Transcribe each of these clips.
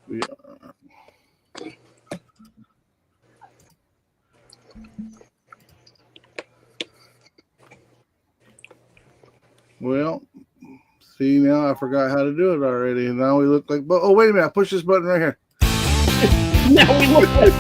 We are. Well, see, now I forgot how to do it already. And now we look like, oh, wait a minute. I push this button right here. Now we look like.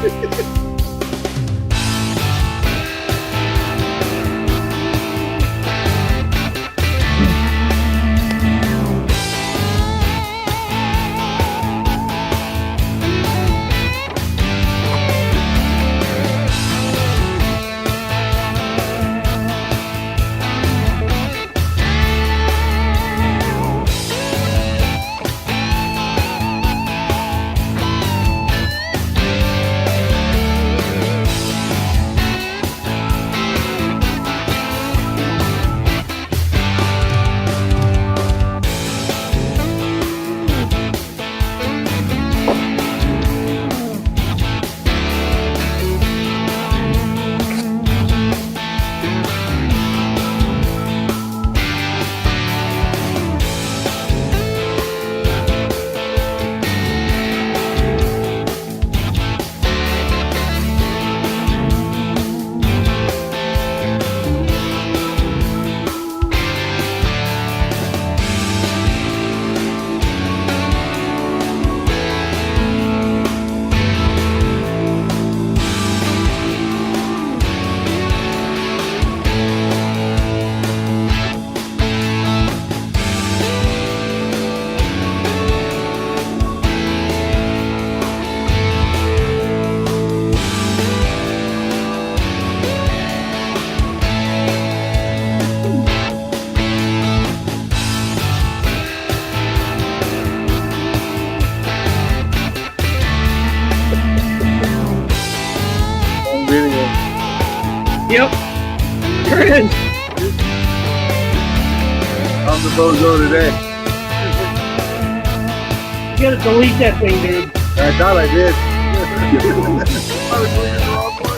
Yep. You're in. I'm the bozo today. You gotta delete that thing, dude. I thought I did. I was deleting the wrong one.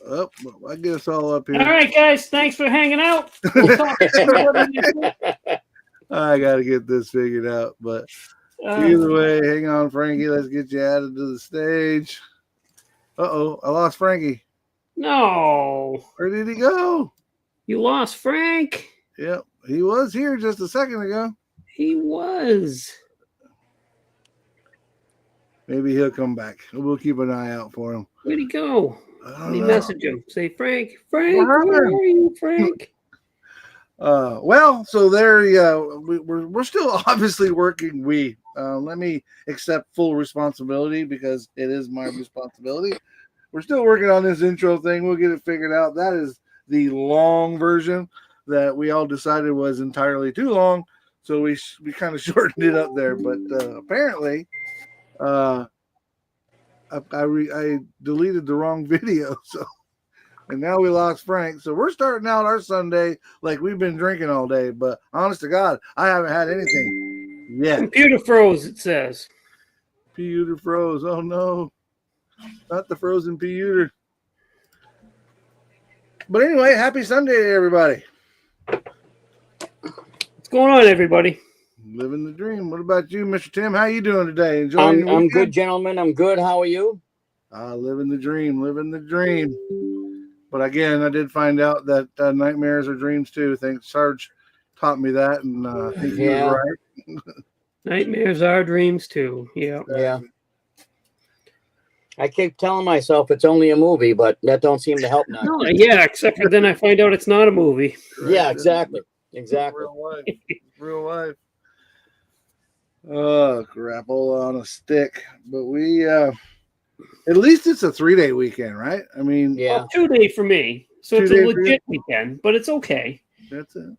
Oh, well, I get us all up here. All right, guys. Thanks for hanging out. We'll talk I got to get this figured out. But either way, hang on, Frankie. Let's get you added to the stage. Uh-oh, I lost Frankie. No. Where did he go? You lost Frank. Yep, he was here just a second ago. He was. Maybe he'll come back. We'll keep an eye out for him. Where'd he go? Let me know. message him. Say, Frank, where are you, Frank? Well, so there you go. We're still obviously working. Let me accept full responsibility because it is my responsibility. We're still working on this intro thing. We'll get it figured out. That is the long version that we all decided was entirely too long, so we kind of shortened it up there. But apparently, I deleted the wrong video, so and now we lost Frank. So we're starting out our Sunday like we've been drinking all day. But honest to God, I haven't had anything yet. Computer froze. It says. Computer froze. Oh no, not the frozen computer. But anyway, happy Sunday to everybody. What's going on, everybody? Living the dream. What about you, Mr. Tim? How you doing today? Enjoying your weekend? I'm good, gentlemen. I'm good. How are you? Living the dream. Living the dream. But again, I did find out that nightmares are dreams too. I think Sarge taught me that, and I think he was right. Nightmares are dreams too. Yeah. Yeah. I keep telling myself it's only a movie, but that don't seem to help now. No, yeah, except for then I find out it's not a movie. Right. Yeah, exactly. Exactly. Real life. Real life. Oh, crapola on a stick. But we at least it's a 3-day weekend, right? I mean, Yeah. Well, 2-day for me. So it's a legit weekend, but it's okay. That's it.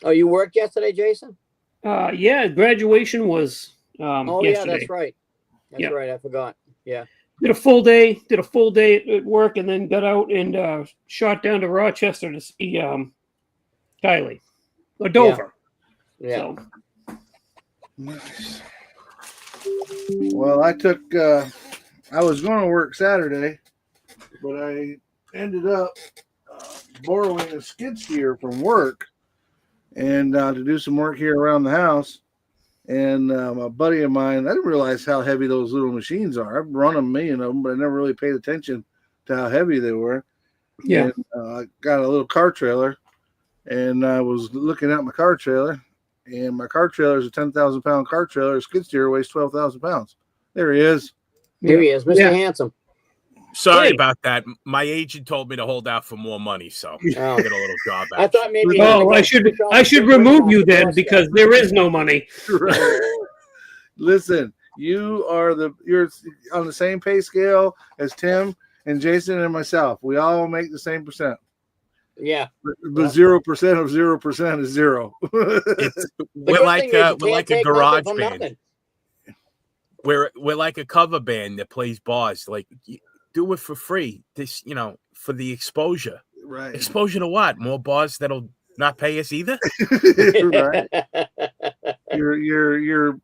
Oh, you worked yesterday, Jason? Yeah, graduation was Oh, yesterday. yeah, that's right. That's Yeah. right. I forgot. Yeah. Did a full day at work, and then got out and shot down to Rochester to see Kylie or Dover. Yeah. So Nice. Well, I was going to work Saturday, but I ended up borrowing a skid steer from work and to do some work here around the house. And a buddy of mine, I didn't realize how heavy those little machines are. I've run a million of them, but I never really paid attention to how heavy they were. yeah. And I got a little car trailer, and I was looking at my car trailer, and my car trailer is a 10,000-pound car trailer. A skid steer weighs 12,000 pounds. There he is. Here he is, Mr. Yeah. Handsome. Sorry Hey. about that. My agent told me to hold out for more money, so I'll get a little job I action. thought maybe. Oh, I should remove you then because there is no money. Right. Listen, you're on the same pay scale as Tim and Jason and myself. We all make the same percent. Yeah. But 0% of 0% is zero. We're like a garage band. We're like a cover band that plays bars. Like, do it for free. This, for the exposure. Right. Exposure to what? More bars that'll not pay us either. Right. You're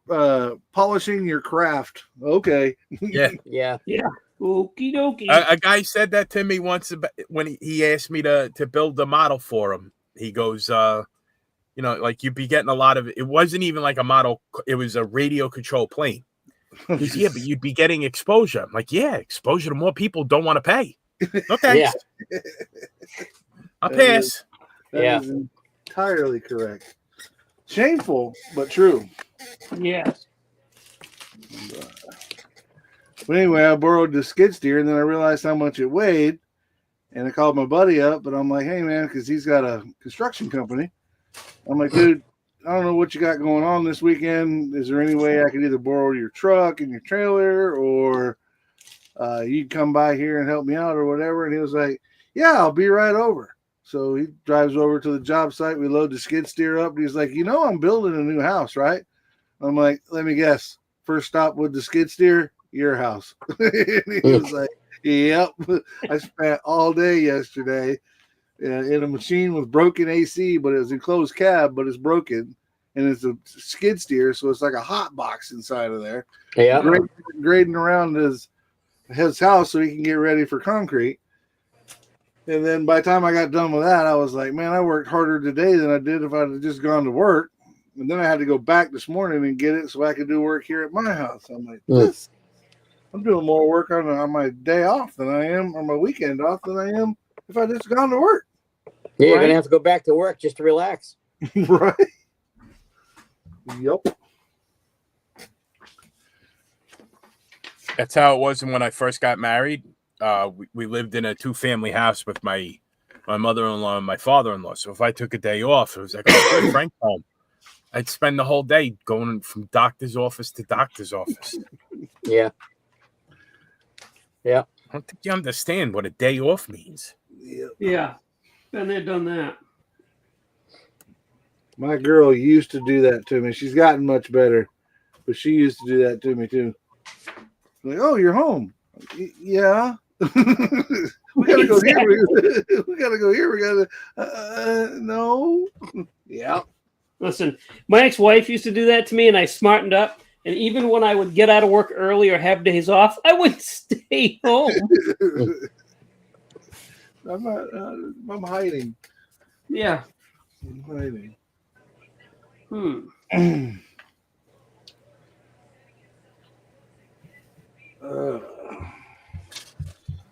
polishing your craft. Okay. Yeah. Yeah. Okie dokie. A guy said that to me once when he asked me to build the model for him. He goes, like you'd be getting a lot of. It wasn't even like a model. It was a radio control plane. Because, yeah, but you'd be getting exposure. I'm like, yeah, exposure to more people don't want to pay. No thanks. Yeah. I'll pass. That is entirely correct. Shameful, but true. Yes. But anyway, I borrowed the skid steer, and then I realized how much it weighed, and I called my buddy up, but I'm like, hey, man, because he's got a construction company. I'm like, dude, I don't know what you got going on this weekend. Is there any way I could either borrow your truck and your trailer, or you'd come by here and help me out or whatever? And he was like, yeah, I'll be right over. So he drives over to the job site. We load the skid steer up. And he's like, I'm building a new house, right? I'm like, let me guess. First stop with the skid steer, your house. And he was like, yep. I spent all day yesterday in a machine with broken AC, but it was enclosed cab, but it's broken. And it's a skid steer, so it's like a hot box inside of there. Yeah. Grading around his house so he can get ready for concrete. And then by the time I got done with that, I was like, man, I worked harder today than I did if I'd have just gone to work. And then I had to go back this morning and get it so I could do work here at my house. I'm like, I'm doing more work on my day off than I am, or my weekend off than I am if I just gone to work. Yeah, you're going to have to go back to work just to relax. Right. Yep. That's how it was when I first got married. We lived in a 2-family house with my mother-in-law and my father-in-law. So if I took a day off, it was like, oh, good, Frank's home. I'd spend the whole day going from doctor's office to doctor's office. Yeah. Yeah. I don't think you understand what a day off means. Yeah. Been there, done that. My girl used to do that to me. She's gotten much better, but she used to do that to me too. Like, oh, you're home. Yeah. We gotta go here. We gotta go here. We gotta. No. Yeah. Listen, my ex-wife used to do that to me, and I smartened up. And even when I would get out of work early or have days off, I wouldn't stay home. I'm not. I'm hiding. Yeah. I'm hiding.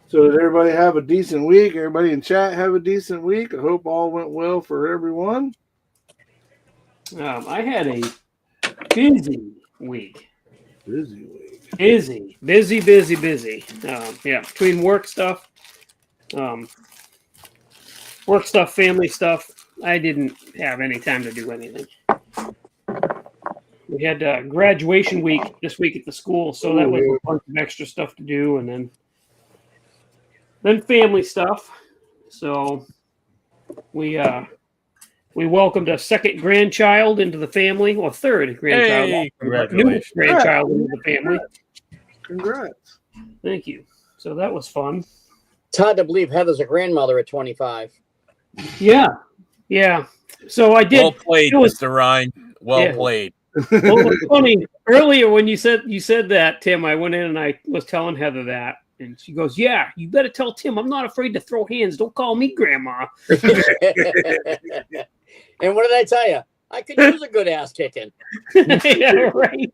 So did everybody have a decent week? Everybody in chat have a decent week? I hope all went well for everyone. I had a busy week. Busy week. Busy. Yeah, between work stuff, family stuff, I didn't have any time to do anything. We had graduation week this week at the school, so that was a bunch of extra stuff to do, and then family stuff. So we We welcomed a second grandchild into the family, or third grandchild, Hey, new congratulations. grandchild into the family. Congrats. Thank you. So that was fun. It's hard to believe Heather's a grandmother at 25. Yeah, yeah. So I did. Well played, it was- Mr. Ryan. Well Yeah. played. Well, it was funny earlier when you said that, Tim. I went in and I was telling Heather that, and she goes, "Yeah, you better tell Tim I'm not afraid to throw hands. Don't call me grandma." And what did I tell you? I could use a good ass kicking. Yeah, right.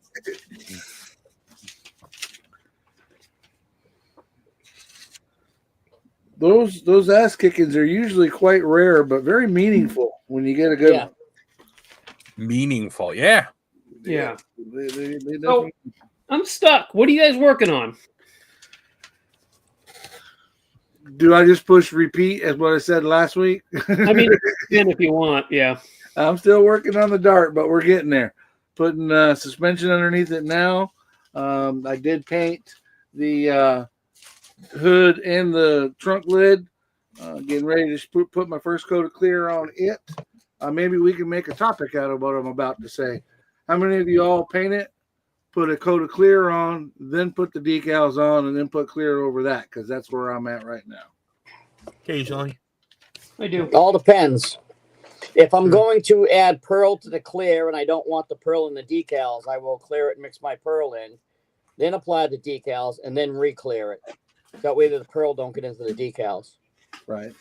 Those ass kickings are usually quite rare, but very meaningful when you get a good Yeah. one. Meaningful. Yeah. Yeah. They So definitely- I'm stuck. What are you guys working on? Do I just push repeat as what I said last week? I mean, again, if you want, yeah. I'm still working on the dart, but we're getting there. Putting suspension underneath it now. I did paint the hood and the trunk lid. Getting ready to put my first coat of clear on it. Maybe we can make a topic out of what I'm about to say. How many of you all paint it, put a coat of clear on, then put the decals on, and then put clear over that? Because that's where I'm at right now. Occasionally. I do. All depends. If I'm going to add pearl to the clear and I don't want the pearl in the decals, I will clear it and mix my pearl in, then apply the decals, and then re-clear it. That way the pearl don't get into the decals. Right.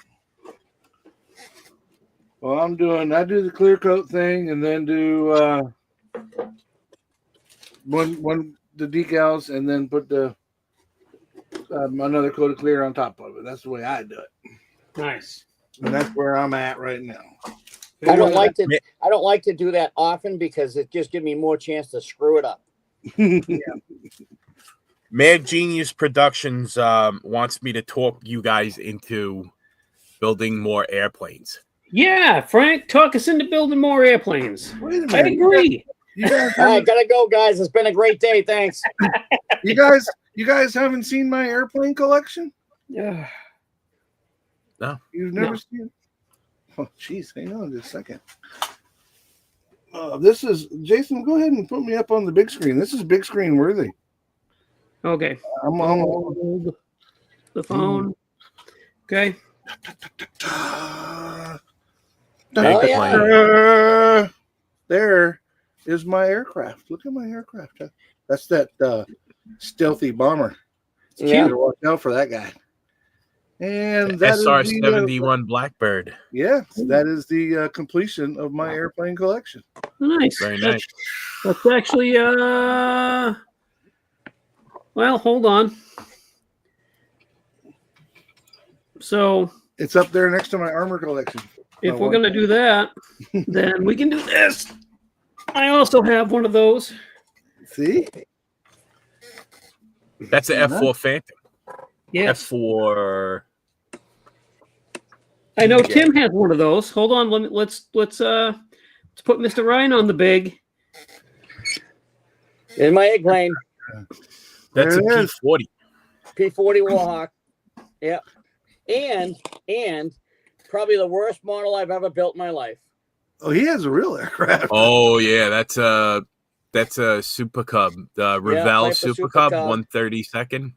Well, I do the clear coat thing and then do one the decals and then put the another coat of clear on top of it. That's the way I do it. Nice. And that's where I'm at right now. I don't like to do that often because it just gives me more chance to screw it up. Mad Genius Productions wants me to talk you guys into building more airplanes. Yeah, Frank, talk us into building more airplanes. Wait a I minute. agree. You guys, All right, gotta go, guys. It's been a great day. Thanks. you guys haven't seen my airplane collection? Yeah. No. You've never No. seen it? Oh, jeez, hang on just a second. This is Jason. Go ahead and put me up on the big screen. This is big screen worthy. Okay. I'm Hold the phone. Okay. Oh, Big yeah. plane. There is my aircraft. Look at my aircraft. That's that stealthy bomber. Yeah. Better watch out for that guy. And that is SR-71 Blackbird. that is the completion of my airplane collection. Nice. Very nice. That's actually well, hold on. So It's up there next to my armor collection. if Oh, we're wow. gonna do that, then we can do this. I also have one of those. See? That's the F4 Phantom. Yes. F4. I know Tim has one of those. Hold on, let's put Mr. Ryan on the big. In my egg plane, That's a There it is. P40. P40 Warhawk. Yep. And probably the worst model I've ever built in my life. Oh, he has a real aircraft. Oh yeah, that's a Super Cub, the Revell Piper Super Super Cub, Cub. 132nd.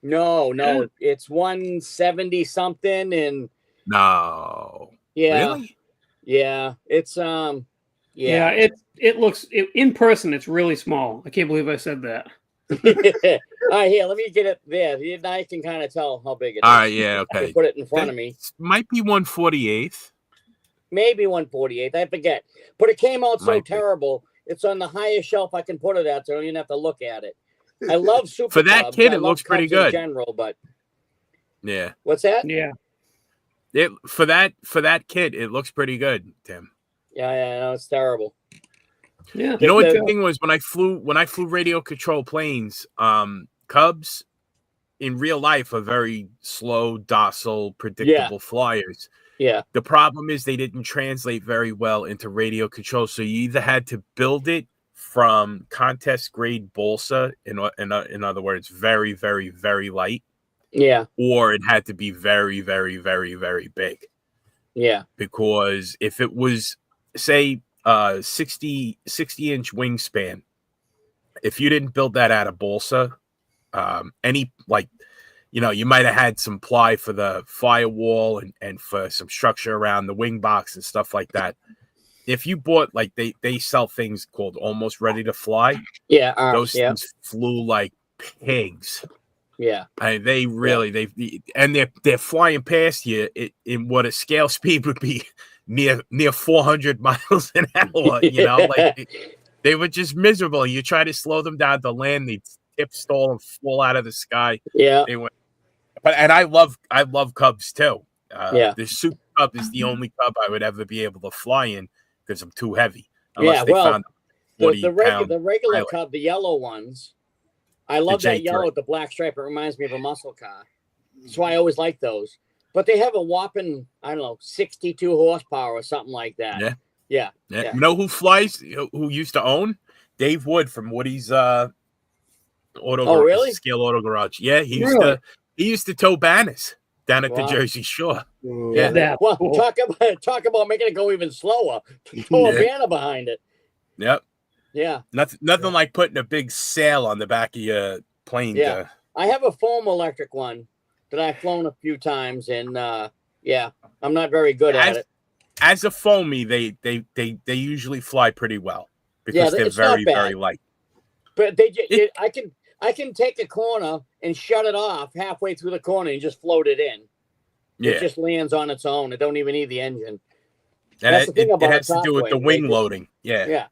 No, it's 170 something, and No, yeah, really? yeah, it's Yeah, it looks in person. It's really small. I can't believe I said that. All right, here, let me get it there. Now you can kind of tell how big it is. All right, yeah, I okay. put it in front of me. It might be 148th. Maybe 148. I forget. But it came out so Might be. terrible. It's on the highest shelf I can put it at, so I don't even have to look at it. I love Super For that Cubs. kid, I it love looks pretty Cubs in good. general, but Yeah, what's that? Yeah. for that kid, it looks pretty good, Tim. Yeah, no, it's terrible. Yeah. You know what The- the thing was when I flew radio control planes, Cubs in real life are very slow, docile, predictable flyers. Yeah, The problem is they didn't translate very well into radio control, so you either had to build it from contest grade balsa, in other words, very, very, very light, yeah, or it had to be very, very, very, very big. yeah, Because if it was say 60-inch wingspan. If you didn't build that out of balsa, any like, you might have had some ply for the firewall and for some structure around the wing box and stuff like that. If you bought, like, they sell things called almost ready to fly. Yeah, those things flew like pigs. Yeah, they really they're flying past you in what a scale speed would be near 400 miles an hour. Like they were just miserable. You try to slow them down to land, they tip, stall, and fall out of the sky. Yeah, and I love Cubs too. The Super Cub is the only Cub I would ever be able to fly in because I'm too heavy. Unless they found the regular pilot. Cub, the yellow ones. I love that yellow with the black stripe. It reminds me of a muscle car. So I always like those. But they have a whopping, 62 horsepower or something like that. Yeah. You know who flies? Who used to own? Dave Wood from Woody's Scale Auto Garage. Yeah, he used to tow banners down at the Jersey Shore. Yeah. Well, talk about making it go even slower. Tow a banner behind it. Yep. Yeah. Nothing like putting a big sail on the back of your plane. Yeah. I have a foam electric one that I've flown a few times, and I'm not very good at it. As a foamy, they usually fly pretty well because they're very, very light. But I can take a corner and shut it off halfway through the corner and just float it in. It just lands on its own. It don't even need the engine. That's the thing about it has to do with the wing loading. Yeah.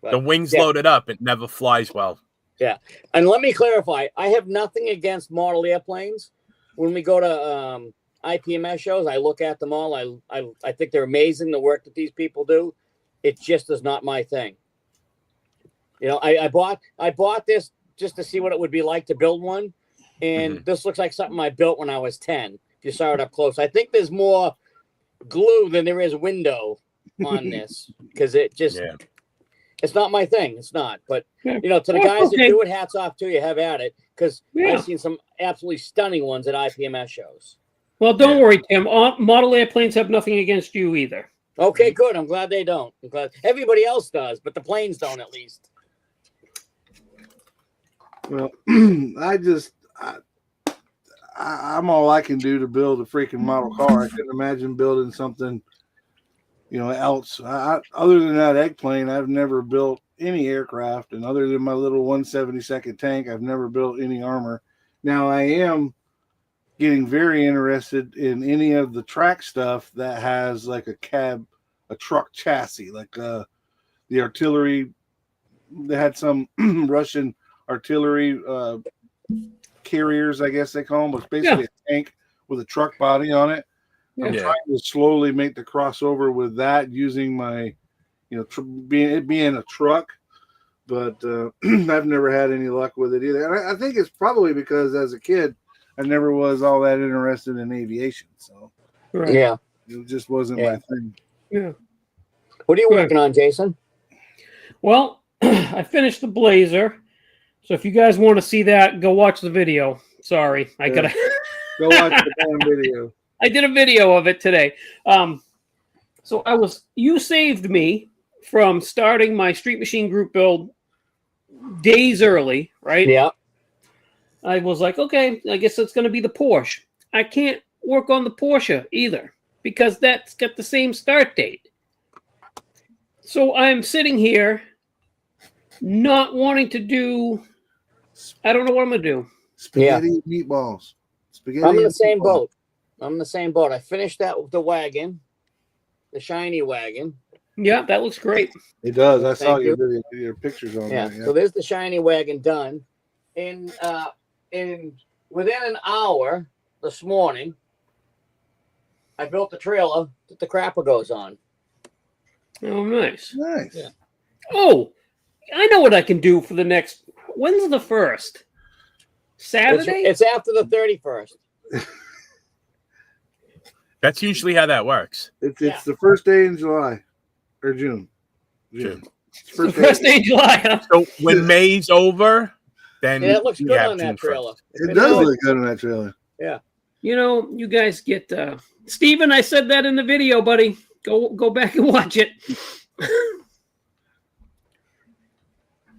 But, the wings loaded up, it never flies well. Yeah. And let me clarify, I have nothing against model airplanes. When we go to IPMS shows, I look at them all. I think they're amazing, the work that these people do. It just is not my thing. I bought this just to see what it would be like to build one. And this looks like something I built when I was 10. If you saw it up close, I think there's more glue than there is window on this because it just it's not my thing. It's not. But to the guys that do it, hats off to you. Have at it, because I've seen some absolutely stunning ones at IPMS shows. Well, don't worry, Tim. Model airplanes have nothing against you either. Okay, good. I'm glad they don't. I'm glad everybody else does, but the planes don't, at least. Well, I'm all I can do to build a freaking model car. I couldn't imagine building something, else. Other than that egg plane, I've never built any aircraft, and other than my little 172nd tank, I've never built any armor. Now I am getting very interested in any of the track stuff that has like a truck chassis, like the artillery. They had some Russian artillery carriers, I guess they call them, but it's basically a tank with a truck body on it. I'm trying to slowly make the crossover with that using my, being a truck, but I've never had any luck with it either. And I think it's probably because as a kid, I never was all that interested in aviation. So it just wasn't my thing. Yeah. What are you working on, Jason? Well, I finished the Blazer. So if you guys want to see that, go watch the video. Sorry, I gotta go watch the damn video. I did a video of it today. So you saved me from starting my Street Machine group build days early, right? Yeah. I was like, okay, I guess it's going to be the Porsche. I can't work on the Porsche either because that's got the same start date. So I'm sitting here not wanting to do, I don't know what I'm going to do. Spaghetti meatballs. Spaghetti. I'm in the same boat. I finished that with the wagon, the shiny wagon. Yeah, that looks great. It does. I saw your pictures on that. Yeah. So there's the shiny wagon done. And within an hour this morning, I built the trailer that the crapper goes on. Oh, nice. Nice. Yeah. Oh, I know what I can do for the next. When's the 1st? Saturday? It's after the 31st. That's usually how that works. It's the first day in July or June. June. First day in July. Huh? So when May's over, then it looks good on that trailer. It does look good on that trailer. Yeah. You guys get Steven, I said that in the video, buddy. Go back and watch it.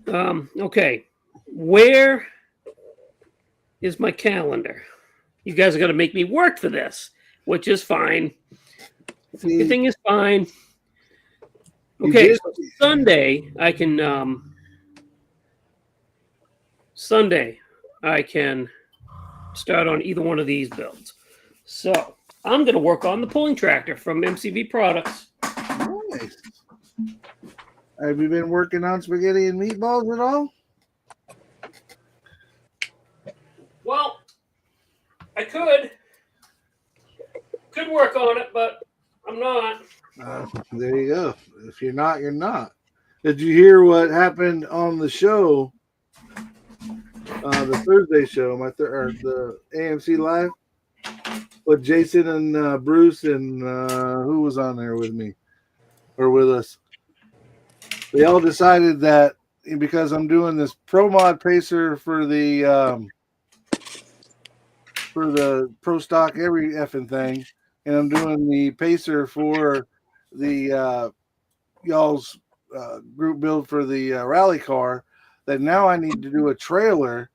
Okay. Where is my calendar? You guys are going to make me work for this, which is fine. Everything is fine. Okay, so Sunday I can start on either one of these builds. So I'm going to work on the pulling tractor from MCV Products. Nice. Have you been working on spaghetti and meatballs at all? Well, I could work on it, but I'm not. There you go. If you're not, you're not. Did you hear what happened on the show? The Thursday show, the AMC Live, with Jason and Bruce and who was on there with me or with us? They all decided that because I'm doing this Pro Mod Pacer for the Pro Stock every effing thing, and I'm doing the Pacer for the y'all's group build for the rally car, that now I need to do a trailer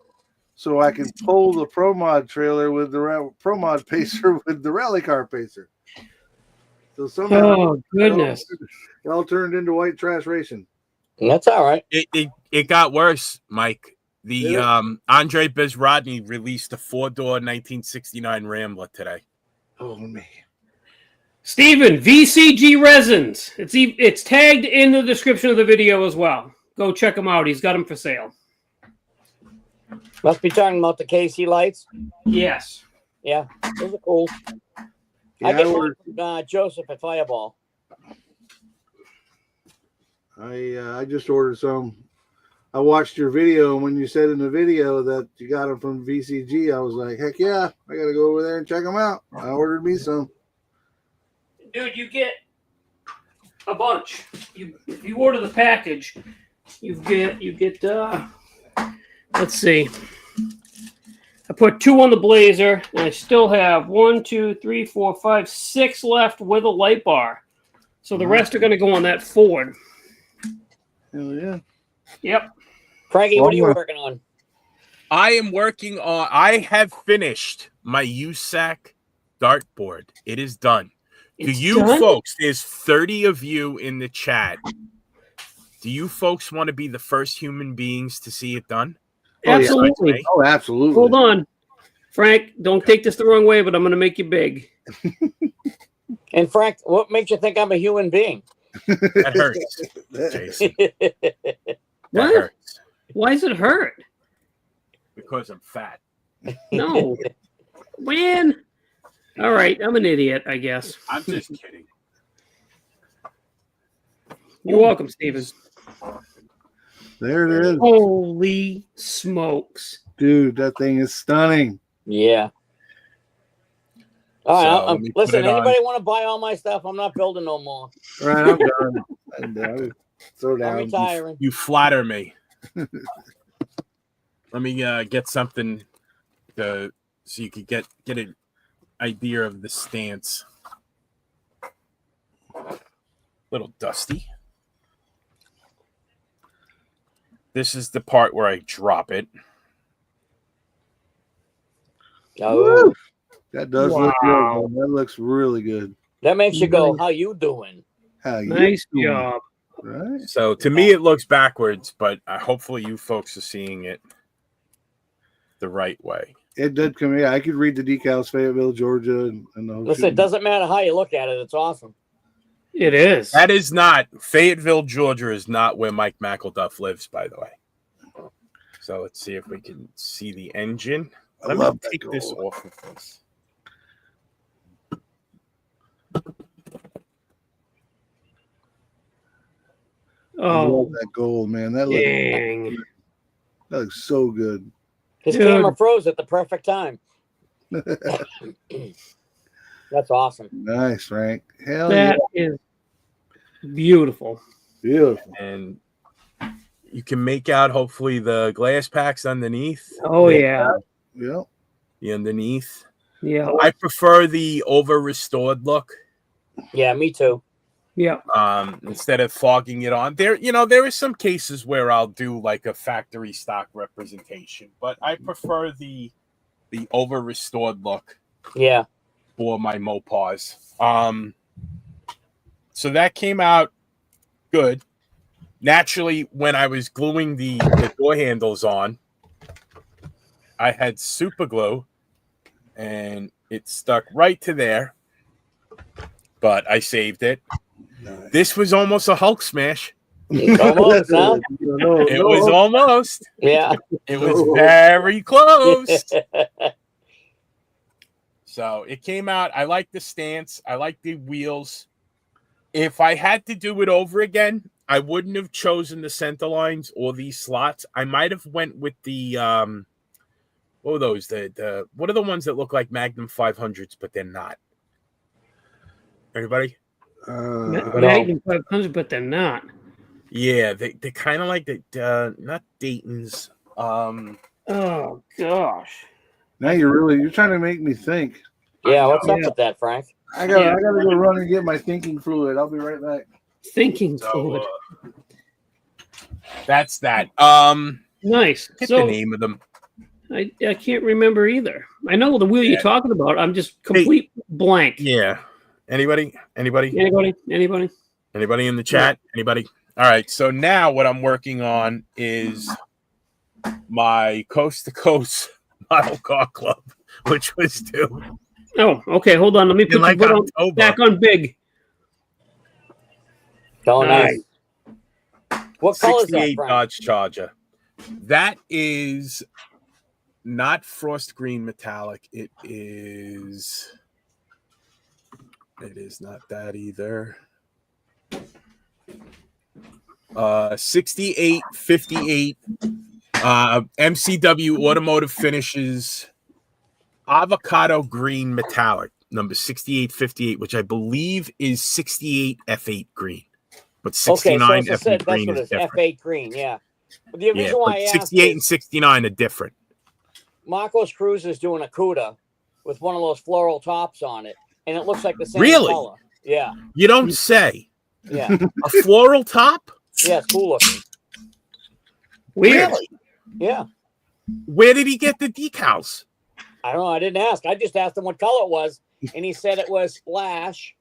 so I can pull the Pro Mod trailer with the Pro Mod Pacer with the rally car Pacer. So somehow, goodness, it all turned into white trash racing. That's all right. It got worse, Mike. The Andre Bezrodny released a 4-door 1969 Rambler today. Oh man. Steven, VCG Resins. It's tagged in the description of the video as well. Go check him out. He's got them for sale. Must be talking about the KC lights. Yes. Yeah, those are cool. Yeah, I get one from Joseph at Fireball. I just ordered some. I watched your video, and when you said in the video that you got them from VCG, I was like, heck yeah, I got to go over there and check them out. I ordered me some. Dude, you get a bunch. If you order the package, you get let's see. I put 2 on the Blazer, and I still have 1, 2, 3, 4, 5, 6 left with a light bar. So the rest are going to go on that Ford. Hell yeah. Yep. Frankie, what are you working on? I have finished my USAC dartboard. It is done. It's Do you done? folks, there's 30 of you in the chat. Do you folks want to be the first human beings to see it done? Absolutely. Yeah. Oh, absolutely. Hold on. Frank, don't take this the wrong way, but I'm going to make you big. And Frank, what makes you think I'm a human being? That hurts, Jason. That What? hurts. Why does it hurt? Because I'm fat. No. Man. All right. I'm an idiot, I guess. I'm just kidding. You're welcome, Steven. There it is. Holy smokes. Dude, that thing is stunning. Yeah. All right. So, let me put Listen, it on. anybody want to buy all my stuff? I'm not building no more. All right, I'm done. I'm done. Throw I'm down. retiring. You flatter me. Let me get something so you could get an idea of the stance. Little dusty. This is the part where I drop it. Oh, That does look good. Man. That looks really good. that makes you go, how you doing? How you Nice doing? job. Right? So to me, it looks backwards, but hopefully you folks are seeing it the right way. It did come here. I could read the decals, Fayetteville, Georgia, and the whole Listen, shit. it doesn't matter how you look at it. It's awesome. It is. That is not Fayetteville, Georgia is not where Mike McElduff lives, by the way. So let's see if we can see the engine. I Let me love that take this gold. off of this. I Oh, love that gold, man. That dang. looks so good. His Dude. camera froze at the perfect time. That's awesome. Nice, Frank. Hell That is beautiful. yeah. Beautiful. And you can make out hopefully the glass packs underneath. Oh, yeah. Yep. The underneath. Yeah. I prefer the over restored look. Yeah, me too. Yeah. Instead of fogging it on. There are some cases where I'll do like a factory stock representation, but I prefer the over restored look. Yeah. For my Mopars. So that came out good. Naturally, when I was gluing the door handles on, I had super glue and it stuck right to there, but I saved it. Nice. This was almost a Hulk smash. Almost, huh? It was almost. Yeah. It was very close. So it came out. I like the stance. I like the wheels. If I had to do it over again, I wouldn't have chosen the center lines or these slots. I might have went with the what are those? What are the ones that look like Magnum 500s, but they're not? Everybody? Magnum 500, but they're not. Yeah, they're kind of like the not Dayton's. Oh gosh. Now you're trying to make me think. Yeah, what's up with that, Frank? I gotta go run and get my thinking fluid. I'll be right back. Thinking fluid. That's that. Nice. Get So the name of them. I can't remember either. I know the wheel you're talking about. I'm just complete blank. Yeah. Anybody in the chat? Anybody? All right. So now what I'm working on is my coast to coast model car club, which was due. Oh, okay. Hold on. Let me put like back on big. Oh, nice. What color is that, 68 Frank? Dodge Charger. That is not frost green metallic. It is not that either. 6858 MCW Automotive Finishes avocado green metallic, number 6858, which I believe is 68 F8 green. But 69 F8 green is different. F8 green, yeah. But the reason why I asked 68 and 69 are different. Marcos Cruz is doing a CUDA with one of those floral tops on it, and it looks like the same color. Yeah. You don't say. Yeah. A floral top? Yeah, it's cool looking. Weird. Really? Yeah. Where did he get the decals? I don't know. I didn't ask. I just asked him what color it was, and he said it was Splash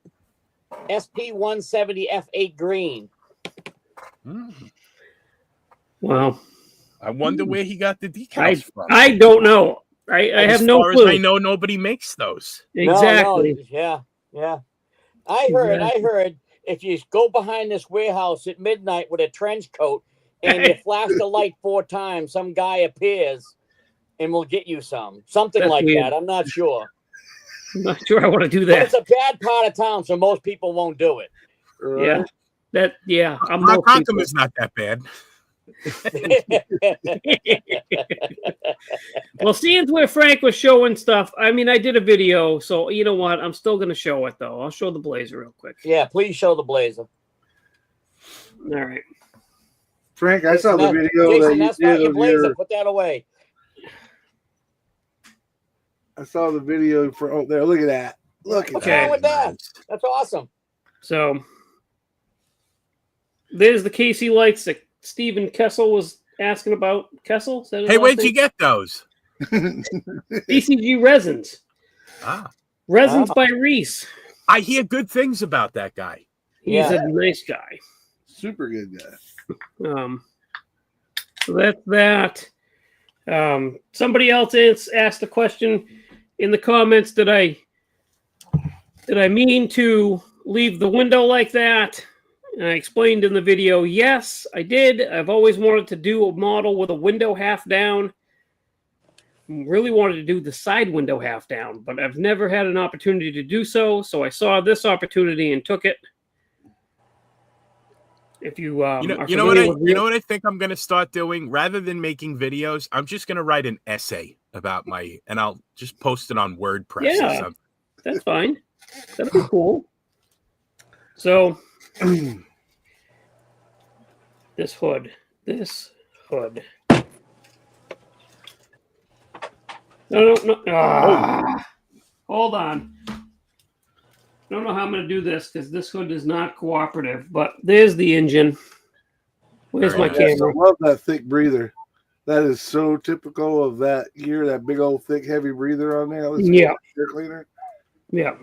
SP170 F8 green. Wow. I wonder where he got the decals from. I don't know. I have no clue. As far as I know, nobody makes those. Exactly. No, yeah. I heard if you go behind this warehouse at midnight with a trench coat and you flash the light 4 times, some guy appears and will get you something That's like weird. that. I'm not sure. I'm not sure I want to do But that. it's a bad part of town, so most people won't do it. Yeah. Mark Conkham is not that bad. Well, seeing where Frank was showing stuff, I mean, I did a video, so you know what? I'm still going to show it, though. I'll show the Blazer real quick. Yeah, please show the Blazer. All right. Frank, I saw the video Jason, that that's you not did your of Blazer. Put that away. I saw the video for. Oh, there! Look at that! Look at What's that! wrong with that? That's awesome. So there's the KC lights that Stephen Kessel was asking about. Kessel? Is that his Hey, last where'd name? you get those? BCG Resins. Resins by Reese. I hear good things about that guy. He's a nice guy. Super good guy. So that's that. Somebody else asked a question in the comments. Did I mean to leave the window like that? And I explained in the video, yes, I did. I've always wanted to do a model with a window half down. Really wanted to do the side window half down, but I've never had an opportunity to do so. So I saw this opportunity and took it. If you you know what I think I'm going to start doing, rather than making videos, I'm just going to write an essay about and I'll just post it on WordPress or something. That's fine. That'd be cool. So this hood. No. Hold on. I don't know how I'm going to do this because this hood is not cooperative, but there's the engine. Where's my Very nice. camera? I love that thick breather. That is so typical of that gear, that big old thick heavy breather on there. Yeah. Air cleaner. Yeah.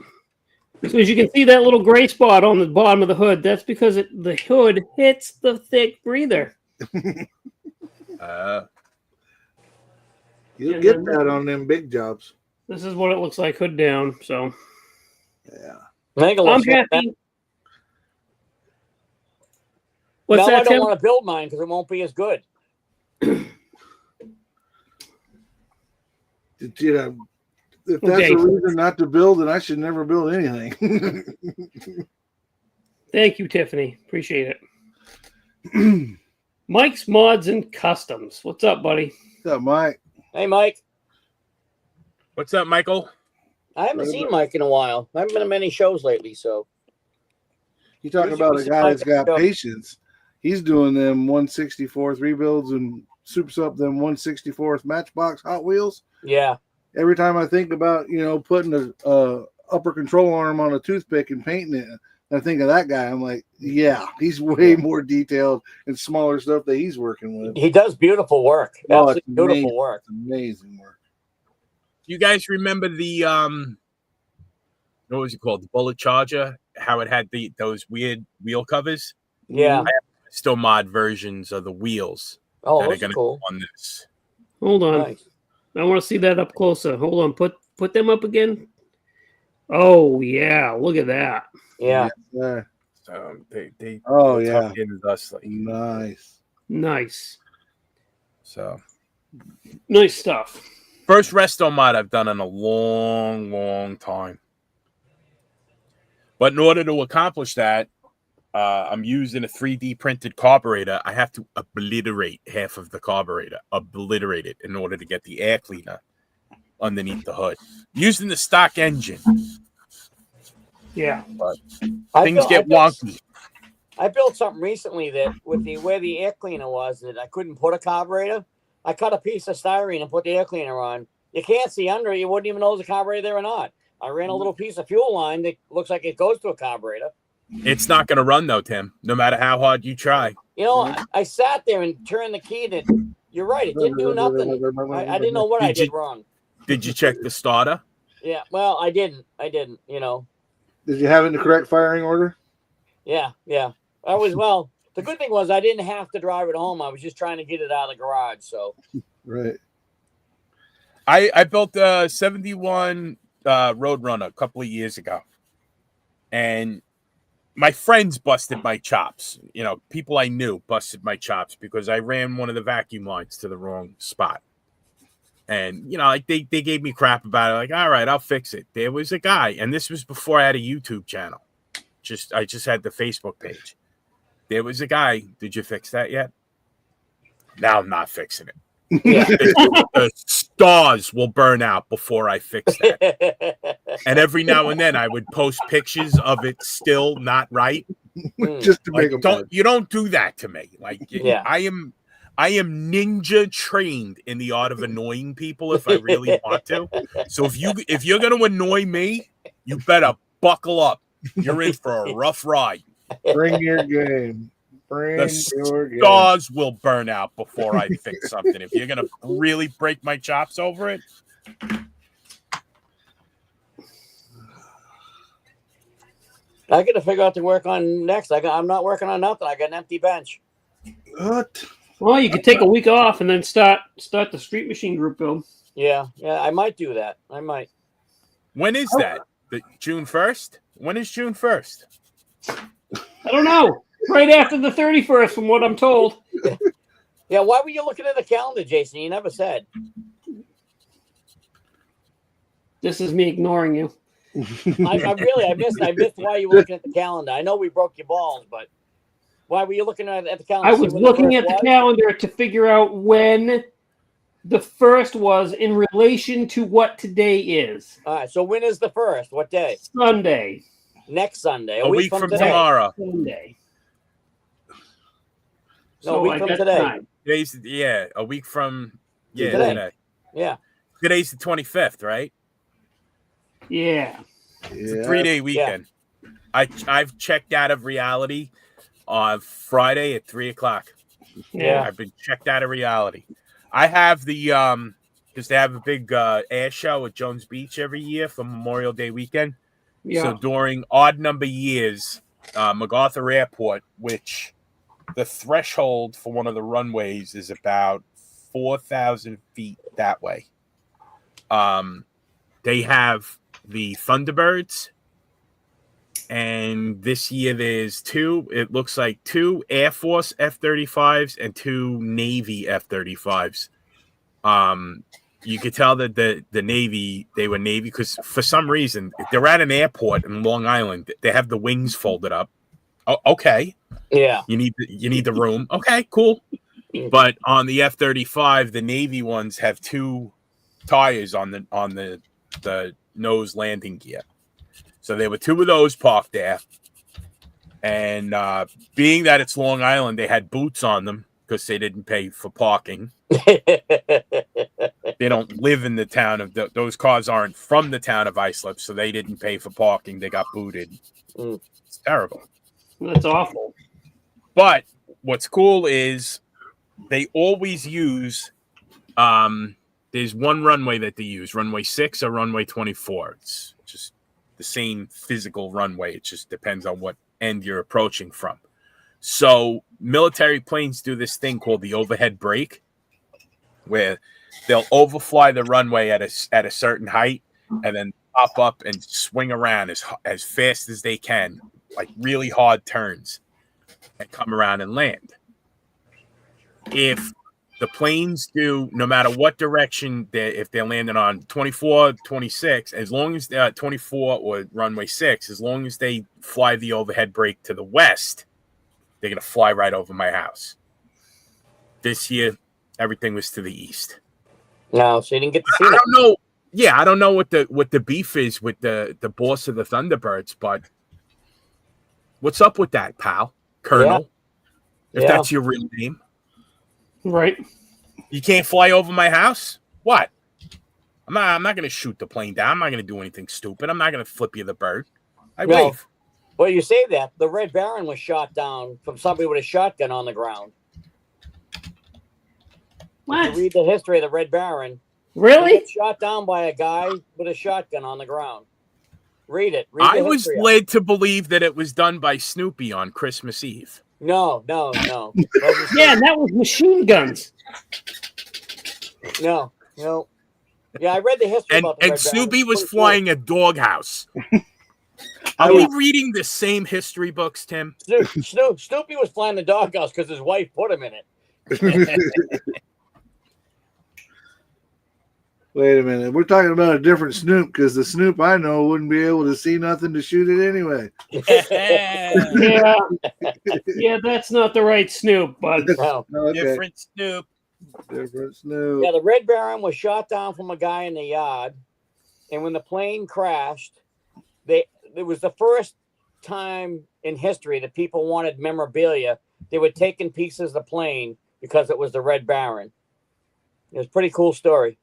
So as you can see that little gray spot on the bottom of the hood, that's because the hood hits the thick breather. You'll And get then that on them big jobs. This is what it looks like hood down. So Yeah. I think it I'm looks like that. happy. What's Now I that, don't Tim? want to build mine because it won't be as good. You know, if that's Okay. a reason not to build, then I should never build anything. Thank you, Tiffany. Appreciate it. Mike's Mods and Customs. What's up, buddy? What's up, Mike? Hey, Mike. What's up, Michael? I haven't seen Mike in a while. I haven't been to many shows lately, so. You talking about a guy that's got patience. He's doing them 164 rebuilds and soups up them 164th Matchbox Hot Wheels. Yeah. Every time I think about, putting a upper control arm on a toothpick and painting it, I think of that guy. I'm like, yeah, he's way more detailed and smaller stuff that he's working with. He does beautiful work. Oh, Absolutely it's beautiful amazing. work. It's amazing work. You guys remember the what was it called? The Bullet Charger? How it had those weird wheel covers? Yeah. I have Resto-mod versions of the wheels Oh, that are those going are to cool. go on this. Hold on. Nice. I want to see that up closer. Hold on. Put them up again. Oh yeah, look at that. Yeah. Yeah. They Oh, they're yeah. tucked into dust like Nice. Nice. so. Nice stuff. First Resto-mod I've done in a long, long time. But in order to accomplish that, I'm using a 3D printed carburetor. I have to obliterate half of the carburetor, obliterate it in order to get the air cleaner underneath the hood. Using the stock engine, Yeah. but things get wonky. I built something recently that with where the air cleaner was that I couldn't put a carburetor. I cut a piece of styrene and put the air cleaner on. You can't see under it. You wouldn't even know there's a carburetor there or not. I ran a little piece of fuel line that looks like it goes to a carburetor. It's not going to run though, Tim, no matter how hard you try. You know, I sat there and turned the key that you're right. It didn't do nothing. I didn't know what I did wrong. Did you check the starter? Yeah. Well, I didn't, Did you have it in the correct firing order? Yeah. Yeah. The good thing was I didn't have to drive it home. I was just trying to get it out of the garage. So. Right. I built a 71 Roadrunner a couple of years ago. And my friends busted my chops. People I knew busted my chops because I ran one of the vacuum lines to the wrong spot. And, they gave me crap about it. Like, all right, I'll fix it. There was a guy, and this was before I had a YouTube channel. I just had the Facebook page. There was a guy. Did you fix that yet? Now I'm not fixing it. Yeah. The stars will burn out before I fix that. And every now and then I would post pictures of it still not right. Just to make you don't do that to me. Yeah. I am ninja trained in the art of annoying people if I really want to. So if you're gonna annoy me, you better buckle up. You're in for a rough ride. Bring your game. The stars will burn out before I fix something. If you're gonna really break my chops over it. I got to figure out to work on next. I'm not working on nothing. I got an empty bench. What? Well, you could take a week off and then start the Street Machine group build. Yeah, I might do that. I might. When is that? June 1st? When is June 1st? I don't know. Right after the 31st, from what I'm told. Yeah, why were you looking at the calendar, Jason? You never said. This is me ignoring you. I missed why you were looking at the calendar. I know we broke your balls, but why were you looking at the calendar? I was looking at the calendar to figure out when the first was in relation to what today is. All right, so when is the first? What day? Sunday. Next Sunday. A week from today. tomorrow. Sunday. No, a week from today. Time. A week from today. Yeah. Today's the 25th, right? Yeah. It's a 3-day weekend. I've checked out of reality on Friday at 3:00. Yeah. I've been checked out of reality. I have the because they have a big air show at Jones Beach every year for Memorial Day weekend. Yeah. So during odd number years, MacArthur Airport, which the threshold for one of the runways is about 4,000 feet that way. They have the Thunderbirds, and this year there's two. It looks like 2 Air Force F-35s and 2 Navy F-35s. You could tell that the Navy, they were Navy because for some reason they're at an airport in Long Island. They have the wings folded up. Oh, okay. Yeah. You need the room. Okay, cool. But on the F-35, the Navy ones have 2 tires on the nose landing gear. So there were 2 of those parked there. And being that it's Long Island, they had boots on them because they didn't pay for parking. They don't live in the town of those cars aren't from the town of Islip, so they didn't pay for parking. They got booted. It's terrible. That's awful. But what's cool is they always use there's one runway that they use, runway 6 or runway 24. It's just the same physical runway. It just depends on what end you're approaching from. So military planes do this thing called the overhead brake, where they'll overfly the runway at a certain height and then pop up and swing around as fast as they can, like really hard turns, and come around and land. If the planes do, no matter what direction, if they're landing on 24, 26, as long as they're 24 or runway 6, as long as they fly the overhead brake to the west, they're going to fly right over my house. This year, everything was to the east. No, so you didn't get to see I that. don't know. Yeah, I don't know what the beef is with the boss of the Thunderbirds, but what's up with that, pal? Colonel, if that's your real name. Right. You can't fly over my house? What? I'm not going to shoot the plane down. I'm not going to do anything stupid. I'm not going to flip you the bird. I wave. Well, you say that. The Red Baron was shot down from somebody with a shotgun on the ground. What? If you read the history of the Red Baron. Really? He got shot down by a guy with a shotgun on the ground. Read it. Read I was led to believe that it was done by Snoopy on Christmas Eve. No. Yeah, that was machine guns. No. Yeah, I read the history about the and Red Snoopy Baron. was flying a doghouse. Are we reading the same history books, Tim? Snoopy was flying the doghouse because his wife put him in it. Wait a minute. We're talking about a different Snoop because the Snoop I know wouldn't be able to see nothing to shoot it anyway. Yeah, that's not the right Snoop, but No. Okay. Different Snoop. Different Snoop. Yeah, the Red Baron was shot down from a guy in the yard, and when the plane crashed, it was the first time in history that people wanted memorabilia. They were taking pieces of the plane because it was the Red Baron. It was a pretty cool story.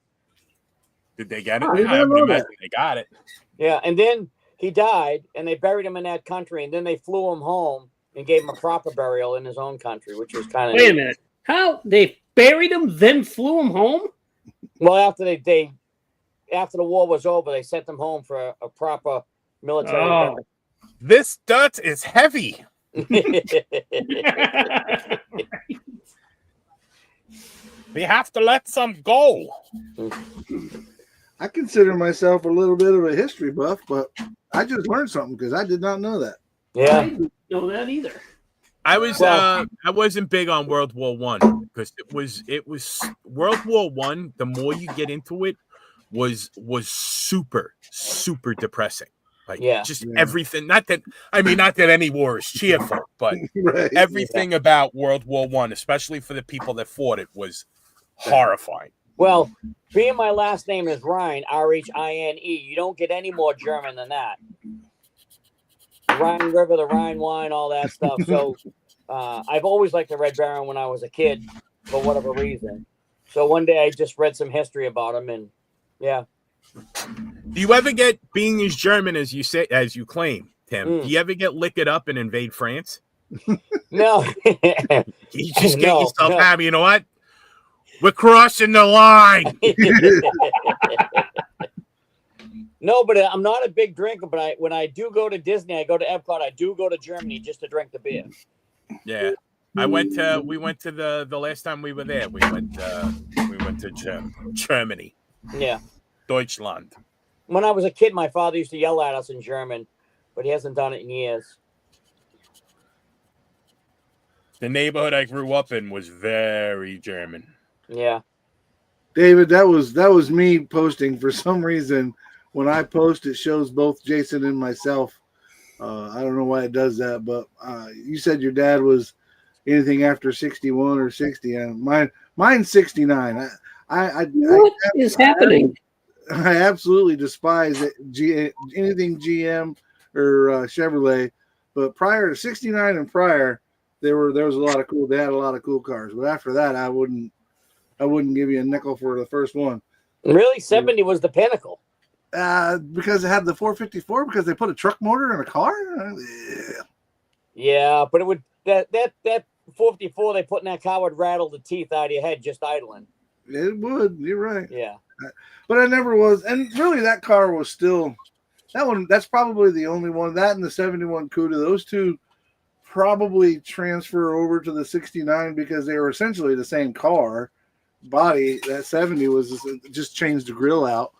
Did they get it? I didn't I would know imagine that. they got it. Yeah, and then he died, and they buried him in that country, and then they flew him home and gave him a proper burial in his own country, which was kind of wait a minute. How they buried him, then flew him home? Well, after after the war was over, they sent them home for a proper military burial. This dirt is heavy. We have to let some go. I consider myself a little bit of a history buff, but I just learned something because I did not know that. I Yeah. didn't know that either. I wasn't big on World War One because it was World War One. The more you get into it, was super depressing. Like everything. Not that any war is cheerful, but Right. everything about World War One, especially for the people that fought it, was horrifying. Well, being my last name is Rhine, Rhine, you don't get any more German than that. The Rhine River, the Rhine wine, all that stuff. So I've always liked the Red Baron when I was a kid for whatever reason. So one day I just read some history about him, and yeah. Do you ever get, being as German as you say, as you claim, Tim? Do you ever get lick it up and invade France? No. You just get No, yourself no. happy. You know what? We're crossing the line. No, but I'm not a big drinker. But when I do go to Disney, I go to Epcot. I do go to Germany just to drink the beer. Yeah, we went to the last time we were there. We went to Germany. Yeah. Deutschland. When I was a kid, my father used to yell at us in German, but he hasn't done it in years. The neighborhood I grew up in was very German. Yeah. David, that was me posting. For some reason, when I post, it shows both Jason and myself. I don't know why it does that, but you said your dad was anything after 61 or 60. And mine's 69. What is happening? I absolutely despise anything GM or Chevrolet. But prior to 69 and prior, there was a lot of cool. They had a lot of cool cars. But after that, I wouldn't give you a nickel for the first one. Really, 70 was the pinnacle. Because it had the 454. Because they put a truck motor in a car. Yeah, but it would that 454 they put in that car would rattle the teeth out of your head just idling. It would. You're right. Yeah. But I never was, and really that car was still that one. That's probably the only one. That and the 71 Cuda, those two probably transfer over to the 69 because they were essentially the same car body. That 70 was just changed the grill out,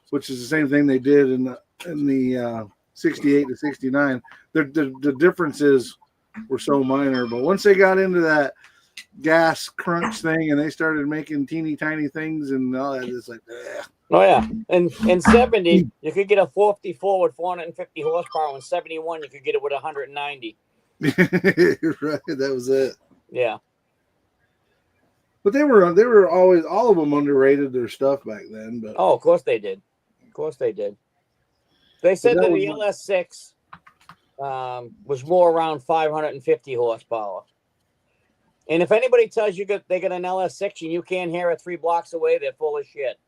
which is the same thing they did in the 68 to 69. The differences were so minor, but once they got into that gas crunch thing and they started making teeny tiny things and all that, it's like, Oh yeah, and in 70 you could get a 454 with 450 horsepower, and 71 you could get it with 190. Right, that was it. Yeah, but they were always, all of them underrated their stuff back then. But of course they did. Of course they did. They said that the LS6 was more around 550 horsepower. And if anybody tells you they got an LS6 and you can't hear it 3 blocks away, they're full of shit.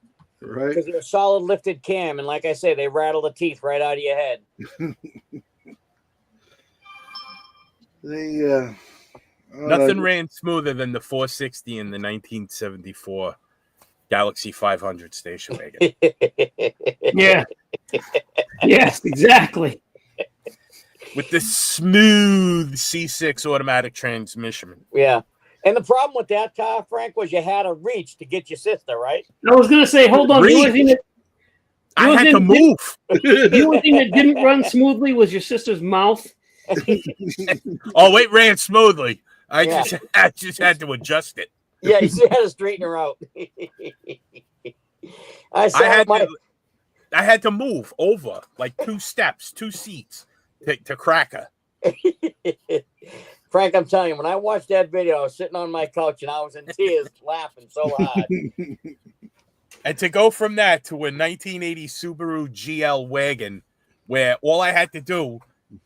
Right. Because they're a solid lifted cam. And like I say, they rattle the teeth right out of your head. Nothing ran smoother than the 460 in the 1974 Galaxy 500 station wagon. Yeah. Yes, exactly. With the smooth C6 automatic transmission. Yeah. And the problem with that car, Frank, was you had to reach to get your sister, right? I was going to say, hold on. The only thing I had to move. The only thing that didn't run smoothly was your sister's mouth. Oh, it ran smoothly. I just had to adjust it. Yeah, you had to straighten her out. I had to move over like 2 steps, 2 seats to crack her. Frank, I'm telling you, when I watched that video, I was sitting on my couch and I was in tears laughing so hard. And to go from that to a 1980 Subaru GL wagon where all I had to do,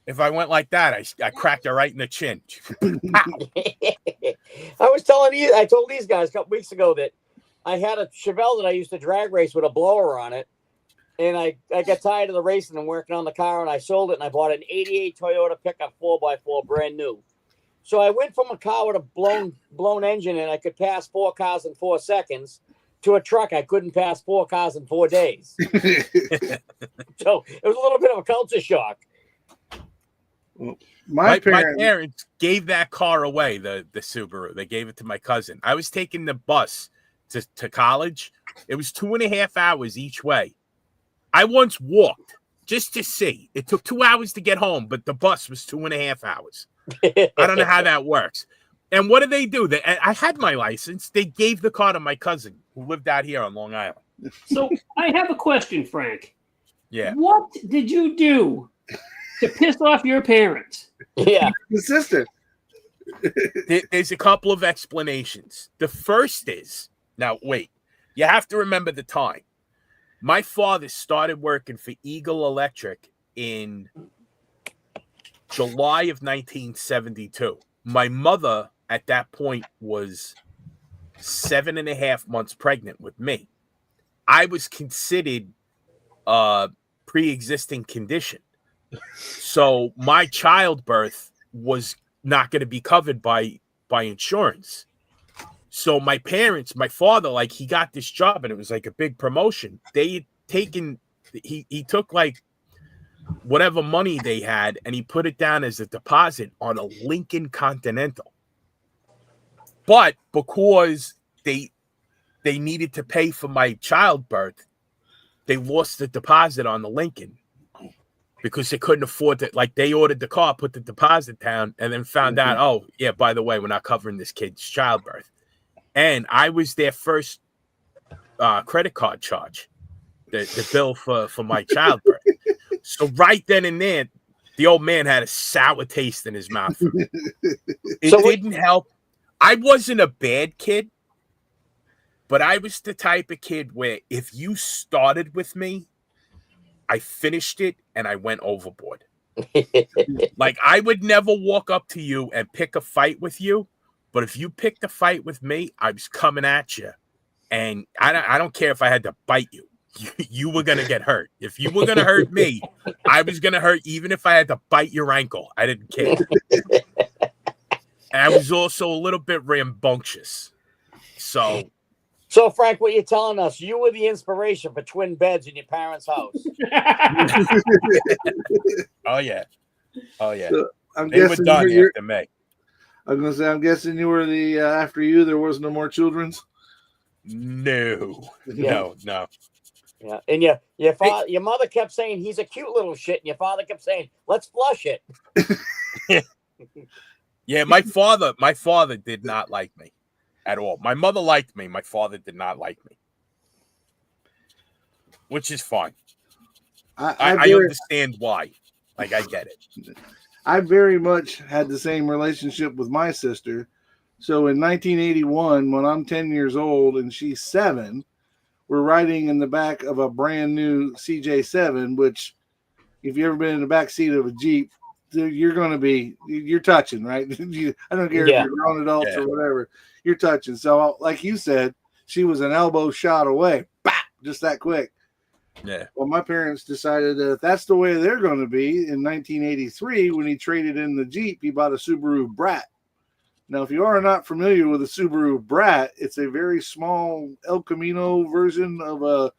if I went like that, I cracked her right in the chin. I told these guys a couple weeks ago that I had a Chevelle that I used to drag race with a blower on it. And I got tired of the racing and working on the car, and I sold it, and I bought an 88 Toyota pickup 4x4 brand new. So I went from a car with a blown engine and I could pass 4 cars in 4 seconds to a truck I couldn't pass 4 cars in 4 days. So it was a little bit of a culture shock. Well, my parents gave that car away, the Subaru. They gave it to my cousin. I was taking the bus to college. It was 2.5 hours each way. I once walked just to see. It took 2 hours to get home, but the bus was 2.5 hours. I don't know how that works. And what did they do? I had my license. They gave the car to my cousin who lived out here on Long Island. So I have a question, Frank. Yeah. What did you do to piss off your parents? Yeah. The sister. There's a couple of explanations. The first is, now wait, you have to remember the time. My father started working for Eagle Electric in July of 1972. My mother at that point was 7.5 months pregnant with me. I was considered pre-existing condition. So my childbirth was not going to be covered by insurance. So my parents, my father, like he got this job and it was like a big promotion. They had taken, he took like whatever money they had and he put it down as a deposit on a Lincoln Continental. But because they needed to pay for my childbirth, they lost the deposit on the Lincoln because they couldn't afford it. Like they ordered the car, put the deposit down, and then found out, oh yeah, by the way, we're not covering this kid's childbirth. And I was their first credit card charge, the bill for my childbirth. So right then and there, the old man had a sour taste in his mouth. It didn't help. I wasn't a bad kid, but I was the type of kid where if you started with me, I finished it and I went overboard. Like I would never walk up to you and pick a fight with you, but if you picked a fight with me, I was coming at you, and I don't care if I had to bite you. You were gonna get hurt. If you were gonna hurt me, I was gonna hurt, even if I had to bite your ankle. I didn't care. And I was also a little bit rambunctious. So Frank, what you're telling us, you were the inspiration for twin beds in your parents' house. Oh yeah. So I'm They were guessing done you're, after me. I was gonna say, I'm guessing you were the after you. There was no more children's. No. Yeah, and your father, your mother kept saying he's a cute little shit, and your father kept saying, "Let's flush it." Yeah, my father did not like me at all. My mother liked me. My father did not like me, which is fine. I understand why. Like, I get it. I very much had the same relationship with my sister. So in 1981, when I'm 10 years old and she's 7, we're riding in the back of a brand new CJ7, which if you've ever been in the back seat of a Jeep, you're touching, right? I don't care if you're grown adults or whatever, you're touching. So like you said, she was an elbow shot away, just that quick. Yeah. Well, my parents decided that if that's the way they're going to be, in 1983, when he traded in the Jeep, he bought a Subaru Brat. Now, if you are not familiar with a Subaru Brat, it's a very small El Camino version of a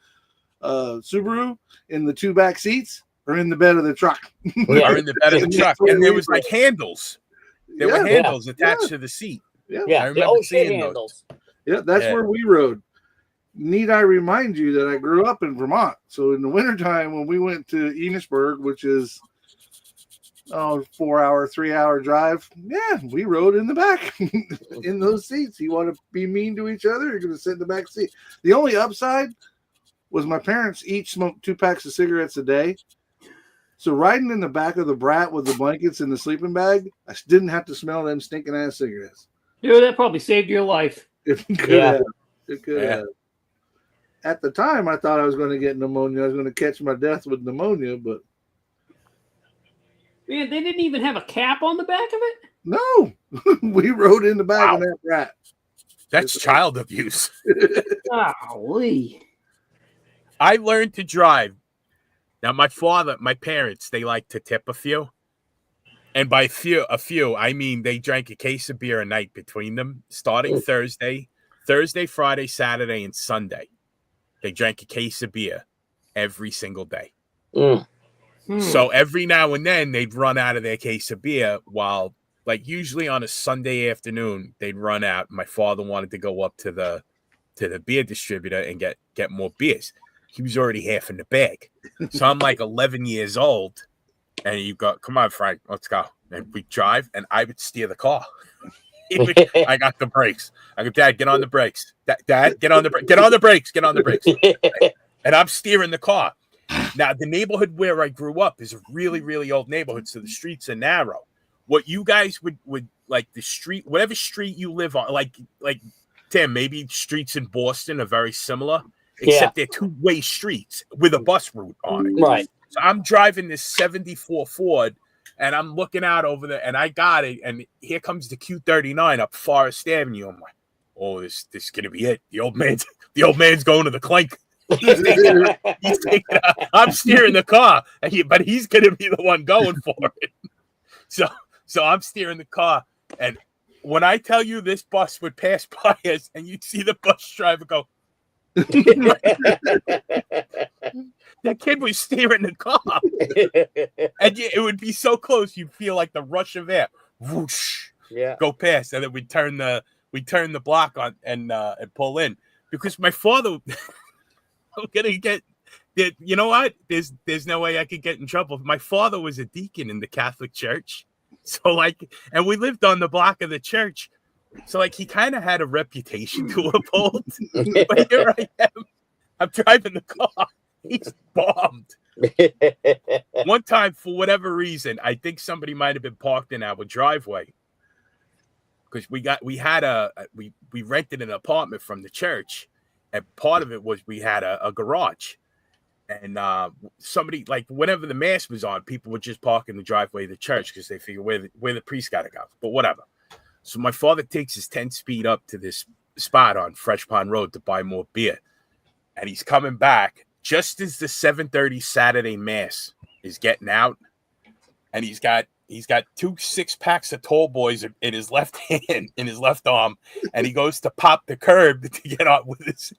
Subaru in the 2 back seats or in the bed of the truck. Or in the bed of the truck. And there was like handles. There were handles attached to the seat. Yeah, I remember seeing handles. Yeah, that's where we rode. Need I remind you that I grew up in Vermont. So in the wintertime, when we went to Enosburg, which is 4-hour, 3-hour drive, we rode in the back in those seats. You want to be mean to each other, you're going to sit in the back seat. The only upside was my parents each smoked 2 packs of cigarettes a day. So riding in the back of the Brat with the blankets and the sleeping bag, I didn't have to smell them stinking ass cigarettes. Dude, that probably saved your life. It could have. It could have. At the time, I thought I was going to get pneumonia. I was going to catch my death with pneumonia, but man, they didn't even have a cap on the back of it. No, we rode in the back of that Brat. That's child abuse. Golly. I learned to drive. Now, my parents, they like to tip a few. And by a few, I mean they drank a case of beer a night between them, starting Thursday, Friday, Saturday, and Sunday. They drank a case of beer every single day. So every now and then, they'd run out of their case of beer while, like, usually on a Sunday afternoon, they'd run out. My father wanted to go up to the beer distributor and get more beers. He was already half in the bag. So I'm like 11 years old, and you go, come on, Frank, let's go. And we drive, and I would steer the car. I got the brakes. I go, Dad, get on the brakes. Dad, get on the brakes. Get on the brakes. Get on the brakes. And I'm steering the car. Now, the neighborhood where I grew up is a really, really old neighborhood, so the streets are narrow. What you guys would like the street, whatever street you live on, like Tim, maybe streets in Boston are very similar, except they're 2-way streets with a bus route on it. Right. So I'm driving this 74 Ford, and I'm looking out over there, and I got it, and here comes the Q39 up Forest Avenue. I'm like, oh, this is gonna be it. The old man's going to the clink. He's taking I'm steering the car, but he's going to be the one going for it. So I'm steering the car, and when I tell you this bus would pass by us, and you'd see the bus driver go, that kid was steering the car, and it would be so close, you'd feel like the rush of air, whoosh, go past, and then we'd turn the block on and pull in, because my father. I'm gonna get. You know what? There's no way I could get in trouble. My father was a deacon in the Catholic Church, so like, and we lived on the block of the church, so like he kind of had a reputation to uphold. But here I am. I'm driving the car. He's bombed. One time, for whatever reason, I think somebody might have been parked in our driveway, because we rented an apartment from the church, and part of it was we had a garage, and somebody, like, whenever the mass was on, people would just park in the driveway of the church because they figure where the priest got to go. But whatever. So my father takes his 10-speed up to this spot on Fresh Pond Road to buy more beer, and he's coming back just as the 7:30 Saturday mass is getting out, and he's got 2 6-packs of tall boys in his left hand, in his left arm, and he goes to pop the curb to get out with his.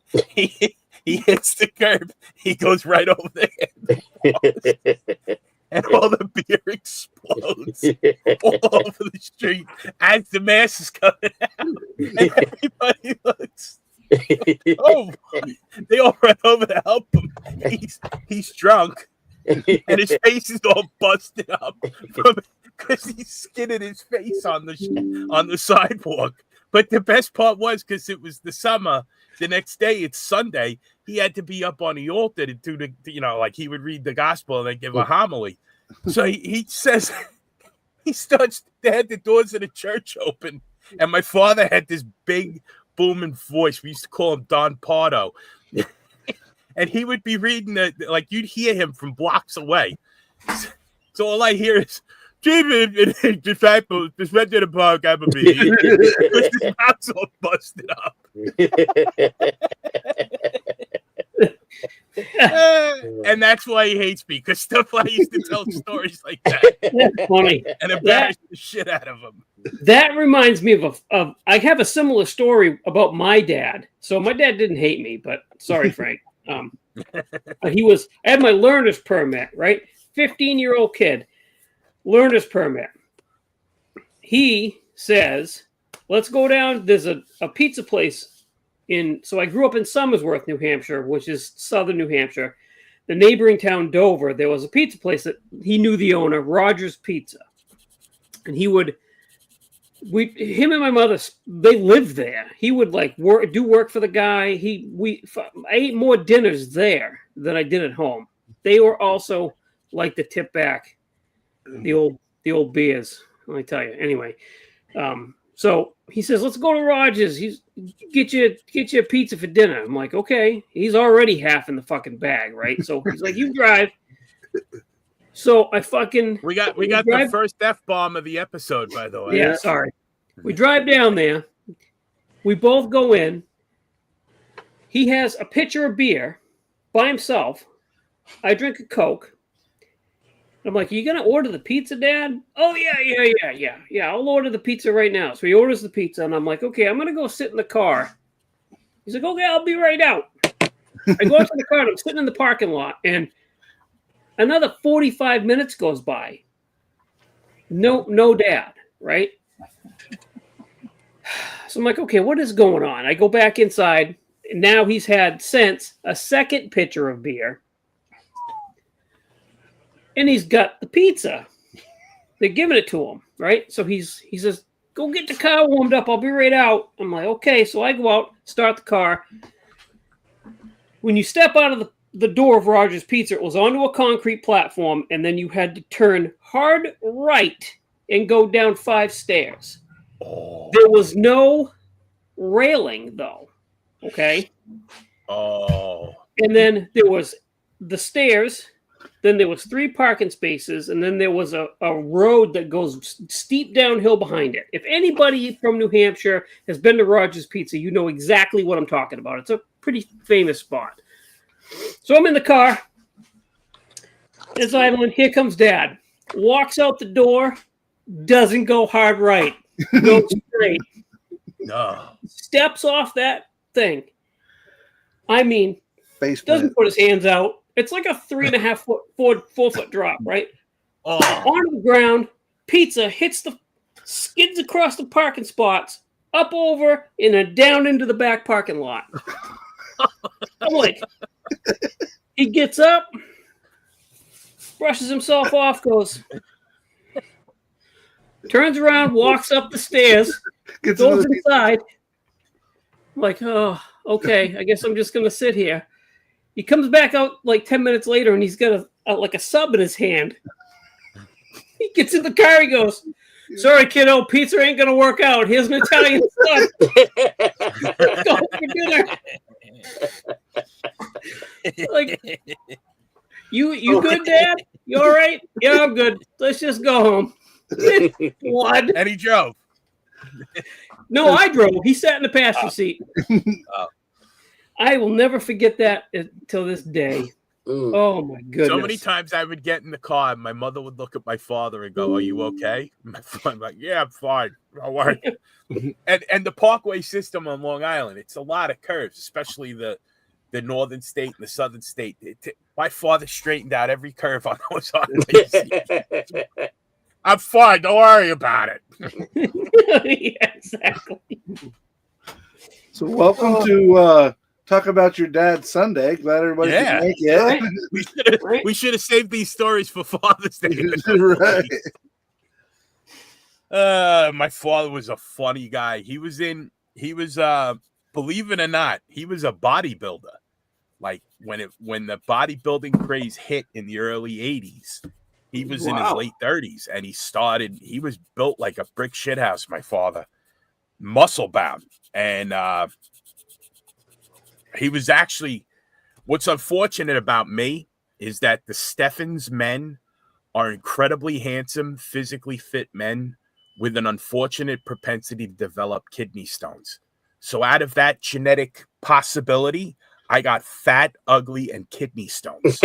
He hits the curb. He goes right over there, and all the beer explodes all over the street as the mass is coming out, and everybody looks. Oh, they all run over to help him. He's drunk, and his face is all busted up because he's skinning his face on the sidewalk. But the best part was, because it was the summer, the next day it's Sunday, he had to be up on the altar to do the, like he would read the gospel and then give a homily. So he says, they had the doors of the church open, and my father had this big booming voice. We used to call him Don Pardo. And he would be reading like you'd hear him from blocks away. So all I hear is, Jesus and disciples just went to the park, I believe. Because his mouth's all busted up. And that's why he hates me, because stuff I used to tell stories like that. That's funny. And embarrass the shit out of him. That reminds me of I have a similar story about my dad. So my dad didn't hate me, but sorry, Frank. I had my learner's permit, right? 15-year-old kid, learner's permit. He says, let's go down. There's a pizza place so I grew up in Somersworth, New Hampshire, which is southern New Hampshire. The neighboring town, Dover, there was a pizza place that he knew the owner, Rogers Pizza. And him and my mother, they lived there. He would do work for the guy. I ate more dinners there than I did at home. They were also like the tip back, the old beers. Let me tell you. Anyway, so he says, "Let's go to Rogers. Get you a pizza for dinner." I'm like, okay. He's already half in the fucking bag, right? So he's like, "You drive." So we got the first F-bomb of the episode, by the way. Yeah, sorry. We drive down there. We both go in. He has a pitcher of beer by himself. I drink a Coke. I'm like, "Are you gonna order the pizza, Dad?" "Oh yeah. I'll order the pizza right now." So he orders the pizza, and I'm like, "Okay, I'm gonna go sit in the car." He's like, "Okay, I'll be right out." I go into the car, and I'm sitting in the parking lot, and another 45 minutes goes by. No Dad, right? So I'm like, okay, what is going on? I go back inside, and now he's had since a second pitcher of beer, and he's got the pizza. They're giving it to him, right? So he says, "Go get the car warmed up. I'll be right out." I'm like, okay. So I go out, start the car. When you step out of the door of Rogers Pizza, it was onto a concrete platform, and then you had to turn hard right and go down 5 stairs. There was no railing, though. Okay. Oh. And then there was the stairs. Then there was 3 parking spaces, and then there was a road that goes steep downhill behind it. If anybody from New Hampshire has been to Rogers Pizza, you know exactly what I'm talking about. It's a pretty famous spot. So I'm in the car. It's idling. Here comes Dad. Walks out the door. Doesn't go hard right. Goes straight. No. Steps off that thing. I mean, Face doesn't plant. put his hands out. It's like a 3.5 foot, 4 foot drop, right? Oh. On the ground. Pizza skids across the parking spots, up over, and then down into the back parking lot. I'm like, he gets up, brushes himself off, turns around, walks up the stairs, goes inside. I'm like, oh, okay, I guess I'm just going to sit here. He comes back out like 10 minutes later, and he's got like a sub in his hand. He gets in the car, he goes, sorry, kiddo, pizza ain't going to work out. Here's an Italian sub. Let's go for dinner. Like, you good, Dad? You all right? Yeah, I'm good. Let's just go home. What? And he drove. No, I drove. He sat in the passenger seat. I will never forget that until this day. Oh my goodness! So many times I would get in the car, and my mother would look at my father and go, "Are you okay?" I'm like, "Yeah, I'm fine. Don't worry." and the parkway system on Long Island, it's a lot of curves, especially the northern state and the southern state. My father straightened out every curve on those highways. I'm fine. Don't worry about it. Yeah, exactly. So welcome to talk about your dad's Sunday. Glad everybody can make it. Right. We should have saved these stories for Father's Day. Right. My father was a funny guy. He was believe it or not, he was a bodybuilder. Like when the bodybuilding craze hit in the early 80s, he was in his late 30s, and he was built like a brick shithouse, my father, muscle bound. And he was actually, what's unfortunate about me is that the Steffens men are incredibly handsome, physically fit men with an unfortunate propensity to develop kidney stones. So out of that genetic possibility, I got fat, ugly, and kidney stones.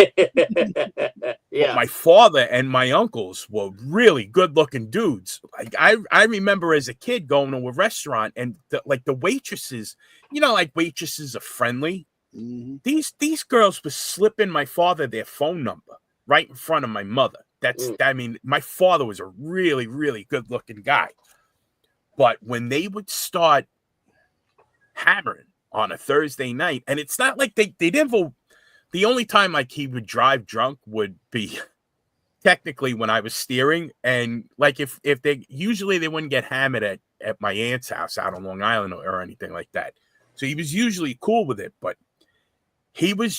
Yeah. But my father and my uncles were really good-looking dudes. Like I remember as a kid going to a restaurant, and the waitresses, like waitresses are friendly. Mm-hmm. These girls were slipping my father their phone number right in front of my mother. My father was a really, really good-looking guy. But when they would start hammering on a Thursday night, and it's not like they didn't. The only time like he would drive drunk would be technically when I was steering, and like if they wouldn't get hammered at my aunt's house out on Long Island or anything like that. So he was usually cool with it, but he was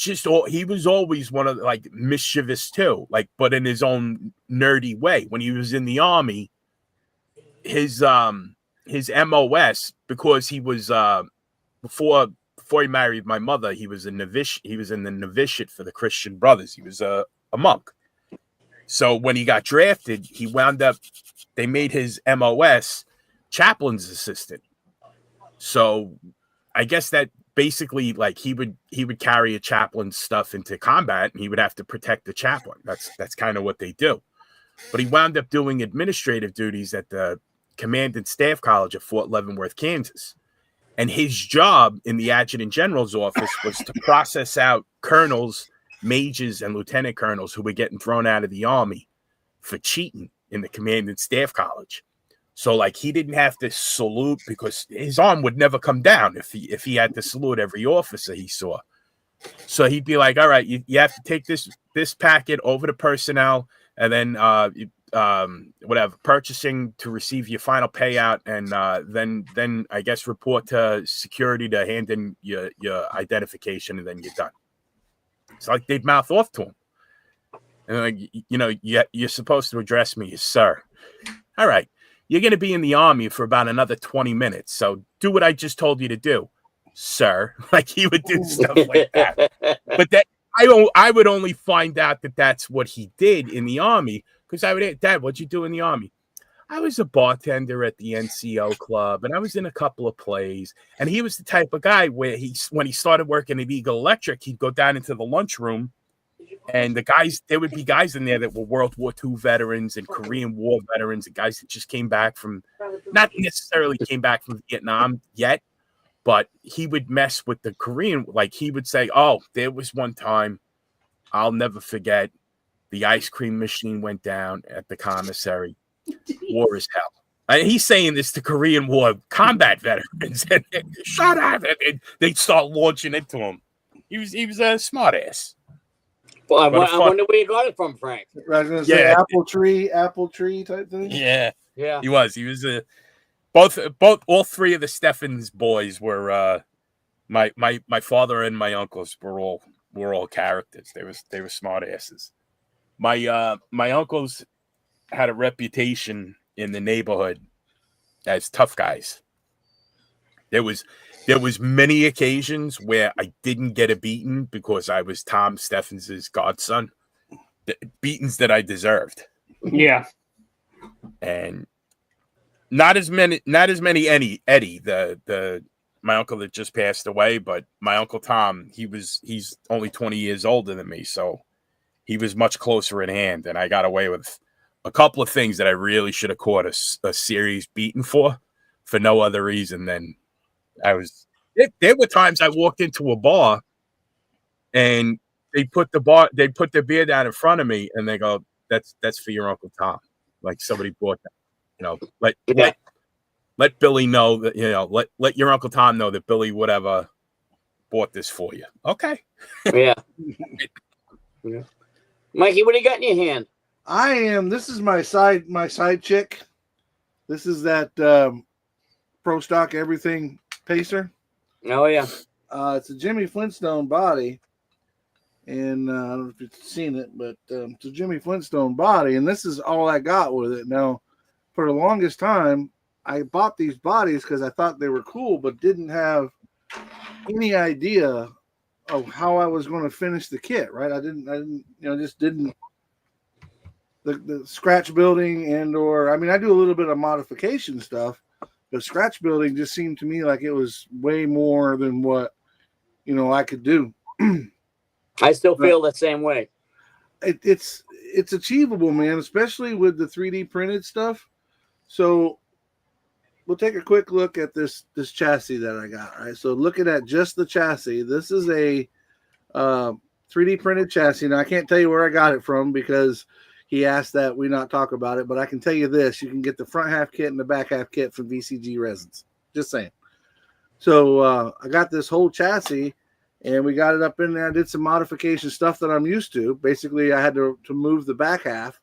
always one of like mischievous too, like but in his own nerdy way. When he was in the Army, his MOS, because he was before he married my mother, he was in the novitiate for the Christian Brothers. He was a monk. So when he got drafted, they made his MOS chaplain's assistant. So I guess that basically like he would carry a chaplain's stuff into combat, and he would have to protect the chaplain. That's kind of what they do. But he wound up doing administrative duties at the Command and Staff College at Fort Leavenworth, Kansas. And his job in the adjutant general's office was to process out colonels, majors, and lieutenant colonels who were getting thrown out of the Army for cheating in the Command and Staff College. So, like, he didn't have to salute because his arm would never come down if he had to salute every officer he saw. So he'd be like, all right, you have to take this packet over to personnel, and then whatever, purchasing to receive your final payout, and then I guess report to security to hand in your identification, and then you're done. It's like they'd mouth off to him, and like, you're supposed to address me as sir. All right, you're going to be in the Army for about another 20 minutes, so do what I just told you to do, sir. Like he would do stuff like that, but that I would only find out that that's what he did in the Army. Because I would, Dad, what'd you do in the Army? I was a bartender at the NCO club, and I was in a couple of plays. And he was the type of guy where when he started working at Eagle Electric, he'd go down into the lunchroom, and there would be guys in there that were World War II veterans and Korean War veterans, and guys that just came back from, not necessarily came back from Vietnam yet, but he would mess with the Korean. Like he would say, "Oh, there was one time I'll never forget. The ice cream machine went down at the commissary. War is hell." And he's saying this to Korean War combat veterans. And shut up! And they'd start launching into him. He was a smart ass. Well, I wonder where you got it from, Frank. I was going to say apple tree type thing. Yeah, Yeah. He was a all three of the Steffens boys were my father and my uncles were all characters. They were smart asses. My uncles had a reputation in the neighborhood as tough guys. There was many occasions where I didn't get a beating because I was Tom Steffens' godson. The beatings that I deserved. Yeah. And not as many Eddie, the my uncle that just passed away, but my Uncle Tom, he's only 20 years older than me, so he was much closer in hand, and I got away with a couple of things that I really should have caught a serious beating for no other reason than I was. There were times I walked into a bar, and they put the beer down in front of me, and they go, "That's for your Uncle Tom." Like somebody bought that. Let Billy know that let your Uncle Tom know that Billy whatever bought this for you. Okay. Yeah. Yeah. Mikey, what do you got in your hand? This is my side chick. This is that Pro Stock Everything Pacer. Oh yeah. It's a Jimmy Flintstone body, and I don't know if you've seen it, but it's a Jimmy Flintstone body, and this is all I got with it. Now, for the longest time, I bought these bodies because I thought they were cool, but didn't have any idea of how I was going to finish the kit. Right? I didn't, just didn't. The scratch building I do a little bit of modification stuff, but scratch building just seemed to me like it was way more than what, I could do. I still feel the same way. It's achievable, man, especially with the 3D printed stuff. So we'll take a quick look at this chassis that I got. Right. So looking at just the chassis, this is a 3D printed chassis. Now I can't tell you where I got it from because he asked that we not talk about it, but I can tell you this: you can get the front half kit and the back half kit from VCG Resins. Just saying. So I got this whole chassis, and we got it up in there. I did some modification stuff that I'm used to. Basically, I had to move the back half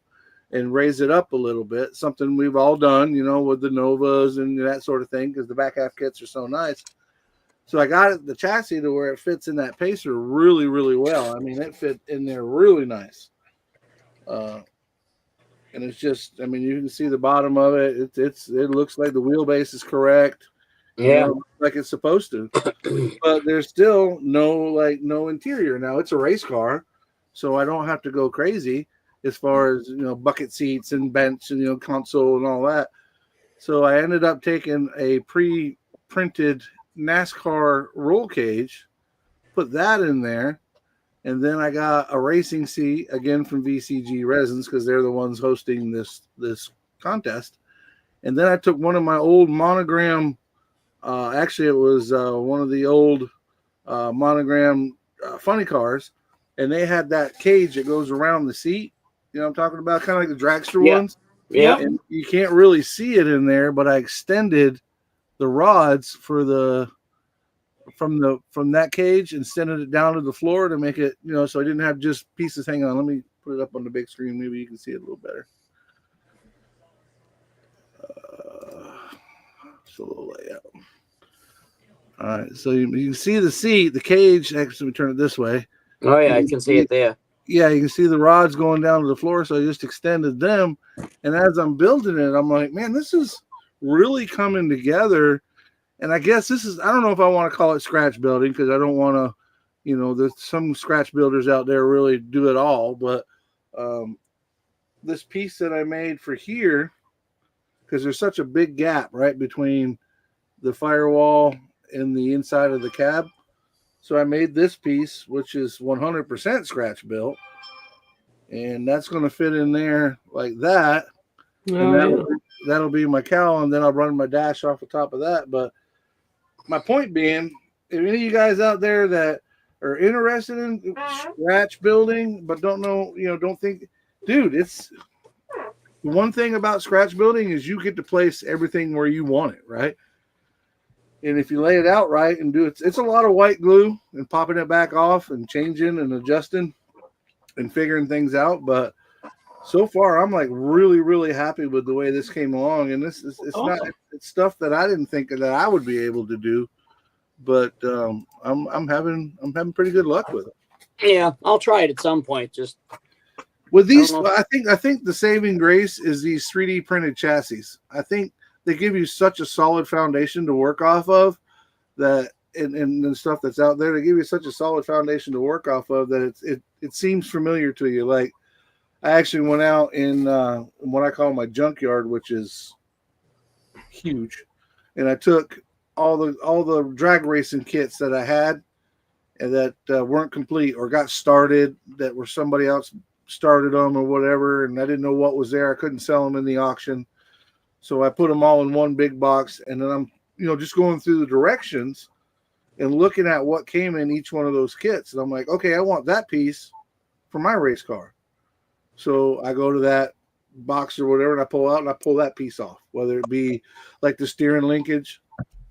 and raise it up a little bit. Something we've all done, with the Novas and that sort of thing, because the back half kits are so nice. So I got the chassis to where it fits in that Pacer really, really well. I mean, it fit in there really nice. And it's just, you can see the bottom of it. It looks like the wheelbase is correct. Yeah. Like it's supposed to. But there's still no interior. Now it's a race car, so I don't have to go crazy as far as, bucket seats and bench and, console and all that. So I ended up taking a pre-printed NASCAR roll cage, put that in there. And then I got a racing seat again from VCG Resins because they're the ones hosting this contest. And then I took one of my old monogram. Actually, it was one of the old monogram funny cars, and they had that cage that goes around the seat. You know what I'm talking about? Kind of like the dragster ones. Yeah. And you can't really see it in there, but I extended the rods from that cage and sending it down to the floor to make it, so I didn't have just pieces. Hang on, let me put it up on the big screen. Maybe you can see it a little better. Just a little layout. All right, so you can see the seat, the cage. Actually, we turn it this way. Oh yeah, I can see it there. Yeah, you can see the rods going down to the floor. So I just extended them, and as I'm building it, I'm like, man, this is really coming together. And I guess I don't know if I want to call it scratch building because I don't want to, there's some scratch builders out there really do it all. But this piece that I made for here because there's such a big gap right between the firewall and the inside of the cab. So I made this piece, which is 100% scratch built, and that's going to fit in there like that. And that'll be my cowl, and then I'll run my dash off the top of that. But my point being, if any of you guys out there that are interested in scratch building but don't know, don't think, dude, it's one thing about scratch building is you get to place everything where you want it, right? And if you lay it out right and do it, it's a lot of white glue and popping it back off and changing and adjusting and figuring things out. But so far, I'm like really, really happy with the way this came along. And it's awesome. It's stuff that I didn't think that I would be able to do, but I'm having pretty good luck with it. Yeah, I'll try it at some point. Just with these, I think the saving grace is these 3D printed chassis. I think they give you such a solid foundation to work off of that, and the stuff that's out there, they give you such a solid foundation to work off of that it seems familiar to you. Like I actually went out in what I call my junkyard, which is huge, and I took all the drag racing kits that I had and that weren't complete or got started, that were somebody else started them or whatever, and I didn't know what was there. I couldn't sell them in the auction. So I put them all in one big box, and then I'm, just going through the directions and looking at what came in each one of those kits. And I'm like, okay, I want that piece for my race car. So I go to that box or whatever, and I pull out and I pull that piece off, whether it be like the steering linkage.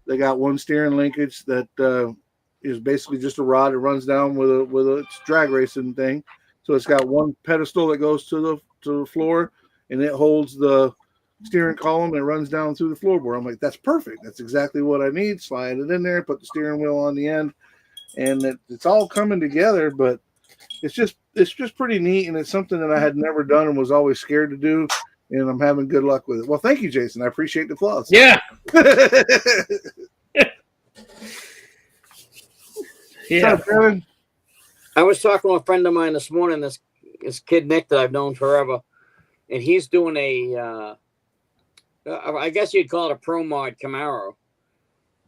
They got one steering linkage that is basically just a rod that runs down with a drag racing thing. So it's got one pedestal that goes to the floor, and it holds the steering column and it runs down through the floorboard. I'm like, that's perfect. That's exactly what I need. Slide it in there, put the steering wheel on the end, and it's all coming together. But it's just pretty neat, and it's something that I had never done and was always scared to do, and I'm having good luck with it. Well, thank you, Jason. I appreciate the applause. Yeah. Yeah. What's up, Kevin? I was talking to a friend of mine this morning, this kid Nick that I've known forever, and he's doing a I guess you'd call it a pro mod Camaro,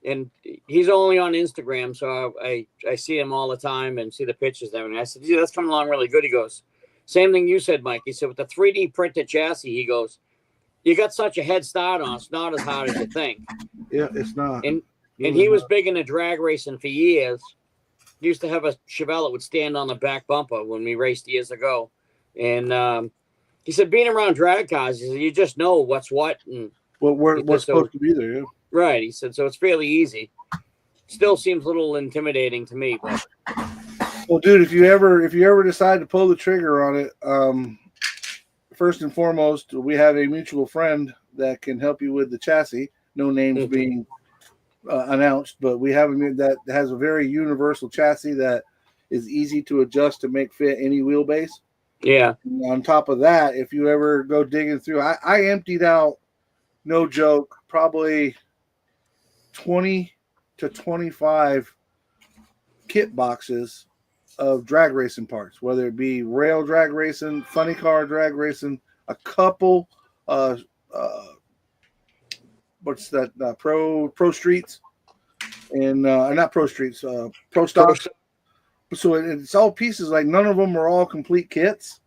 and he's only on Instagram, so I see him all the time and see the pictures and everything. I said, "Yeah, that's coming along really good." He goes, "Same thing you said, Mike." He said, "With the 3D printed chassis," he goes, "you got such a head start on. It's not as hard as you think." Yeah, it's not. And he was big into drag racing for years. He used to have a Chevelle that would stand on the back bumper when we raced years ago, and he said, being around drag cars, he said, you just know what's what and what's supposed to be there. Yeah. Right. He said, so it's fairly easy. Still seems a little intimidating to me, but well, dude, if you ever decide to pull the trigger on it, first and foremost, we have a mutual friend that can help you with the chassis. No names being announced, but we have him that has a very universal chassis that is easy to adjust to make fit any wheelbase. Yeah. And on top of that, if you ever go digging through, I emptied out, no joke, probably 20 to 25 kit boxes of drag racing parts, whether it be rail drag racing, funny car drag racing, a couple what's that pro streets and not pro streets, pro stocks. So it's all pieces, like none of them were all complete kits,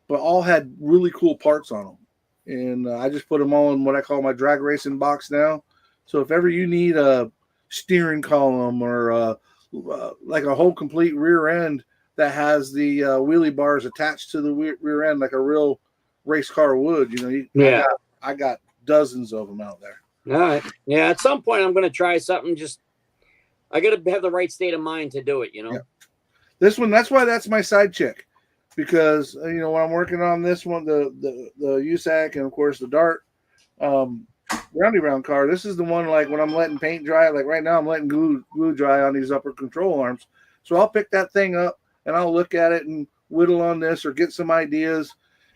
but all had really cool parts on them. And I just put them all in what I call my drag racing box now. So if ever you need a steering column or like a whole complete rear end that has the wheelie bars attached to the rear end, like a real race car would, I got dozens of them out there. All right. Yeah. At some point, I'm going to try something. Just I got to have the right state of mind to do it. Yeah. This one, that's why that's my side chick, because when I'm working on this one, the USAC and of course the Dart roundy round car. This is the one, like when I'm letting paint dry. Like right now, I'm letting glue dry on these upper control arms. So I'll pick that thing up and I'll look at it and whittle on this or get some ideas.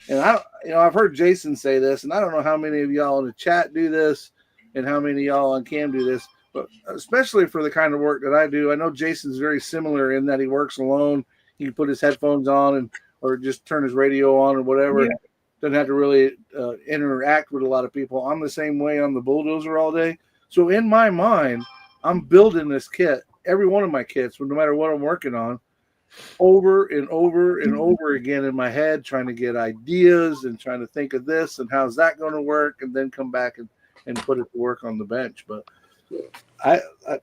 And I've heard Jason say this, and I don't know how many of y'all in the chat do this and how many of y'all on cam do this, but especially for the kind of work that I do, I know Jason's very similar in that he works alone. He can put his headphones on or just turn his radio on or whatever. Yeah. doesn't have to really interact with a lot of people. I'm the same way on the bulldozer all day. So in my mind, I'm building this kit, every one of my kits, no matter what I'm working on, over and over and over again in my head, trying to get ideas and trying to think of this and how's that going to work, and then come back and put it to work on the bench. But I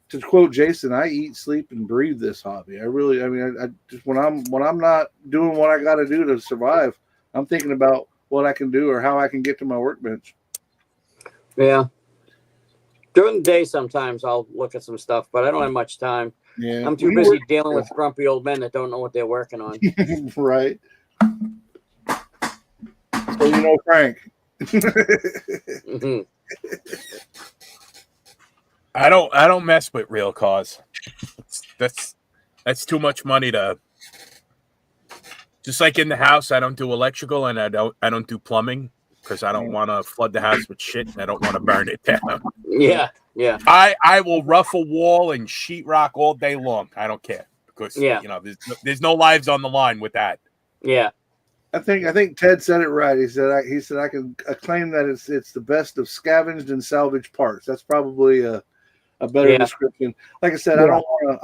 to quote Jason, I eat, sleep, and breathe this hobby. I mean, I just when I'm not doing what I got to do to survive, I'm thinking about what I can do or how I can get to my workbench. Yeah. During the day, sometimes I'll look at some stuff, but I don't have much time. Yeah, I'm too busy dealing with grumpy old men that don't know what they're working on. Right. So you know, Frank. Mm-hmm. I don't mess with real cars. That's too much money to. Just like in the house, I don't do electrical and I don't do plumbing because I don't want to flood the house with shit and I don't want to burn it down. Yeah. I will rough a wall and sheetrock all day long. I don't care because there's no lives on the line with that. Yeah. I think Ted said it right. He said I can claim that it's the best of scavenged and salvaged parts. That's probably a better description. Like I said, I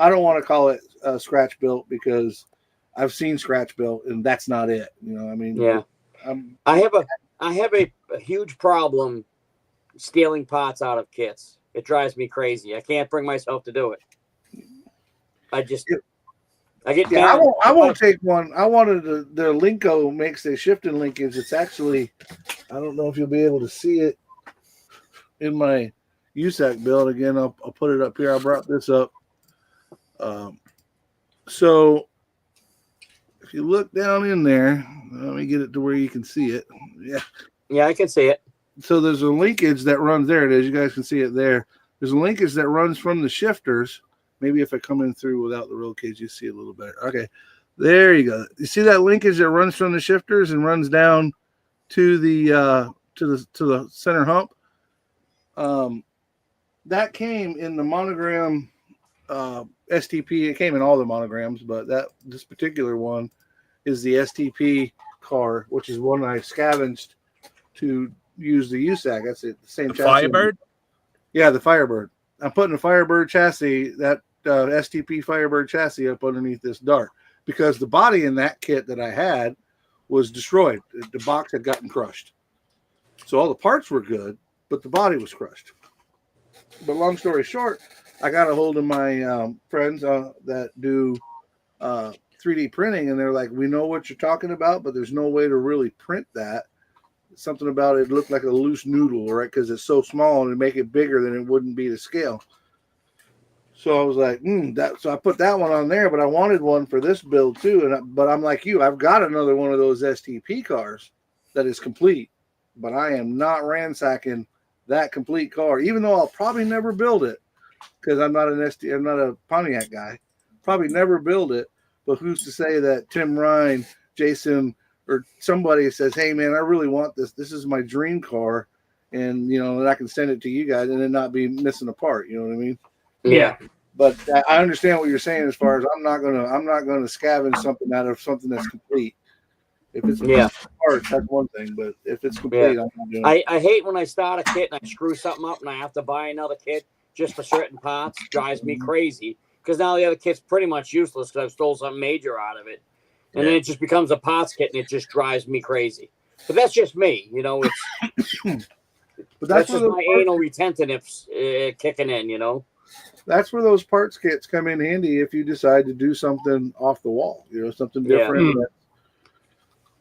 don't want to call it scratch built because I've seen scratch built and that's not it. I mean, yeah. I have a huge problem stealing parts out of kits. It drives me crazy. I can't bring myself to do it. I get mad. I won't take one. I wanted the Linko makes a shifting linkage. It's actually, I don't know if you'll be able to see it in my USAC build. Again, I'll put it up here. I brought this up. So if you look down in there, let me get it to where you can see it. Yeah, I can see it. So there's a linkage that runs, there it is. You guys can see it there. There's a linkage that runs from the shifters. Maybe if I come in through without the roll cage, you see it a little better. Okay, there you go. You see that linkage that runs from the shifters and runs down to the center hump. That came in the monogram STP. It came in all the monograms, but this particular one is the STP car, which is one I scavenged to use the USAC. That's it. The same chassis. Firebird? Yeah, the Firebird. I'm putting a Firebird chassis, that STP Firebird chassis, up underneath this Dart because the body in that kit that I had was destroyed. The box had gotten crushed. So all the parts were good, but the body was crushed. But long story short, I got a hold of my friends that do 3D printing, and they're like, we know what you're talking about, but there's no way to really print that. Something about it looked like a loose noodle, right? Because it's so small, and to make it bigger, then it wouldn't be to scale. So I was like, so I put that one on there, but I wanted one for this build too. But I'm like you, I've got another one of those STP cars that is complete, but I am not ransacking that complete car, even though I'll probably never build it because I'm not I'm not a Pontiac guy. Probably never build it. But who's to say that Tim Ryan, Jason, or somebody says, hey man, I really want this. This is my dream car. And that I can send it to you guys and then not be missing a part. You know what I mean? Yeah. But I understand what you're saying as far as I'm not gonna scavenge something out of something that's complete. If it's parts, that's one thing. But if it's complete, I'm not doing it. I hate when I start a kit and I screw something up and I have to buy another kit just for certain parts. Drives me crazy because now the other kit's pretty much useless because I've stole something major out of it. And then it just becomes a parts kit and it just drives me crazy. But that's just me, it's but that's just my anal retentiveness kicking in, That's where those parts kits come in handy if you decide to do something off the wall, something different that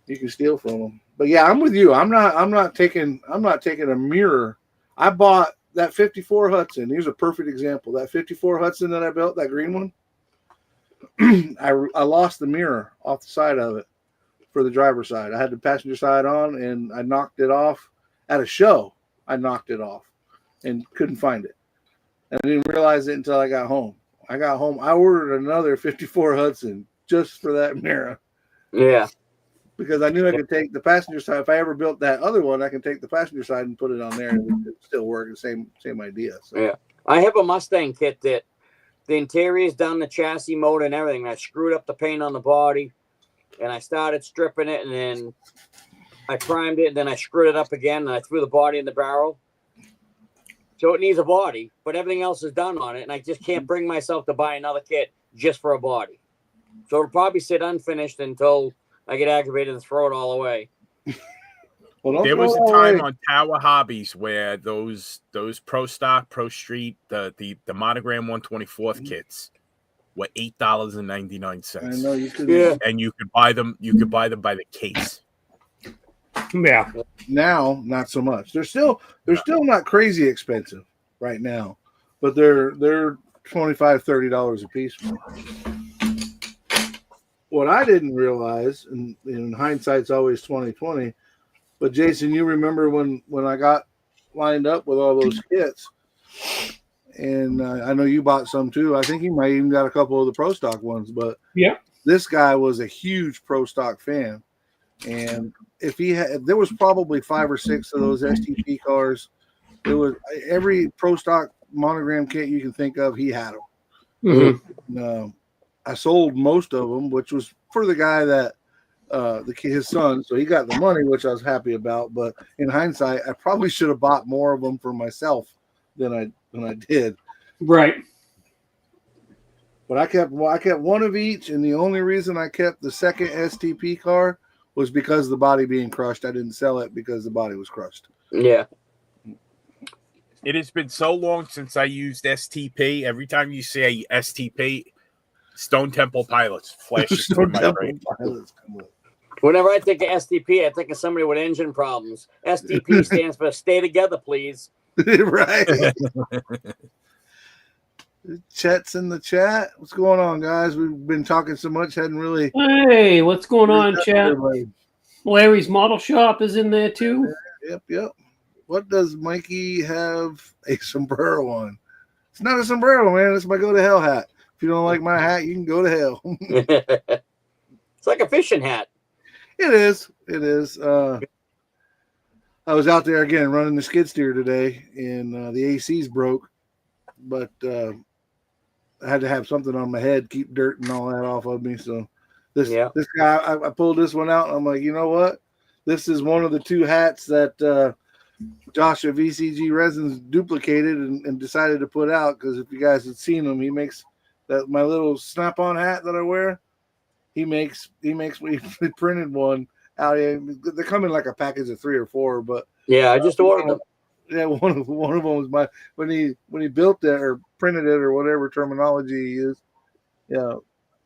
you can steal from them. But yeah, I'm with you. I'm not taking a mirror. I bought that 54 Hudson. Here's a perfect example. That 54 Hudson that I built, that green one. I lost the mirror off the side of it for the driver's side. I had the passenger side on and I knocked it off at a show. I knocked it off and couldn't find it. And I didn't realize it until I got home. I ordered another 54 Hudson just for that mirror. Yeah. Because I knew I could take the passenger side. If I ever built that other one, I can take the passenger side and put it on there and it would still work. The same idea. So. Yeah. I have a Mustang kit that the interior is done, the chassis motor and everything. I screwed up the paint on the body and I started stripping it and then I primed it, and then I screwed it up again, and I threw the body in the barrel. So it needs a body, but everything else is done on it, and I just can't bring myself to buy another kit just for a body. So it'll probably sit unfinished until I get aggravated and throw it all away. Well, There was a time on Tower Hobbies where those Pro Stock, Pro Street, the Monogram 124th kits were $8.99. I know you could. Yeah. And you could buy them. You could buy them by the case. Yeah. Now, not so much. They're still not crazy expensive right now, but they're $25-$30 a piece. What I didn't realize, and in hindsight's always 20/20, but Jason, you remember when I got lined up with all those kits, and I know you bought some too. I think he might even got a couple of the Pro Stock ones, but Yeah. this guy was a huge Pro Stock fan, and if there was probably 5 or 6 of those STP cars. It was every Pro Stock Monogram kit you can think of. He had them. Mm-hmm. I sold most of them, which was for the guy that his son, so he got the money, which I was happy about. But in hindsight, I probably should have bought more of them for myself than I did. Right. But I kept one of each, and the only reason I kept the second STP car was because of the body being crushed. I didn't sell it because the body was crushed. Yeah. It has been so long since I used STP. Every time you say STP, Stone Temple Pilots flashes through my brain. Whenever I think of STP, I think of somebody with engine problems. STP stands for Stay Together, Please. Right. Chet's in the chat. What's going on, guys? We've been talking so much, hadn't really. Hey, what's going on, chat? Larry's Model Shop is in there too. Yep. What does Mikey have a sombrero on? It's not a sombrero, man. It's my go to hell hat. If you don't like my hat, you can go to hell. It's like a fishing hat. It is. I was out there again running the skid steer today, and the AC's broke, but I had to have something on my head, keep dirt and all that off of me. So this guy, I pulled this one out, and I'm like, you know what? This is one of the 2 hats that Josh at VCG Resins duplicated and decided to put out, because if you guys had seen him, he makes that my little snap-on hat that I wear. He printed one out. They come in like a package of 3 or 4, but yeah, I just ordered them. Yeah, one of them was when he built it or printed it or whatever terminology he used. Yeah,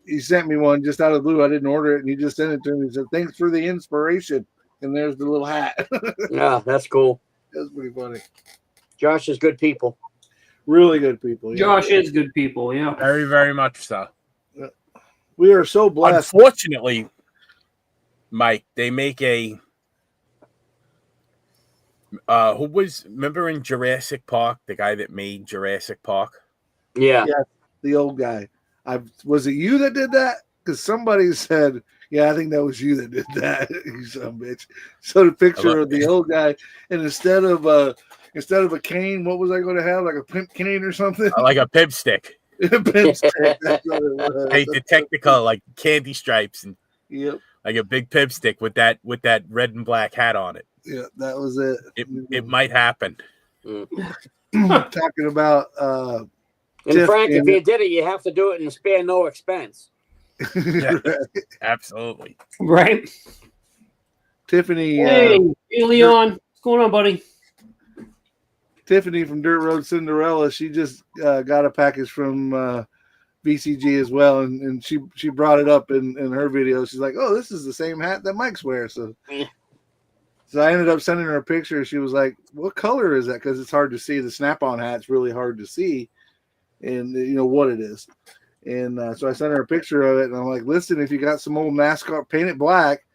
he sent me one just out of the blue. I didn't order it, and he just sent it to me. He said, "Thanks for the inspiration." And there's the little hat. Yeah, that's cool. That's pretty funny. Josh is good people. Really good people. Yeah. Josh is good people. Yeah. Very, very much so. We are so blessed. Unfortunately, Mike, they make a remember in Jurassic Park, the guy that made Jurassic Park? Yeah. The old guy. Was it you that did that? Because somebody said, yeah, I think that was you that did that. You son of a bitch. So the picture of the old guy, and instead of a cane, what was I going to have? Like a pimp cane or something? Like a pimp stick. Pimp stick. That's what it was. Like the technical, like candy stripes, and like a big pimp stick with that red and black hat on it. Yeah, that was it. It might happen. Talking about and Frank, if you did it, you have to do it and spare no expense. Yeah, absolutely. Right. Tiffany. Hey, Leon. What's going on, buddy? Tiffany from Dirt Road Cinderella. She just got a package from VCG as well, and she brought it up in her video. She's like, "Oh, this is the same hat that Mike's wears." So I ended up sending her a picture. She was like, "What color is that?" Because it's hard to see. The snap-on hat's really hard to see, and you know what it is. And so I sent her a picture of it, and I'm like, "Listen, if you got some old NASCAR, paint it black,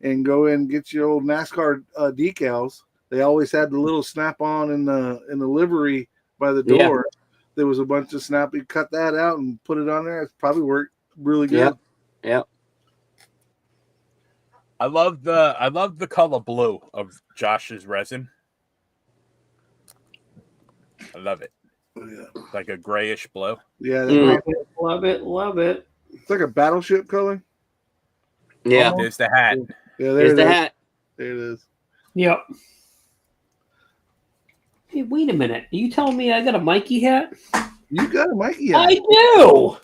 and go in and get your old NASCAR decals. They always had the little snap-on in the livery by the door. Yeah. There was a bunch of snap. You cut that out and put it on there. It probably worked really good. Yeah. I love the color blue of Josh's resin. I love it. Yeah. Like a grayish blue. Yeah. Love it. It's like a battleship color. Yeah. There's the hat. Yeah, there's the hat. There it is. Yep. Hey, wait a minute. Are you telling me I got a Mikey hat? You got a Mikey hat. I do.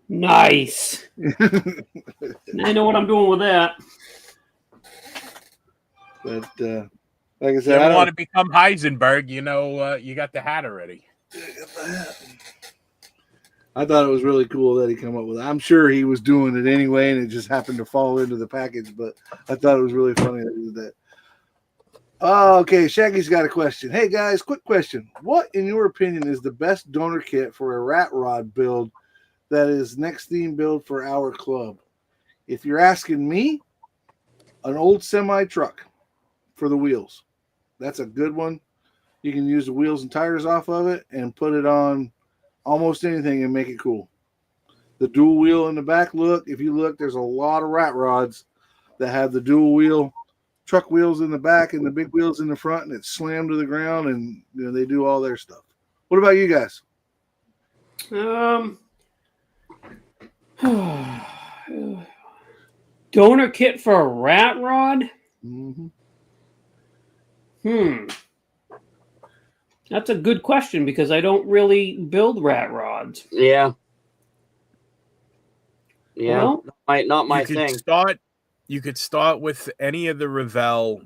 Nice. I know what I'm doing with that. But like I If said, you I want don't to become Heisenberg, you got the hat already. I thought it was really cool that he come up with it. I'm sure he was doing it anyway, and it just happened to fall into the package. But I thought it was really funny that he did that. Oh, okay, Shaggy's got a question. Hey guys, quick question. What, in your opinion, is the best donor kit for a rat rod build that is next theme build for our club? If you're asking me, an old semi truck for the wheels. That's a good one. You can use the wheels and tires off of it and put it on almost anything and make it cool. The dual wheel in the back, look, if you look, there's a lot of rat rods that have the dual wheel truck wheels in the back and the big wheels in the front, and it's slammed to the ground, and they do all their stuff. What about you guys? Donor kit for a rat rod? Mm-hmm. That's a good question because I don't really build rat rods. Yeah. Yeah. Well, not my thing. You could start with any of the Revell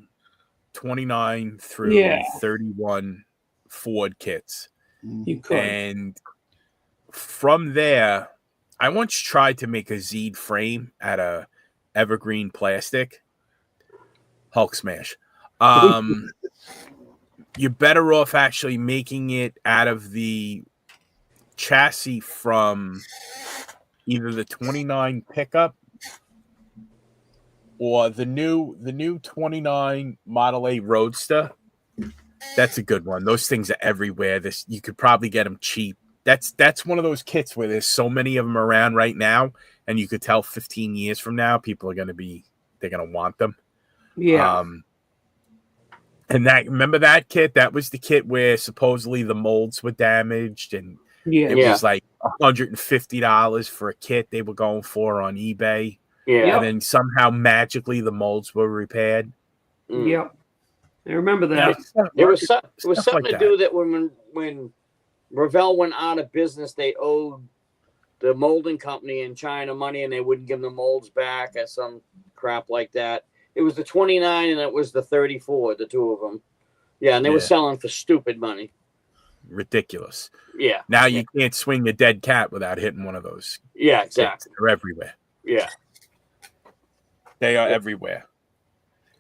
29 through 31 Ford kits. You could. And from there, I once tried to make a Zeed frame out of evergreen plastic. Hulk smash. You're better off actually making it out of the chassis from either the 29 pickup or the new 29 Model A Roadster. That's a good one. Those things are everywhere. You could probably get them cheap. That's one of those kits where there's so many of them around right now, and you could tell 15 years from now people are they're gonna want them. Yeah. And remember that kit? That was the kit where supposedly the molds were damaged, and it was like $150 for a kit they were going for on eBay. Yeah. And then somehow magically the molds were repaired. Yep. I remember that. It was something to do that when Revell went out of business, they owed the molding company in China money, and they wouldn't give them the molds back or some crap like that. It was the 29 and it was the 34, the two of them. Yeah, and they were selling for stupid money. Ridiculous. Yeah. Now you can't swing a dead cat without hitting one of those. Yeah, exactly. They're everywhere. Yeah. They are everywhere.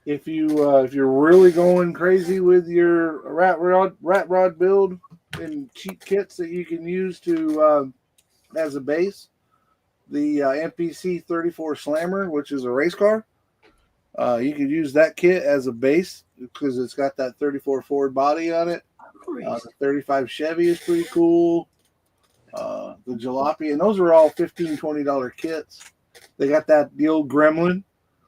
If you're really going crazy with your rat rod build and cheap kits that you can use to as a base, the MPC 34 Slammer, which is a race car, you could use that kit as a base because it's got that 34 Ford body on it. The 35 Chevy is pretty cool. The Jalopy, and those are all $15-$20 kits. They got the old Gremlin,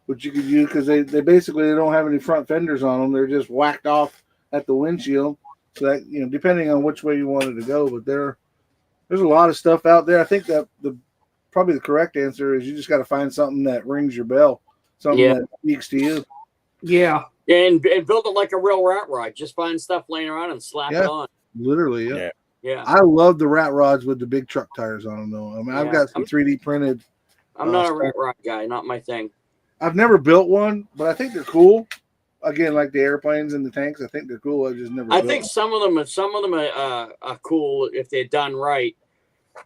which you could use because they basically don't have any front fenders on them. They're just whacked off at the windshield. So that, depending on which way you wanted to go, but there's a lot of stuff out there. I think that probably the correct answer is you just got to find something that rings your bell, something that speaks to you. Yeah. And build it like a real rat rod. Just find stuff laying around and slap it on. Literally, yeah. I love the rat rods with the big truck tires on them, though. I mean, I've got some 3D printed. I'm not a rat rod guy. Not my thing. I've never built one, but I think they're cool. Again, like the airplanes and the tanks, I think they're cool. I just never. I think some of them are cool if they're done right,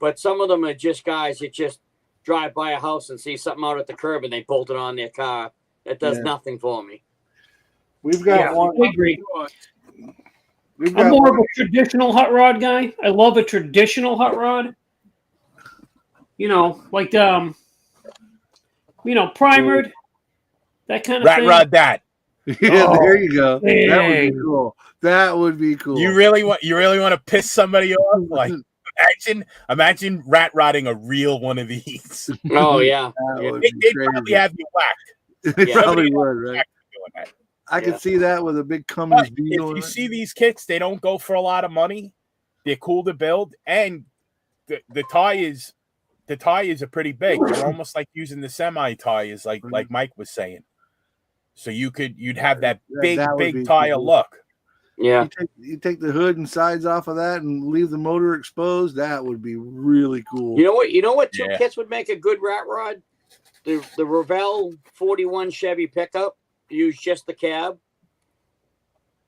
but some of them are just guys that just drive by a house and see something out at the curb and they bolt it on their car. That does nothing for me. We've got one. I agree. I'm more of a traditional hot rod guy. I love a traditional hot rod. Like primered, that kind of rat thing. rod that. Yeah, there you go. Dang. That would be cool. That would be cool. You really want to piss somebody off? Like imagine rat rodding a real one of these. Oh yeah, they'd probably have you whacked. They probably would, right? I could see that with a big Cummins diesel. If you see these kits, they don't go for a lot of money. They're cool to build, and the tires the tires are pretty big. They're almost like using the semi tires, like Mike was saying. So you'd have that big tire cool. look. Yeah. You take the hood and sides off of that and leave the motor exposed. That would be really cool. You know what two kits would make a good rat rod? The Revell 41 Chevy pickup. Use just the cab.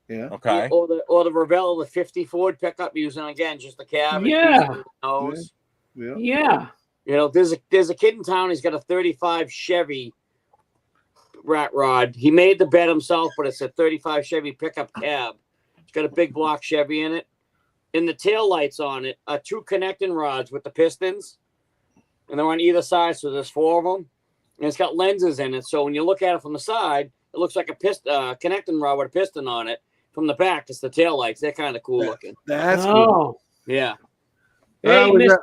Yeah. Okay. Or the Revell the 50 Ford pickup using again just the cab. Yeah. And nose. Yeah. You know, there's a kid in town. He's got a 35 Chevy rat rod. He made the bed himself, but it's a 35 Chevy pickup cab. It's got a big block Chevy in it. And the tail lights on it are 2 connecting rods with the pistons. And they're on either side, so there's 4 of them. And it's got lenses in it, so when you look at it from the side, it looks like a connecting rod with a piston on it. From the back, it's the tail lights. They're kind of cool looking. That's cool. Yeah. Hey, look at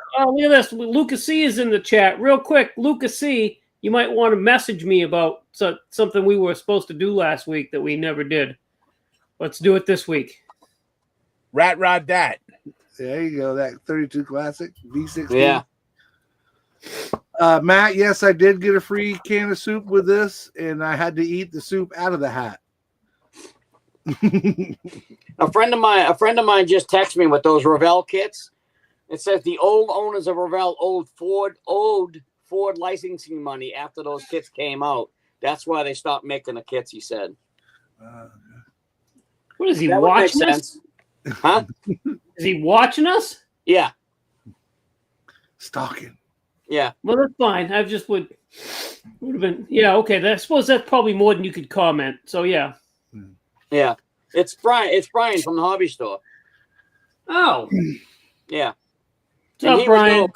this. Lucas C is in the chat. Real quick, Lucas C, you might want to message me about something we were supposed to do last week that we never did. Let's do it this week. Rat rod that. There you go. That 32 Classic V60. Yeah. Matt, yes, I did get a free can of soup with this, and I had to eat the soup out of the hat. A friend of mine just texted me with those Revell kits. It says the old owners of Revell owed Ford licensing money after those kits came out. That's why they stopped making the kits, he said. What is he That would make watching us? sense. Huh? Is he watching us? Yeah. Stalking. Yeah. Well, that's fine. I just would have been. Yeah, okay. I suppose that's probably more than you could comment. So yeah. Yeah. It's Brian from the hobby store. Oh. Yeah. What's up, Brian?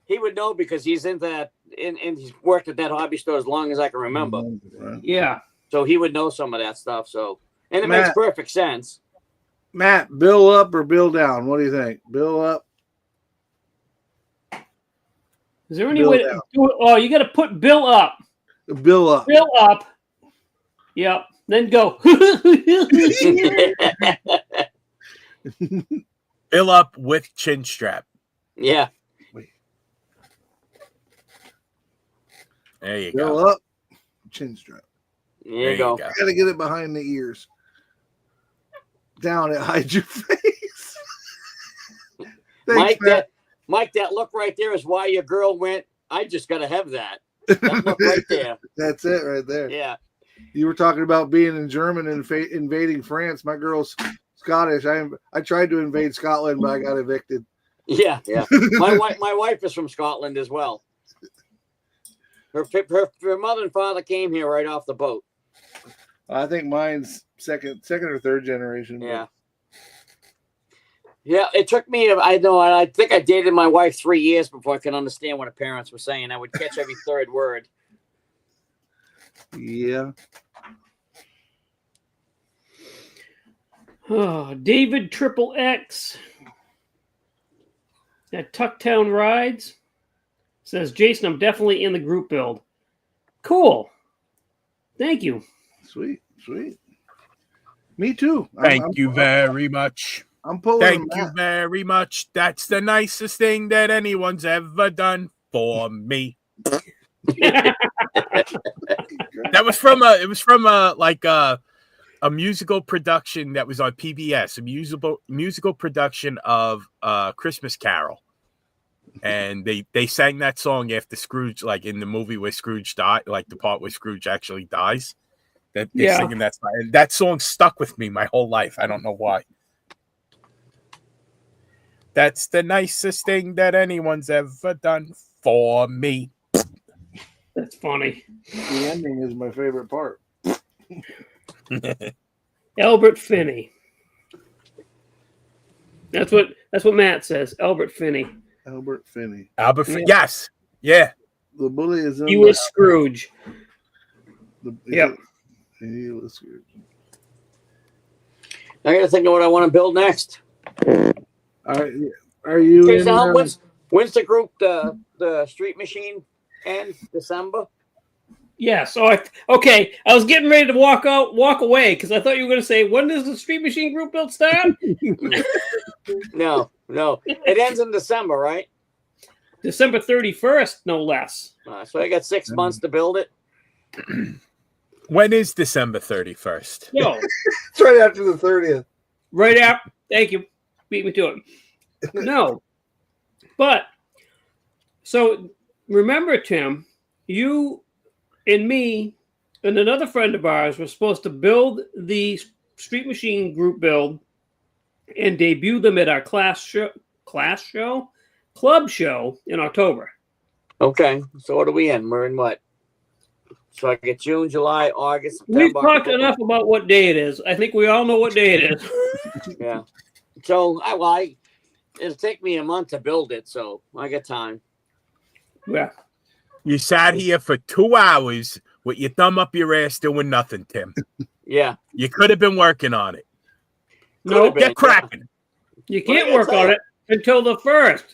He would know because he's into that and he's worked at that hobby store as long as I can remember. Yeah. So he would know some of that stuff. So and it makes perfect sense. Matt, bill up or bill down? What do you think? Bill up. Is there any way to do it? Oh, you got to put Bill up. Bill up. Bill up. Yep. Then go. Bill up with chin strap. Yeah. There you Bill go. up, chin strap. There you go. You got to get it behind the ears. Down it, hide your face. Thanks, Mike, that look right there is why your girl went, I just got to have that. That look right there. That's it right there. Yeah. You were talking about being in Germany and invading France. My girl's Scottish. I tried to invade Scotland, but I got evicted. Yeah, yeah. My wife is from Scotland as well. Her mother and father came here right off the boat. I think mine's second or third generation. Yeah. Yeah, it took me, I think I dated my wife 3 years before I could understand what her parents were saying. I would catch every third word. Yeah. Oh, David Triple X at Tucktown Rides says, Jason, I'm definitely in the group build. Cool. Thank you. Sweet. Me too. Thank you very much. I'm pulling. Thank you very much. That's the nicest thing that anyone's ever done for me. That was from a musical production that was on PBS, a musical production of Christmas Carol. And they sang that song after Scrooge, like in the movie where Scrooge died, like the part where Scrooge actually dies. That they're singing that song. And that song stuck with me my whole life. I don't know why. That's the nicest thing that anyone's ever done for me. That's funny. The ending is my favorite part. Albert Finney. That's what Matt says. Albert Finney. Albert Finney. Yes. Yeah. The bully is in He was Scrooge. Yep. He was Scrooge. I got to think of what I want to build next. Are you Okay, in? so when's the group the Street Machine end? December? Yeah, so I was getting ready to walk away because I thought you were going to say, when does the Street Machine group build start? No. It ends in December, right? December 31st, no less. So I got 6 months to build it. When is December 31st? No, It's right after the 30th. right after. Thank you. Beat me to it. No. But, so remember, Tim, you and me and another friend of ours were supposed to build the Street Machine group build and debut them at our club show in October. Okay. So what are we in? We're in what? So I get June, July, August, We've September. talked October. enough about what day it is. I think we all know what day it is. Yeah. So it'll take me a month to build it, so I got time. Yeah. You sat here for 2 hours with your thumb up your ass doing nothing, Tim. Yeah. You could have been working on it. No, been. Get cracking. you Well, I can't gotta work tell on you. it until the 1st.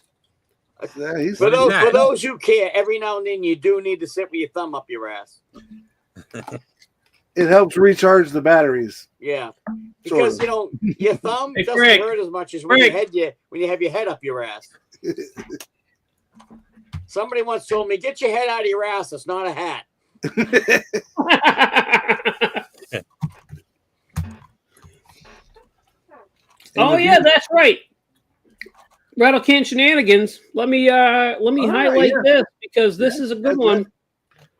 Yeah, he's For those, that? for those who care, every now and then you do need to sit with your thumb up your ass. it helps recharge the batteries. Yeah. Sort Because of. you know, your thumb Hey, doesn't Frank. hurt as much as when Frank. you have your head up your ass. Somebody once told me, get your head out of your ass, it's not a hat. Oh yeah, that's right. Rattle Can Shenanigans. Let me highlight yeah. this because this is a good one.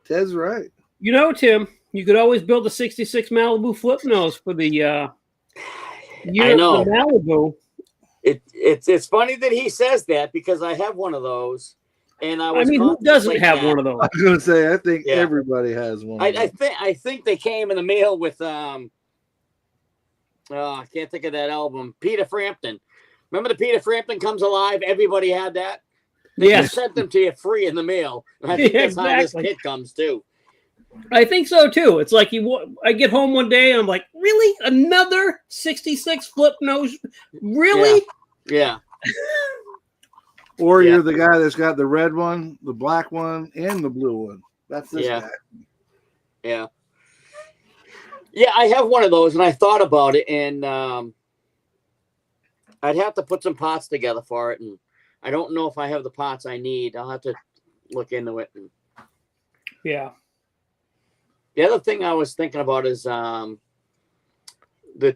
Ted's right. You know, Tim, you could always build a 66 Malibu flip nose for the year I know. of the Malibu. It's funny that he says that because I have one of those, and I was. Who doesn't have one of those? I was gonna say, I think Yeah. everybody has one. I think they came in the mail with I can't think of that album. Peter Frampton. Remember the Peter Frampton Comes Alive? Everybody had that. They Yes. just sent them to you free in the mail. And I think Yeah, that's how this exactly. kit comes too. I think so too. It's like I get home one day and I'm like, really? Another 66 flip nose? Really? Yeah. Or Yeah. you're the guy that's got the red one, the black one, and the blue one. That's this Yeah. guy. Yeah. Yeah, I have one of those, and I thought about it, and I'd have to put some parts together for it, and I don't know if I have the parts I need. I'll have to look into it. And Yeah. the other thing I was thinking about is the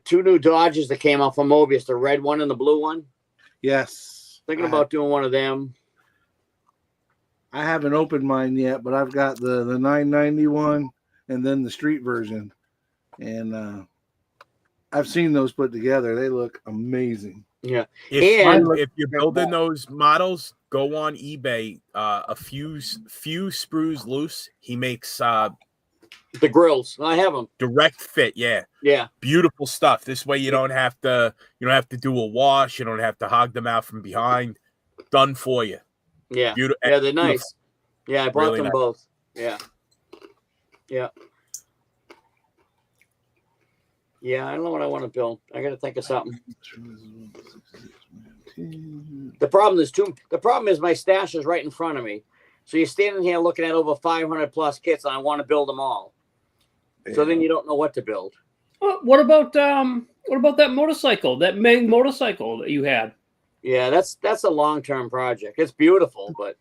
2 new Dodges that came out from Mobius, the red one and the blue one. Yes. Thinking about doing one of them. I haven't opened mine yet, but I've got the 991 and then the street version. And I've seen those put together. They look amazing. Yeah. If you're building those models, go on eBay. A fuse sprues loose. He makes The grills. I have them. direct fit. Yeah, Yeah. beautiful stuff. This way you don't have to do a wash. You don't have to hog them out from behind. Done for you. Yeah. Beautiful. Yeah, they're nice. Yeah, I bought Really them nice. both. Yeah. Yeah. Yeah, I don't know what I want to build. I got to think of something. The problem is my stash is right in front of me. So you're standing here looking at over 500 plus kits, and I want to build them all. So then you don't know what to build. What about that motorcycle, that Meng motorcycle that you had? Yeah, that's a long-term project. It's beautiful, but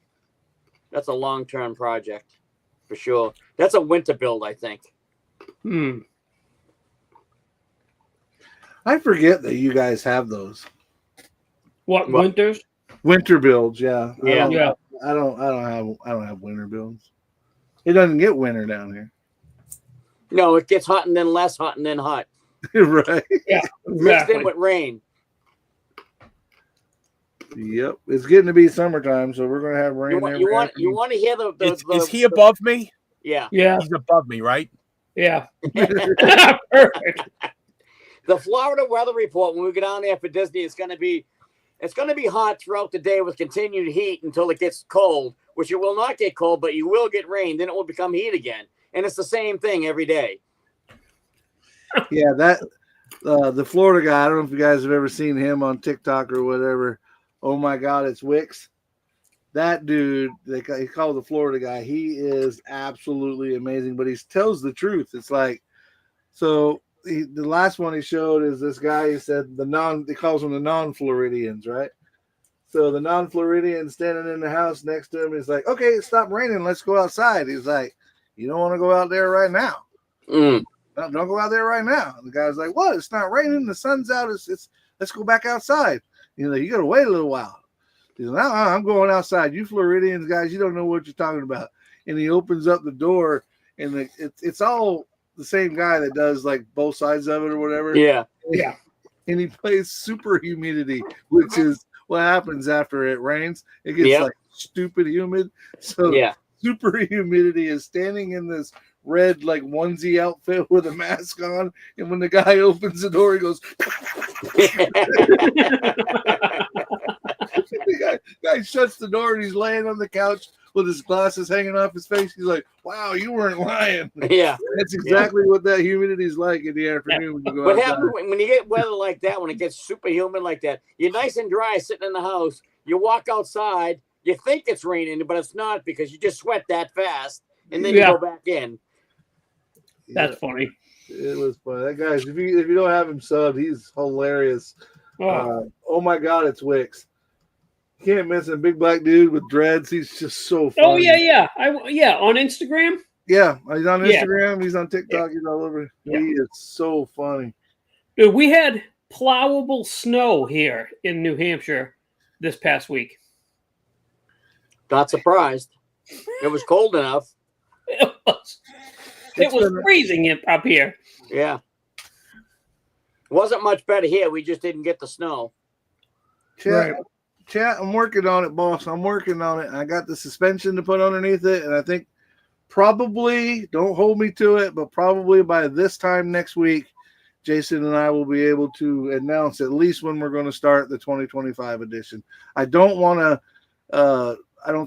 that's a long-term project for sure. That's a winter build, I think. I forget that you guys have those What winters? winter builds. Yeah. Yeah. I don't have winter builds. It doesn't get winter down here. No, it gets hot and then less hot and then hot. Right. Yeah, Mixed exactly. in with rain. Yep. It's getting to be summertime, so we're gonna have rain. You want to hear the Is he above me? Yeah. Yeah, He's above me, right? yeah. Perfect. The Florida weather report when we go down there for Disney, it's going to be hot throughout the day with continued heat until it gets cold, which it will not get cold, but you will get rain. Then it will become heat again, and it's the same thing every day. Yeah, that the Florida guy. I don't know if you guys have ever seen him on TikTok or whatever. Oh my God, it's Wicks. That dude, he called the Florida guy. He is absolutely amazing, but he tells the truth. It's like, so the last one he showed is this guy. He said he calls them the non-Floridians, right? So the non-Floridian standing in the house next to him is like, okay, it stopped raining. Let's go outside. He's like, you don't want to go out there right now. Mm. No, don't go out there right now. And the guy's like, what? It's not raining. The sun's out. It's let's go back outside. He's like, you got to wait a little while. He's like, I'm going outside. You Floridians guys, you don't know what you're talking about. And he opens up the door, and it's all the same guy that does like both sides of it or whatever. Yeah. Yeah. And he plays super humidity, which is what happens after it rains. It gets like stupid humid. So super humidity is standing in this red like onesie outfit with a mask on, and when the guy opens the door, he goes. The guy shuts the door and he's laying on the couch with his glasses hanging off his face. He's like, "Wow, you weren't lying." Yeah, that's exactly what that humidity is like in the afternoon when you go outside. What happens when you get weather like that? When it gets super humid like that, you're nice and dry sitting in the house. You walk outside, you think it's raining, but it's not because you just sweat that fast, and then you go back in. That's funny. It was fun. That guy's if you don't have him subbed, he's hilarious. Oh my God, it's Wix. Can't miss a big black dude with dreads. He's just so funny. Oh yeah. On Instagram. Yeah, he's on Instagram. He's on TikTok. He's all over. Yeah. He is so funny. Dude, we had plowable snow here in New Hampshire this past week. Not surprised. It was cold enough. It was freezing up here. Yeah. It wasn't much better here. We just didn't get the snow. Chat, I'm working on it, boss. I'm working on it. I got the suspension to put underneath it, and I think probably, don't hold me to it, but probably by this time next week, Jason and I will be able to announce at least when we're going to start the 2025 edition. I don't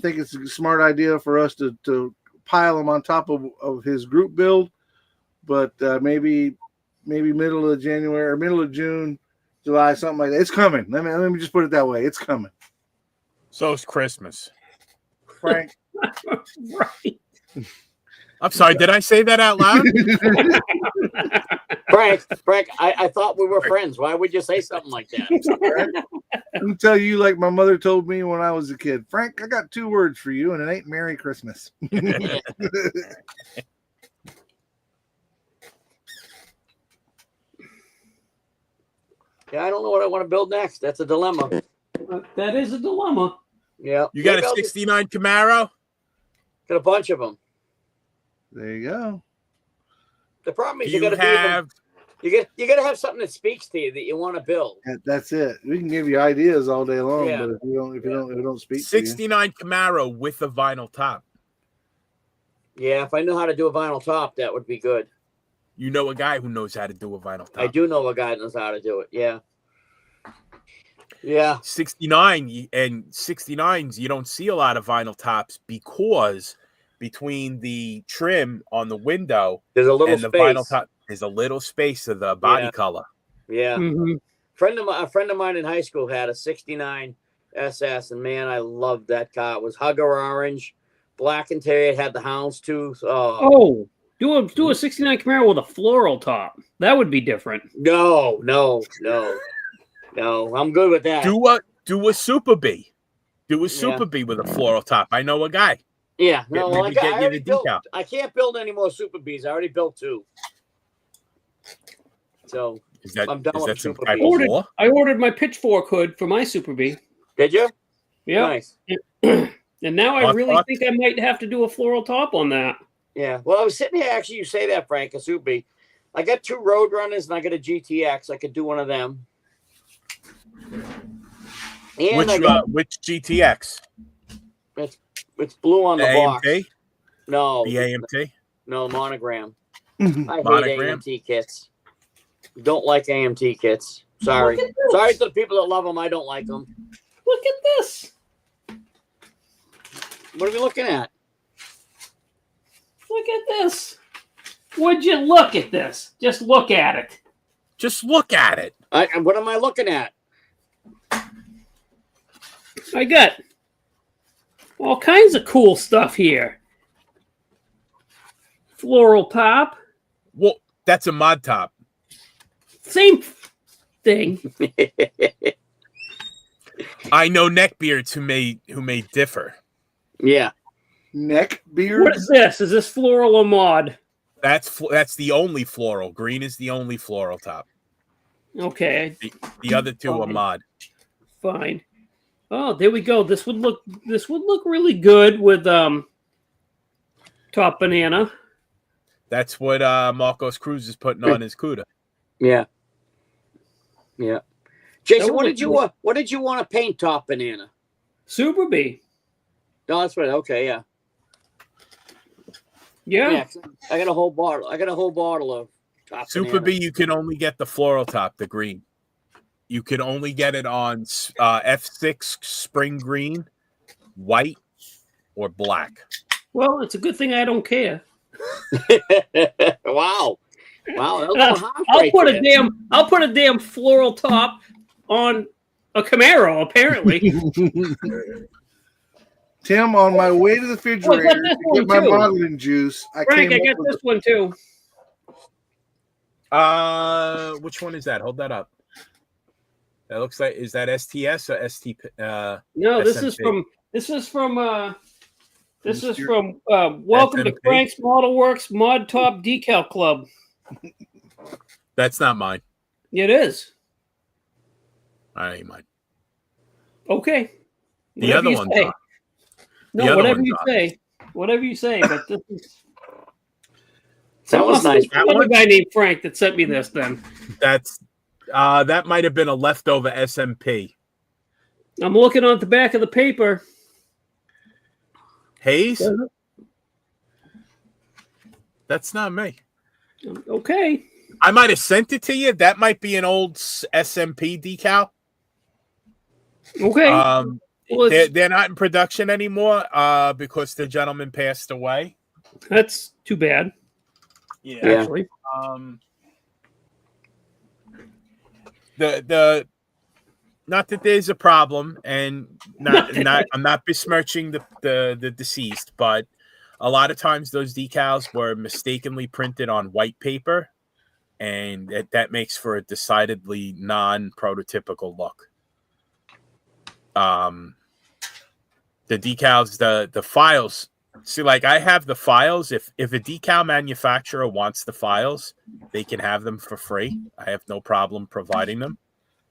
think it's a smart idea for us to pile him on top of his group build, but maybe middle of January or middle of June, July, something like that. It's coming. Let me just put it that way. It's coming. So it's Christmas. Frank. Right. I'm sorry. Did I say that out loud? Frank, I thought we were friends. Why would you say something like that? Let me tell you, like my mother told me when I was a kid, Frank, I got 2 words for you, and it ain't Merry Christmas. Yeah, I don't know what I want to build next. That's a dilemma. That is a dilemma. Yeah. You got a 69 Camaro? Got a bunch of them. There you go. The problem is you got to have something that speaks to you that you want to build. That's it. We can give you ideas all day long, but if you don't speak 69 Camaro with a vinyl top. Yeah, if I knew how to do a vinyl top, that would be good. You know a guy who knows how to do a vinyl top. I do know a guy that knows how to do it. Yeah. Yeah. 69 and 69s, you don't see a lot of vinyl tops because between the trim on the window there's a little and the space. Vinyl top, there's a little space of the body color. Yeah. Mm-hmm. A friend of mine in high school had a 69 SS, and man, I loved that car. It was Hugger orange, black interior, had the houndstooth. Do a 69 Camaro with a floral top. That would be different. No. I'm good with that. Do a Super B. Do a Super B with a floral top. I know a guy. Yeah. No, maybe get you the decal. I can't build any more Super Bs. I already built 2. So I'm done with Super B. I ordered my pitchfork hood for my Super B. Did you? Yeah. Nice. And now I really think I might have to do a floral top on that. Yeah. Well, I was sitting here. Actually, you say that, Frank, a Super B. I got 2 Roadrunners and I got a GTX. I could do one of them. And which GTX? It's blue on the box. AMT? No. The AMT? No, monogram. I hate AMT kits. Don't like AMT kits. Sorry. Sorry to the people that love them. I don't like them. Look at this. What are we looking at? Look at this. Would you look at this? Just look at it. Just look at it. What am I looking at? I got all kinds of cool stuff here. Floral top. Well, that's a mod top. Same thing. I know neckbeards who may differ. Yeah. Neck What beard. is this? Is this floral or mod? That's the only floral. Green is the only floral top. Okay, The other two are Fine. mod. fine. Oh, there we go. This would look really good with top banana. That's what Marcos Cruz is putting on his CUDA. Yeah. Yeah. Jason, That would look what did you want to paint top banana? Super B. No, that's right. Okay, yeah. Yeah. I got a whole bottle. Of top Super banana. B, you can only get the floral top, the green. You can only get it on F6 spring green, white, or black. Well, it's a good thing I don't care. Wow. Wow, that was a hot I'll right put there. I'll put a damn floral top on a Camaro. Apparently, Tim, on my way to the refrigerator got this to one get my too. modeling juice, Frank, I came got up with this one too. Which one is that? Hold that up. That looks like, is that STS or ST? No, this is SMP? from Welcome to SMP? Frank's Model Works Mod Top Decal Club. That's not mine. It is. I ain't mine. Okay. The Whatever other you one's say. on. No, The other whatever one's you on. say. Whatever you say, but this is That was nice. That Another one? guy named Frank that sent me this then. That's that might have been a leftover SMP. I'm looking on the back of the paper. Hayes? That's not me. Okay. I might have sent it to you. That might be an old SMP decal. Okay. Well, They're not in production anymore because the gentleman passed away. that's too bad, Yeah. actually. The not that there's a problem, and I'm not besmirching the deceased, but a lot of times those decals were mistakenly printed on white paper, and that makes for a decidedly non-prototypical look. The decals, the files. See, like I have the files. If a decal manufacturer wants the files, they can have them for free. I have no problem providing them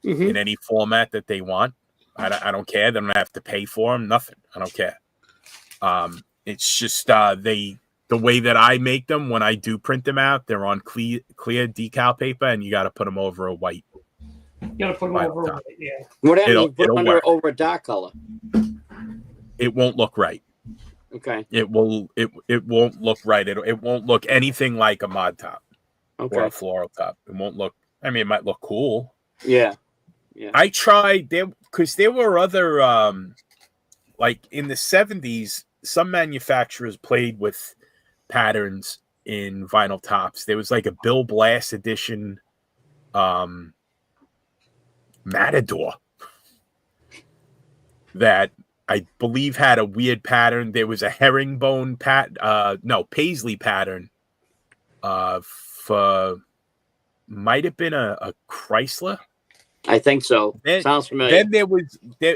in any format that they want. I don't care. They don't have to pay for them. Nothing. I don't care. It's just the way that I make them when I do print them out. They're on clear decal paper, and you got to put them over a white. You gotta put them over. Top. Yeah. What happened? You put It'll under work. over a dark color. It won't look right. Okay. It won't look right. It won't look anything like a mod top or Okay. a floral top. It won't look. I mean, it might look cool. Yeah. Yeah. I tried there because there were other like in the 70s, some manufacturers played with patterns in vinyl tops. There was like a Bill Blass edition Matador that I believe had a weird pattern. There was a herringbone paisley pattern for might have been a Chrysler. I think so. Sounds familiar. Then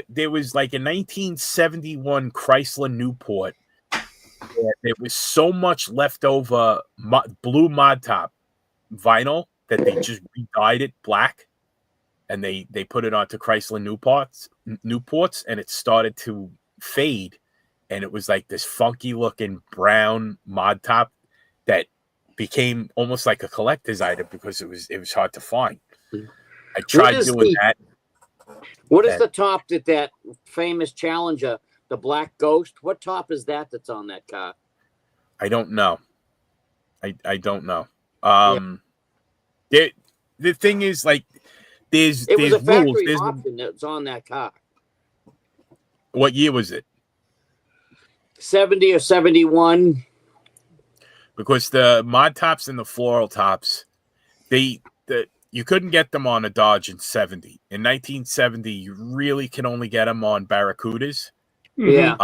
there was like a 1971 Chrysler Newport. There was so much leftover blue mod top vinyl that they just re-dyed it black, and they put it onto Chrysler Newports, and it started to fade, and it was like this funky looking brown mod top that became almost like a collector's item because it was hard to find. I tried doing that. What is the top that famous Challenger, the Black Ghost? What top is that's on that car? I don't know. I don't know. The thing is, like, there's It was a rules. factory option that's on that car. What year was it? 70 or 71. Because the mod tops and the floral tops, you couldn't get them on a Dodge in 70. In 1970, you really can only get them on Barracudas. Yeah.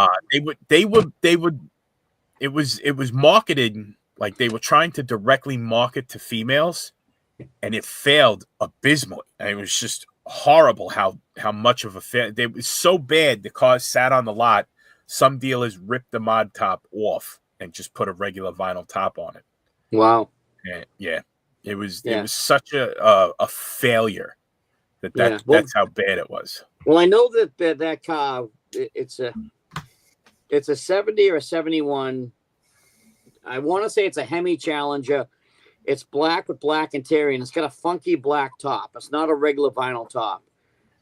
They would. It was marketed like they were trying to directly market to females, and it failed abysmally. And it was just horrible how much of a failure. It was so bad the car sat on the lot. Some dealers ripped the mod top off and just put a regular vinyl top on it. Wow. Yeah. It was such a failure that's how bad it was. Well, I know that car, it's a 70 or a 71. I want to say it's a Hemi Challenger. It's black with black interior, and it's got a funky black top. It's not a regular vinyl top.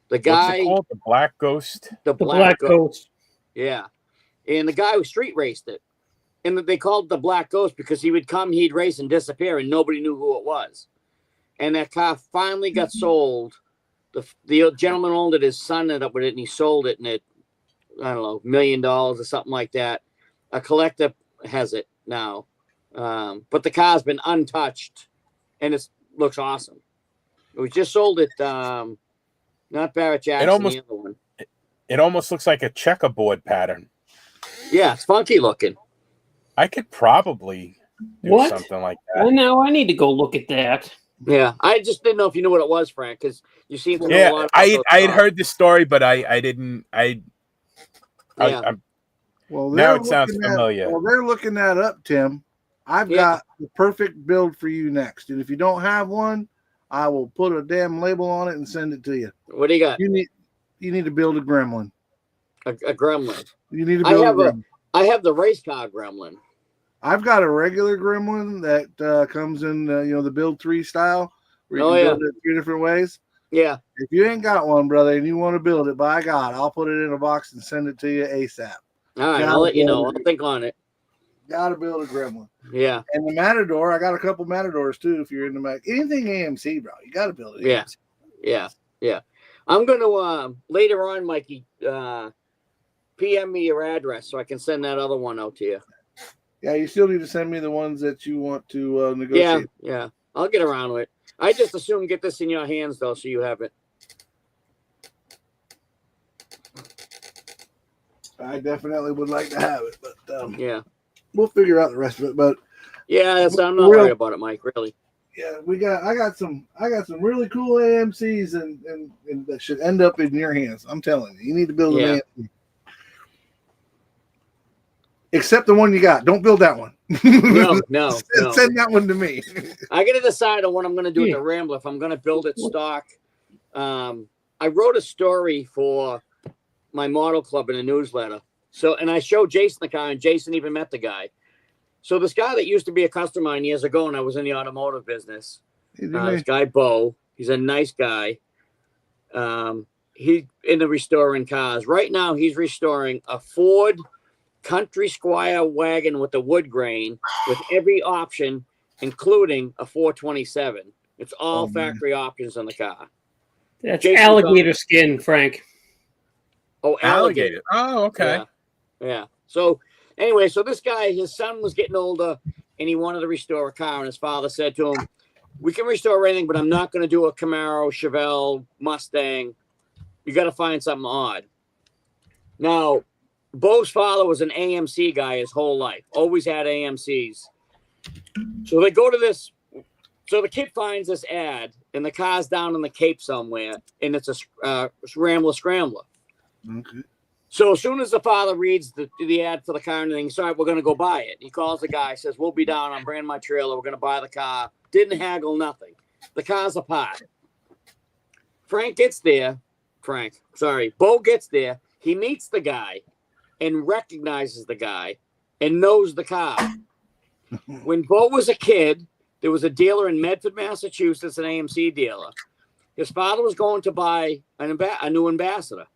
The guy, what's it called? The Black Ghost. The Black Ghost. Yeah, and the guy who street raced it, and they called it the Black Ghost because he would come, he'd race and disappear, and nobody knew who it was. And that car finally got sold. The gentleman owned it. His son ended up with it, and he sold it, and it, I don't know, $1 million or something like that. A collector has it now. But the car's been untouched, and it looks awesome. We just sold it, not Barrett Jackson, the other one. It almost looks like a checkerboard pattern. Yeah, it's funky looking. I could probably do something like that. Well, now I need to go look at that. Yeah, I just didn't know if you knew what it was, Frank, because you seem to know a lot about I had heard the story, but I didn't. Well, now it sounds familiar. Well, they're looking that up, Tim. I've got the perfect build for you next. And if you don't have one, I will put a damn label on it and send it to you. What do you got? You need to build a gremlin. A gremlin. You need to build a gremlin. I have the race car gremlin. I've got a regular gremlin that comes in the build 3 style where you can build it 3 different ways. Yeah. If you ain't got one, brother, and you want to build it, by God, I'll put it in a box and send it to you ASAP. All right, I'll let you know. I'll think on it. Got to build a gremlin. Yeah. And the Matador, I got a couple Matadors too. If you're into anything AMC, bro, you got to build it. Yeah. I'm gonna later on, Mikey, PM me your address so I can send that other one out to you. Yeah, you still need to send me the ones that you want to negotiate. Yeah. I'll get around to it. I just assume get this in your hands though, so you have it. I definitely would like to have it, but yeah, we'll figure out the rest of it. But yeah, I'm not worried about it, Mike. Really. Yeah, I got some really cool AMCs and that should end up in your hands. I'm telling you, you need to build an AMC. Except the one you got. Don't build that one. No. Send that one to me. I got to decide on what I'm going to do with the Rambler. If I'm going to build it stock. I wrote a story for my model club in a newsletter. So, and I showed Jason the car, and Jason even met the guy. So this guy that used to be a customer of mine years ago, and I was in the automotive business. This guy, Bo, he's a nice guy. He's into restoring cars. Right now, he's restoring a Ford Country Squire wagon with the wood grain with every option, including a 427. It's all factory options on the car. That's alligator skin, Frank. Oh, alligator. Oh, okay. Yeah. So anyway, so this guy, his son was getting older and he wanted to restore a car. And his father said to him, we can restore anything, but I'm not going to do a Camaro, Chevelle, Mustang. You got to find something odd. Now, Bo's father was an AMC guy his whole life, always had AMCs. So they go to this. So the kid finds this ad, and the car's down in the Cape somewhere, and it's a Rambler Scrambler. Okay. So as soon as the father reads the ad for the car and he's sorry, we're going to go buy it. He calls the guy, says, we'll be down. I'm bringing my trailer. We're going to buy the car. Didn't haggle, nothing. The car's apart. Bo gets there. He meets the guy and recognizes the guy and knows the car. When Bo was a kid, there was a dealer in Medford, Massachusetts, an AMC dealer. His father was going to buy a new Ambassador.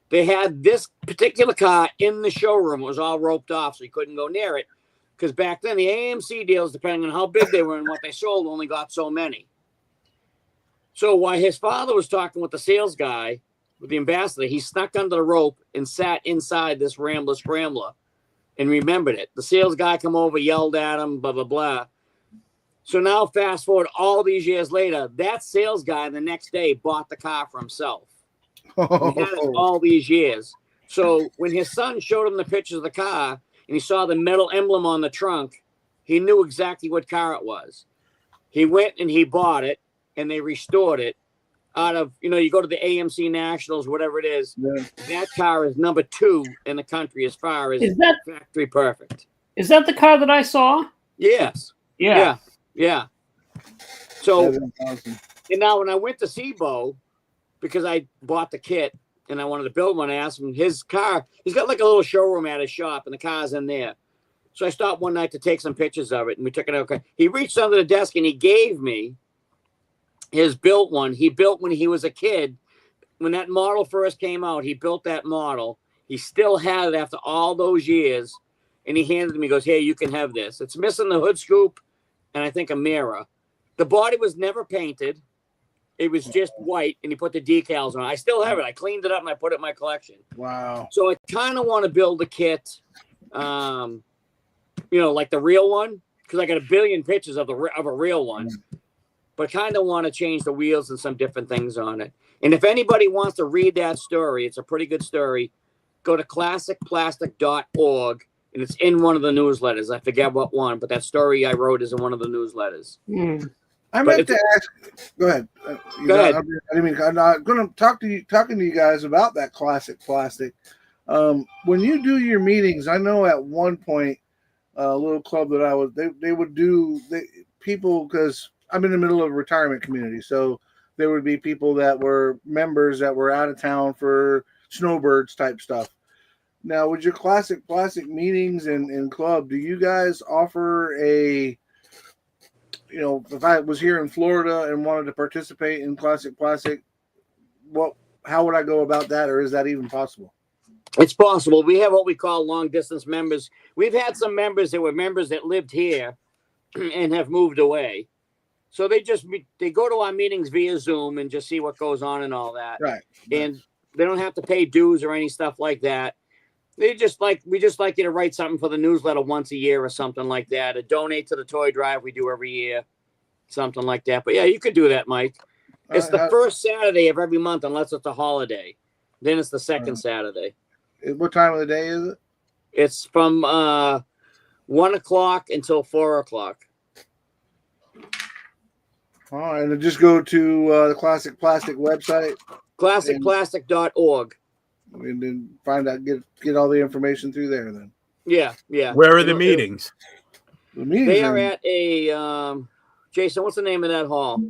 They had this particular car in the showroom. It was all roped off, so he couldn't go near it. Because back then, the AMC deals, depending on how big they were and what they sold, only got so many. So while his father was talking with the sales guy, with the Ambassador, he snuck under the rope and sat inside this Rambler Scrambler and remembered it. The sales guy come over, yelled at him, blah, blah, blah. So now fast forward all these years later, that sales guy the next day bought the car for himself. He had it all these years. So when his son showed him the pictures of the car and he saw the metal emblem on the trunk, he knew exactly what car it was. He went and he bought it and they restored it. out of, you go to the AMC Nationals, whatever it is. Yeah. That car is number 2 in the country as far as factory perfect. Is that the car that I saw? Yes. Yeah. Yeah. So, That is awesome. and now when I went to SIBO, because I bought the kit and I wanted to build one, I asked him his car. He's got like a little showroom at his shop, and the car's in there. So I stopped one night to take some pictures of it, and we took it out. He reached under the desk and he gave me his built one. He built when he was a kid. When that model first came out, he built that model. He still had it after all those years, and he handed it to me. He goes, "Hey, you can have this. It's missing the hood scoop and I think a mirror. The body was never painted. It was just white, and he put the decals on. I still have it. I cleaned it up and I put it in my collection. Wow. So I kind of want to build a kit, like the real one, because I got a billion pictures of a real one. But kind of want to change the wheels and some different things on it. And if anybody wants to read that story, it's a pretty good story. Go to classicplastic.org, and it's in one of the newsletters. I forget what one, but that story I wrote is in one of the newsletters. I meant to ask. Go ahead. Go ahead. I'm not going to talking to you guys about that classic plastic. When you do your meetings, I know at one point, a little club that I was, they would do people, because I'm in the middle of a retirement community, so there would be people that were members that were out of town for snowbirds type stuff. Now, with your classic plastic meetings and club, do you guys offer a, if I was here in Florida and wanted to participate in classic plastic, how would I go about that, or is that even possible? It's possible. We have what we call long distance members. We've had some members that were members that lived here and have moved away. So they go to our meetings via Zoom and just see what goes on and all that. Right. And they don't have to pay dues or any stuff like that. We just like you to write something for the newsletter once a year or something like that. Or donate to the toy drive we do every year, something like that. But yeah, you could do that, Mike. It's the first Saturday of every month, unless it's a holiday. Then it's the second Saturday. What time of the day is it? It's from 1 o'clock until 4 o'clock. All right, and just go to the Classic Plastic website. Classicplastic.org. And then find out, get all the information through there then. Yeah. Where are the meetings? The meetings they are at a, Jason, what's the name of that hall?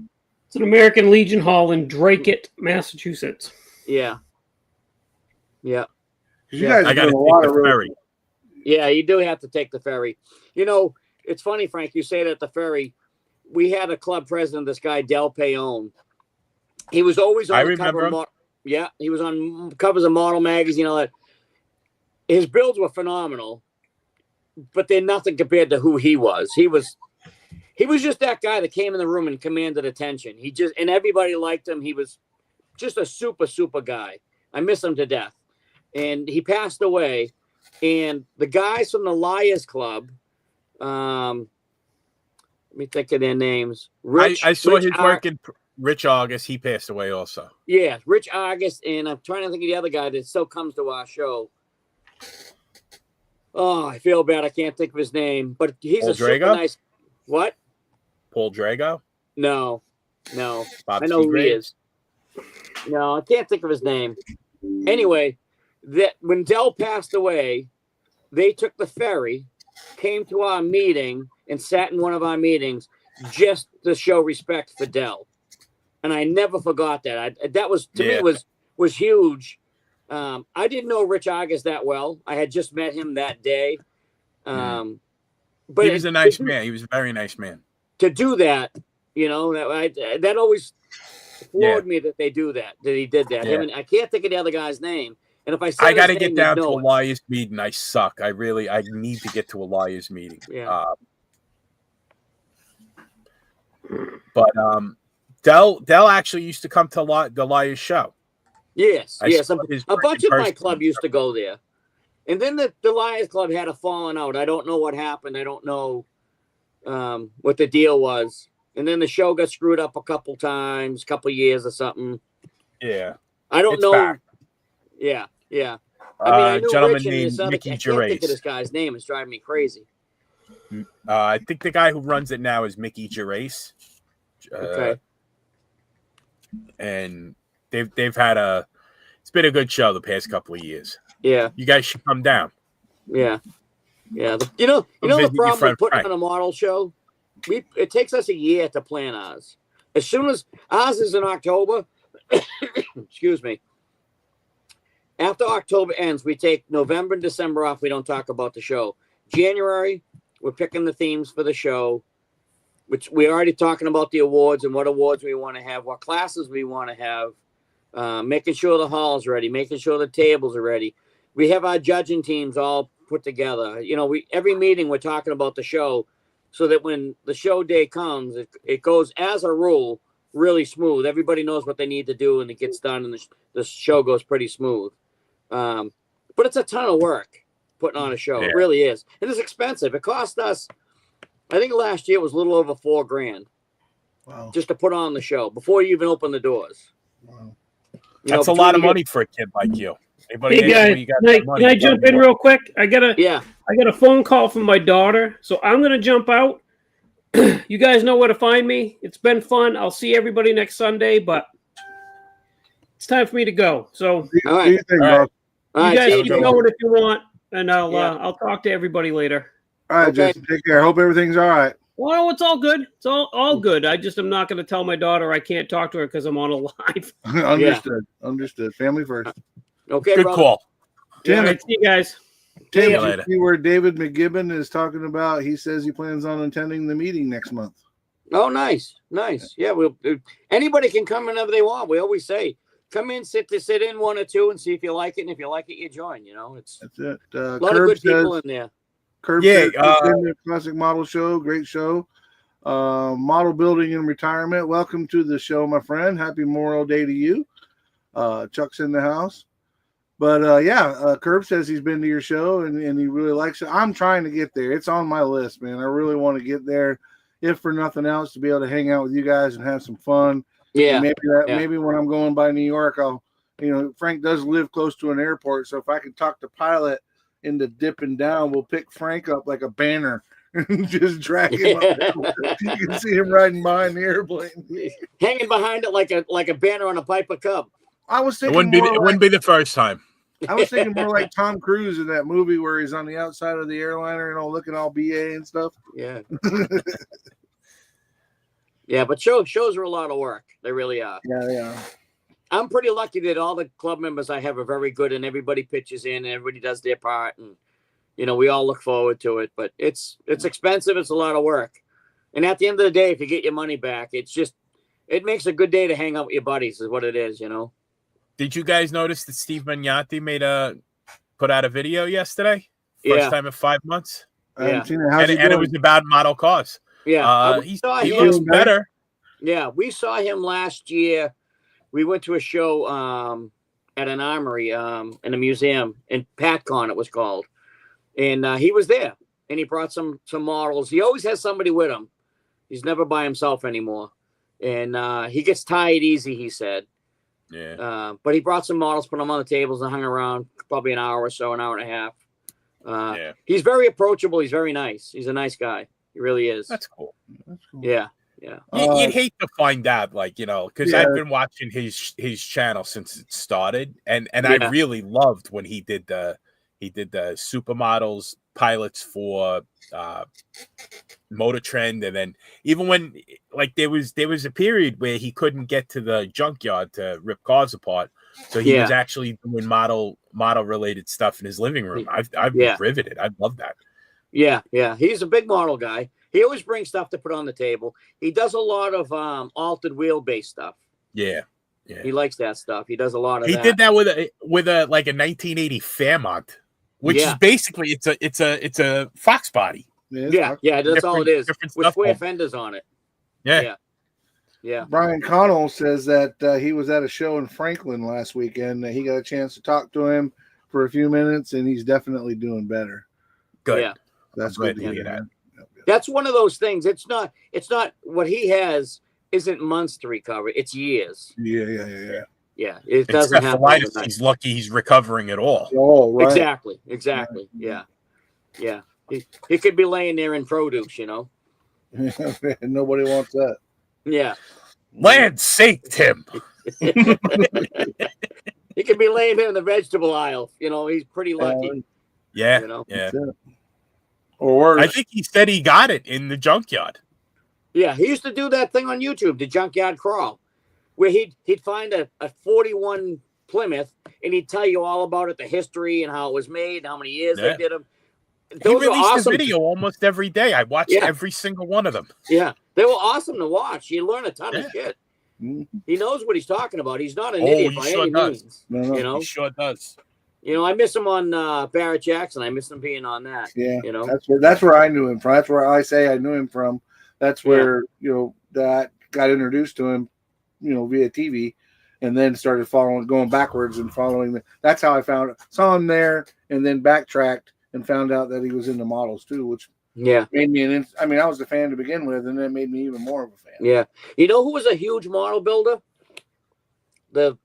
It's an American Legion Hall in Dracut, Massachusetts. Yeah. Because you guys I got to a lot take of the ferry. Yeah, you do have to take the ferry. It's funny, Frank, you say that the ferry. We had a club president, this guy, Del Payone. He was always on the cover of he was on covers of Model Magazine, all that. His builds were phenomenal, but they're nothing compared to who he was. He was just that guy that came in the room and commanded attention. And everybody liked him. He was just a super, super guy. I miss him to death. And he passed away. And the guys from the Liars Club, let me think of their names. I saw his work in Rich August. He passed away also. Yeah, Rich August. And I'm trying to think of the other guy that still comes to our show. Oh, I feel bad. I can't think of his name. But he's Paul a super Drago? nice. What? Paul Drago? No. Bob I know who he Seagrave? is. No, I can't think of his name. Anyway, when Del passed away, they took the ferry, came to our meeting, and sat in one of our meetings just to show respect for Del. And I never forgot that. That was, to me, was huge. I didn't know Rich August that well. I had just met him that day. But he was a nice man. He was a very nice man. To do that, that always floored me that they do that he did that. Yeah. I can't think of the other guy's name. And if I got to get down to a Liars meeting. I suck. I need to get to a Liars meeting. Yeah. But Del actually used to come to the Liars show. Yes. A bunch of my person. club used to go there. And then the Liars Club had a falling out. I don't know what happened. I don't know what the deal was. And then the show got screwed up a couple years or something. Yeah. I don't know. Back. Yeah. I mean, I knew gentleman Rich and named his other, Mickey I can't Gervais. think of this guy's name. It's driving me crazy. I think the guy who runs it now is Mickey Gervais. Okay. and they've had it's been a good show the past couple of years. Yeah. You guys should come down. Yeah. Yeah. You know the visit your problem friend with putting Frank. on a model show? It takes us a year to plan ours. As soon as ours is in October, excuse me. After October ends, we take November and December off. We don't talk about the show. January, we're picking the themes for the show, which we're already talking about the awards and what awards we want to have, what classes we want to have, making sure the hall's ready, making sure the tables are ready. We have our judging teams all put together. You know, every meeting we're talking about the show so that when the show day comes, it goes as a rule really smooth. Everybody knows what they need to do and it gets done and the show goes pretty smooth. But it's a ton of work putting on a show. Yeah. It really is. And it's expensive. It cost us, I think last year was a little over $4,000 Wow. just to put on the show before you even open the doors. Wow. That's a lot of money for a kid like you. Anybody Hey guys, can I jump in real quick? I got a phone call from my daughter, so I'm gonna jump out. You guys know where to find me. It's been fun. I'll see everybody next Sunday, but it's time for me to go. So All right. All right. you guys see you, keep Jason. going if you want, and Yeah. I'll talk to everybody later. All right, Okay. Jason, take care. Hope everything's all right. Well, it's all good. It's all good. I just am not going to tell my daughter I can't talk to her because I'm on a live. Understood. Family first. Okay, Good brother. call. Tim, All right, see you guys. Tim, you you later. see where David McGibbon is talking about? He says he plans on attending the meeting next month. Oh, nice. Yeah, anybody can come whenever they want. We always say, come in, sit in one or two and see if you like it. And if you like it, you join. You know, it's That's it. a lot of good people in there. Curb Yeah, says he's been to Classic Model Show. Great show. Model building and retirement. Welcome to the show, my friend. Happy Memorial Day to you. Chuck's in the house. But Curb says he's been to your show and he really likes it. I'm trying to get there. It's on my list, man. I really want to get there, if for nothing else, to be able to hang out with you guys and have some fun. Yeah. And maybe when I'm going by New York, Frank does live close to an airport, so if I can talk the pilot into dipping down, we'll pick Frank up like a banner and just drag him up. You can see him riding behind the airplane, hanging behind it like a banner on a Piper Cub. I was It thinking wouldn't be the first time. I was thinking more like Tom Cruise in that movie where he's on the outside of the airliner and looking all BA and stuff. Yeah. Yeah, but shows are a lot of work. They really are. Yeah. I'm pretty lucky that all the club members I have are very good and everybody pitches in and everybody does their part and we all look forward to it. But it's expensive, it's a lot of work. And at the end of the day, if you get your money back, it makes a good day to hang out with your buddies, is what it is, Did you guys notice that Steve Magnotti put out a video yesterday? First time in 5 months. I haven't seen it. How's he And it doing? was about model cars. Yeah. He him. looks better. Yeah, we saw him last year. We went to a show at an armory in a museum in PatCon, it was called. And he was there and he brought some models. He always has somebody with him. He's never by himself anymore. And he gets tired easy, he said. Yeah. But he brought some models, put them on the tables and hung around probably an hour or so, an hour and a half. He's very approachable. He's very nice. He's a nice guy. He really is. That's cool. Yeah. You'd hate to find out, because I've been watching his channel since it started, and I really loved when he did the supermodels pilots for Motor Trend, and then even when there was a period where he couldn't get to the junkyard to rip cars apart, so he was actually doing model related stuff in his living room. I've been riveted. I love that. Yeah. He's a big model guy. He always brings stuff to put on the table. He does a lot of altered wheelbase stuff. Yeah. He likes that stuff. He does a lot of that. He did that with a 1980 Fairmont, which is basically it's a Fox body. Yeah, that's all it is. With square fenders on it. Yeah. Brian Connell says that he was at a show in Franklin last weekend. He got a chance to talk to him for a few minutes, and he's definitely doing better. Good. Yeah. That's good to hear that. That's one of those things. It's not what he has isn't months to recover. It's years. Yeah. Yeah. It doesn't happen. He's lucky he's recovering at all. Oh, right. Exactly. Yeah. He could be laying there in produce, Nobody wants that. Yeah. Land sake, Tim. He could be laying there in the vegetable aisle. You know, he's pretty lucky. Yeah, You know? yeah. Or worse. I think he said he got it in the junkyard. Yeah, he used to do that thing on YouTube, the junkyard crawl, where he'd find a 41 Plymouth and he'd tell you all about it, the history and how it was made, and how many years they did them. He Those were released awesome. a video almost every day. I watched every single one of them. Yeah, they were awesome to watch. You learn a ton of shit. Mhm. He knows what he's talking about. He's not an idiot by any means. No. You know, He sure does. You know, I miss him on Barrett Jackson. I miss him being on that. Yeah, you know, that's where I knew him from. That's where I say I knew him from. That's where you know that got introduced to him, you know, via TV, and then started going backwards and following. That's how I saw him there, and then backtracked and found out that he was into models too, which made me I mean, I was a fan to begin with, and then it made me even more of a fan. Yeah, you know who was a huge model builder? The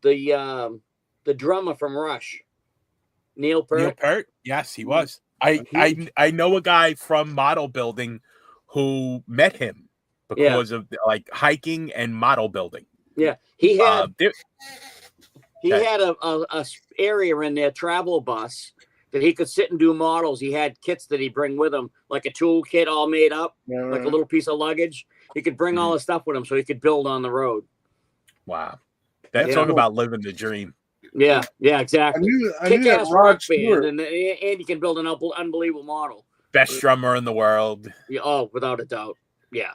drummer from Rush. Neil Peart. Neil Peart? Yes, he was. I know a guy from model building who met him because of like hiking and model building. Yeah, he had had a area in their travel bus that he could sit and do models. He had kits that he'd bring with him, like a tool kit all made up, like a little piece of luggage. He could bring all the stuff with him so he could build on the road. Wow, talk about living the dream. Yeah, exactly. I knew that Rod Stewart, and you can build an unbelievable model. Best drummer in the world. Yeah, oh, without a doubt. Yeah.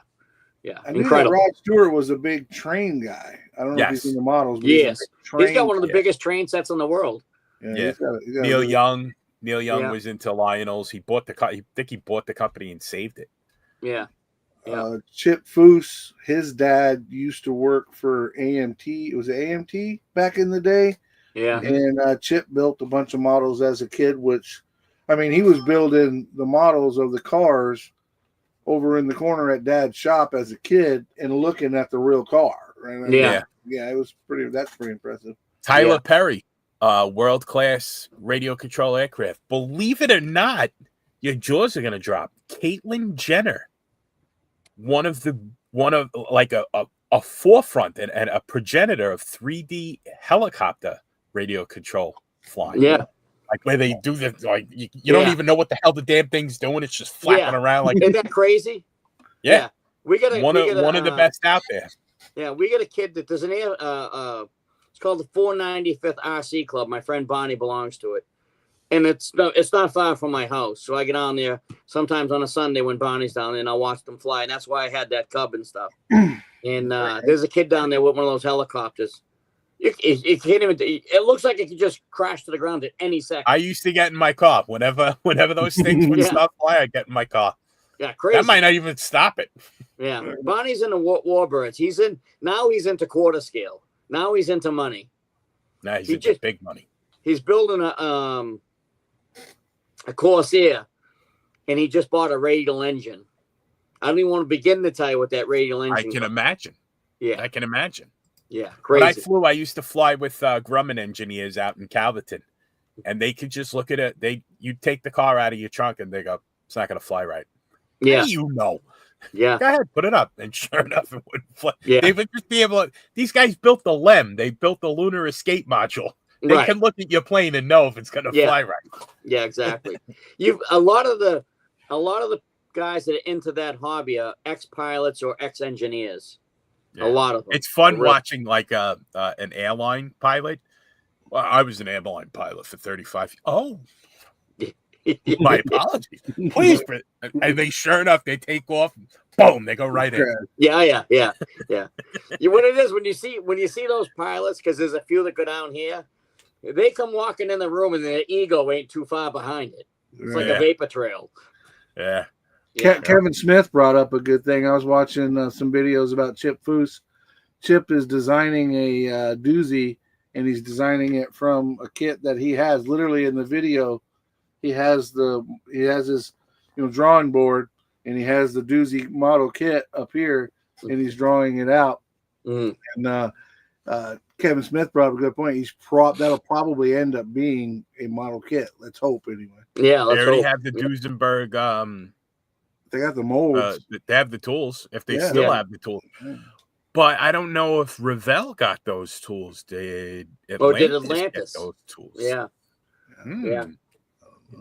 I knew that Rod Stewart was a big train guy. I don't know if he's in the models. But he's got one of the biggest train sets in the world. Yeah. Neil Young was into Lionel's. He bought I think he bought the company and saved it. Yeah. Chip Foose, his dad used to work for AMT. It was AMT back in the day. Yeah. And Chip built a bunch of models as a kid, which, I mean, he was building the models of the cars over in the corner at Dad's shop as a kid and looking at the real car. Right? Yeah. Yeah, it was that's pretty impressive. Tyler Perry, world-class radio control aircraft. Believe it or not, your jaws are going to drop. Caitlyn Jenner, one of like a forefront and a progenitor of 3D helicopter radio control flying. Yeah. Like where they do this, like you don't even know what the hell the damn thing's doing. It's just flapping around. Like, isn't that crazy? Yeah. We got one of the best out there. Yeah, we got a kid that does it's called the 495th RC Club. My friend Bonnie belongs to it. And it's not far from my house. So I get on there sometimes on a Sunday when Bonnie's down there and I'll watch them fly. And that's why I had that cub and stuff. And there's a kid down there with one of those helicopters. You can't even. It looks like it could just crash to the ground at any second. I used to get in my car whenever those things would stop flying. I get in my car. Yeah, crazy. That might not even stop it. Yeah, Bonnie's into Warbirds. He's into quarter scale. Now he's into money. Now he's into big money. He's building a Corsair, and he just bought a radial engine. I don't even want to begin to tell you what that radial engine. I can imagine. Yeah, I can imagine. Yeah, crazy. When I used to fly with Grumman engineers out in Calverton, and they could just look at it. You take the car out of your trunk, and they go, "It's not going to fly right." Yeah, you know. Yeah, go ahead, put it up, and sure enough, it wouldn't fly. Yeah, they would just be able to. These guys built the LEM. They built the lunar escape module. They can look at your plane and know if it's going to fly right. Yeah, exactly. A lot of the guys that are into that hobby are ex-pilots or ex-engineers. Yeah. A lot of them. It's fun watching like an airline pilot. Well, I was an airline pilot for 35 years. Oh, my apologies. Please. And they sure enough, they take off. Boom, they go right in. Yeah. What it is when you see those pilots, because there's a few that go down here, they come walking in the room and their ego ain't too far behind it. It's like a vapor trail. Yeah. Kevin Smith brought up a good thing. I was watching some videos about Chip Foose. Chip is designing a doozy, and he's designing it from a kit that he has. Literally in the video, he has his drawing board, and he has the doozy model kit up here, and he's drawing it out. Mm. And Kevin Smith brought up a good point. That'll probably end up being a model kit. Let's hope anyway. Yeah, they already have the Duesenberg. They got the molds. They have the tools if they still have the tools. But I don't know if Revell got those tools. Did Atlantis? get those tools? Yeah. Yeah.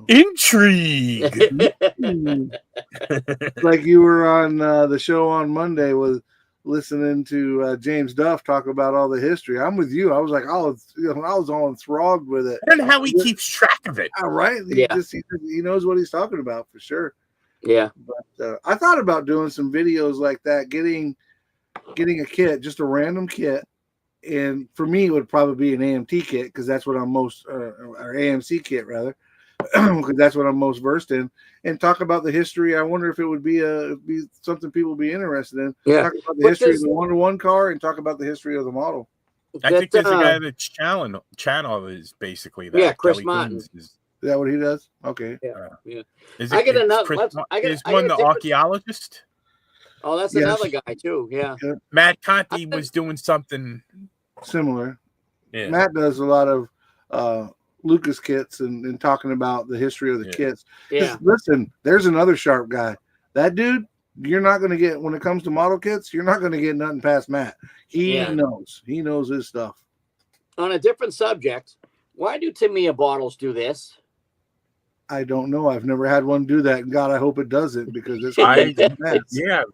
Intrigue. Like you were on the show on Monday with listening to James Duff talk about all the history. I'm with you. I was like, I was all enthralled with it. And how he keeps track of it. All right. He knows what he's talking about for sure. Yeah. But I thought about doing some videos like that, getting a kit, just a random kit. And for me, it would probably be an AMT kit because that's what I'm most, or AMC kit rather, because that's what I'm most versed in. And talk about the history. I wonder if it would be something people would be interested in. Yeah. Talk about the history of the 1-to-1 car and talk about the history of the model. I think there's a guy that's channel is basically that. Yeah, Chris Kelly Martin. Is that what he does? Okay. Yeah. Is I get it's another. Chris, I get is one the archaeologist? Oh, that's Yes. another guy too. Yeah. Matt Conti was doing something Similar. Yeah. Matt does a lot of Lucas kits and talking about the history of the kits. Yeah. Listen, there's another sharp guy. That dude, you're not going to get, when it comes to model kits, you're not going to get nothing past Matt. He knows his stuff. On a different subject, why do Tamiya bottles do this? I don't know. I've never had one do that. And God, I hope it doesn't because it's I've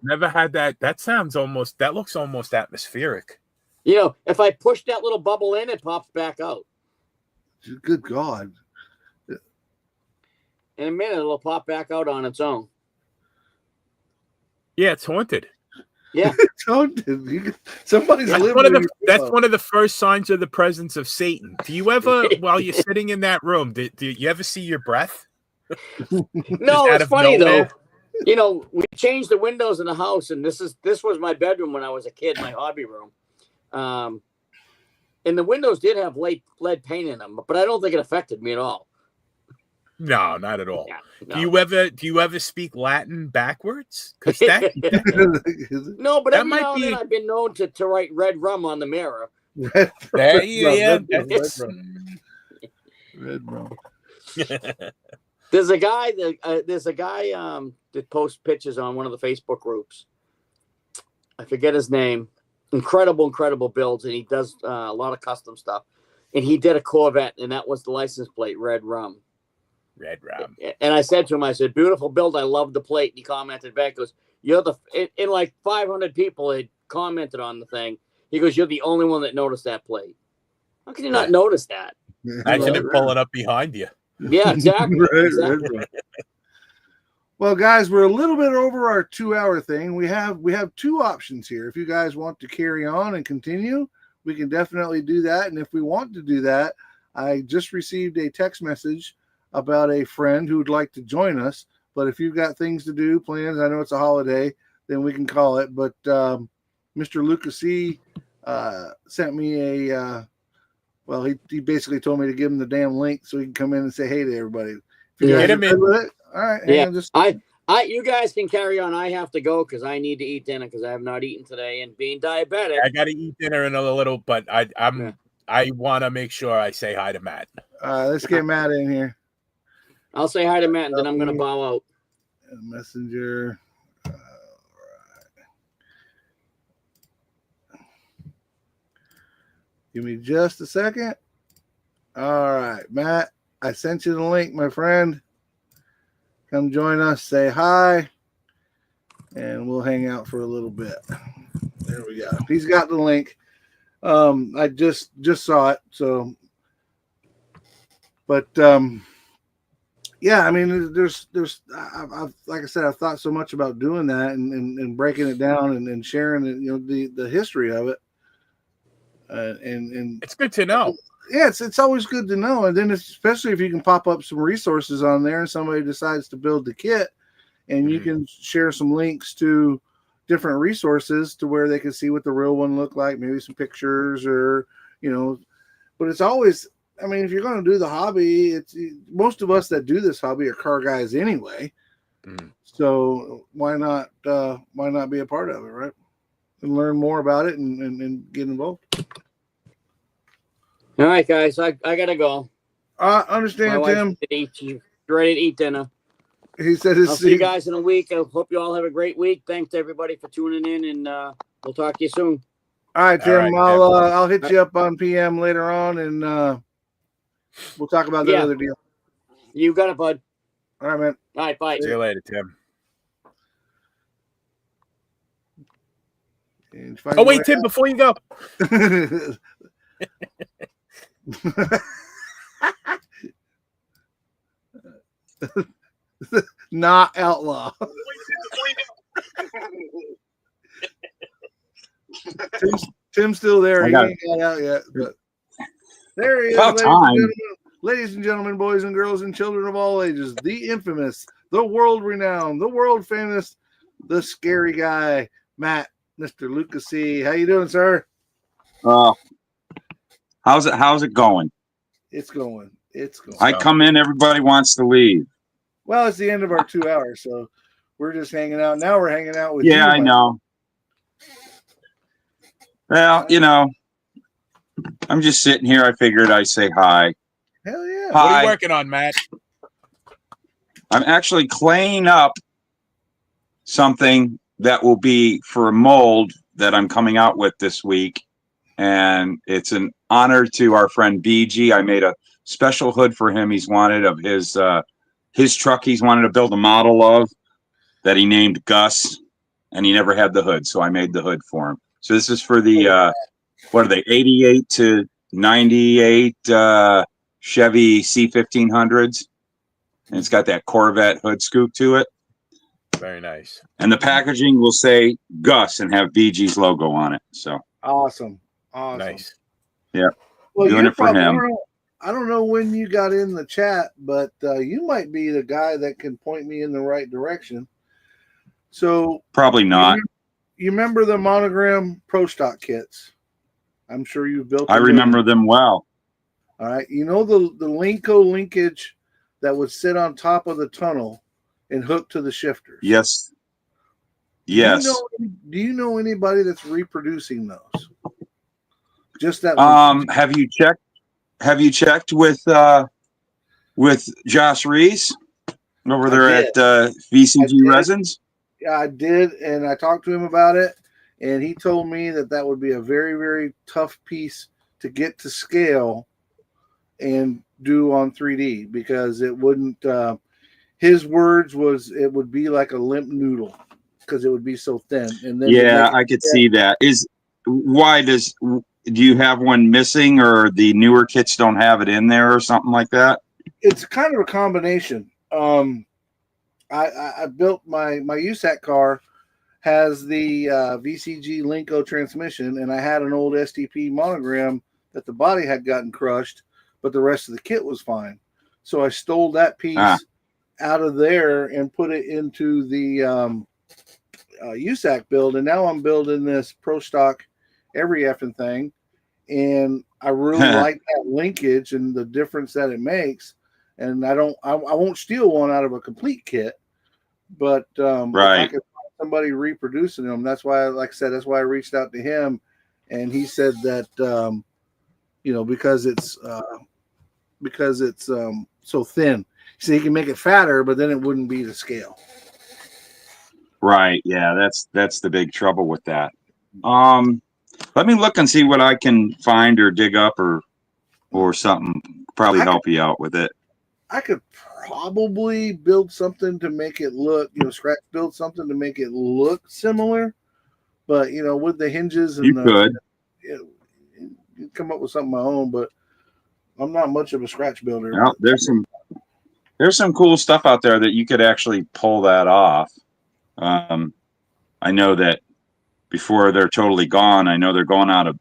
never had that. That looks almost atmospheric. You know, if I push that little bubble in, it pops back out. Good God. In a minute, it'll pop back out on its own. Yeah, it's haunted. Yeah. It's haunted. Somebody's living. That's one of the first signs of the presence of Satan. Do you ever, while you're sitting in that room, do you ever see your breath? No, it's funny though. You know, we changed the windows in the house, and this was my bedroom when I was a kid, my hobby room. And the windows did have lead paint in them, but I don't think it affected me at all. No, not at all. Yeah, no. Do you ever speak Latin backwards? Because that no, but that every now and then I've been known to write red rum on the mirror. Red rum. There's a guy that posts pictures on one of the Facebook groups. I forget his name. Incredible builds, and he does a lot of custom stuff. And he did a Corvette, and that was the license plate, red rum. Red rum. And I said to him, I said, beautiful build. I love the plate. And he commented back, goes, you're and like 500 people had commented on the thing. He goes, you're the only one that noticed that plate. How can you not notice that? I should have pulled it up behind you. Yeah, exactly. Exactly. Well, guys, we're a little bit over our 2-hour thing. We have 2 options here. If you guys want to carry on and continue, we can definitely do that. And if we want to do that, I just received a text message about a friend who would like to join us. But if you've got things to do, plans, I know it's a holiday, then we can call it. But Mr. Lucas C. Sent me a he basically told me to give him the damn link so he can come in and say hey to everybody. If you guys are good with it, all right. Yeah, you guys can carry on. I have to go because I need to eat dinner because I have not eaten today, and being diabetic. I got to eat dinner in a little, but I want to make sure I say hi to Matt. Let's get Matt in here. I'll say hi to Matt, and then I'm going to bow out. Messenger. All right. Give me just a second. All right, Matt. I sent you the link, my friend. Come join us. Say hi, and we'll hang out for a little bit. There we go. He's got the link. I just saw it. So, but yeah, I mean, I've like I said, I've thought so much about doing that and breaking it down and sharing it, you know, the history of it. And it's good to know. Yeah, it's always good to know. And then especially if you can pop up some resources on there and somebody decides to build the kit, and you can share some links to different resources to where they can see what the real one looked like, maybe some pictures or, you know, but it's always, I mean, if you're going to do the hobby, it's most of us that do this hobby are car guys anyway. So why not be a part of it, right? And learn more about it and get involved. All right, guys, I gotta go. I understand, Tim. Ready to eat dinner. He said, "I'll see you guys in a week. I hope you all have a great week. Thanks to everybody for tuning in, and we'll talk to you soon." All right, All Tim. right, I'll hit you up on PM later on, and we'll talk about that Yeah. other deal. You got it, bud. All right, man. All right, bye. See you later, Tim. And find Oh your wait, way Tim, before you go, out. Not outlaw. Tim's still there. I He got ain't got out yet, but there he is, About time. ladies and gentlemen, boys and girls, and children of all ages. The infamous, the world renowned, the world famous, the scary guy, Matt, Mr. Lucas C. How you doing, sir? How's it going? It's going. It's going. I come in, everybody wants to leave. Well, it's the end of our 2 hours, so we're just hanging out. Now we're hanging out with you. Yeah, I know. Well, I'm just sitting here. I figured I'd say hi. Hell yeah. what are Hi. you working on, Matt? I'm actually claying up something that will be for a mold that I'm coming out with this week. And it's an honor to our friend BG. I made a special hood for him. He's wanted of his truck he's wanted to build a model of that he named Gus, and he never had the hood, so I made the hood for him. So this is for the what are they, 88 to 98 Chevy C1500s, and it's got that Corvette hood scoop to it. Very nice. And the packaging will say Gus and have BG's logo on it. So Awesome. Nice. Yeah. Well, Doing you're it for probably, him. I don't know when you got in the chat, but you might be the guy that can point me in the right direction. So Probably not. You remember the Monogram Pro Stock kits? I'm sure you've built. I remember them well. All right. You know the Linko linkage that would sit on top of the tunnel and hook to the shifters? Yes. Yes. Do you know anybody that's reproducing those? Just that. Have you checked with Josh Reese over there at VCG Resins? Yeah, I did, and I talked to him about it, and he told me that would be a very, very tough piece to get to scale and do on 3D because it wouldn't. His words was it would be like a limp noodle because it would be so thin. And then I could see that. Do you have one missing, or the newer kits don't have it in there, or something like that? It's kind of a combination. I built my USAC car has the VCG Linko transmission, and I had an old STP Monogram that the body had gotten crushed, but the rest of the kit was fine. So I stole that piece out of there and put it into the USAC build, and now I'm building this Pro Stock every effing thing, and I really like that linkage and the difference that it makes. And I won't steal one out of a complete kit, but if I could find somebody reproducing them, that's why, like I said, that's why I reached out to him, and he said that because it's so thin, so he can make it fatter, but then it wouldn't be to scale. Right. Yeah, that's the big trouble with that. Let me look and see what I can find or dig up or something. Probably help you out with it. I could probably build something to make it look, scratch build something to make it look similar, but with the hinges and you come up with something of my own. But I'm not much of a scratch builder. Well, there's some cool stuff out there that you could actually pull that off. I know that before they're totally gone, I know they're going to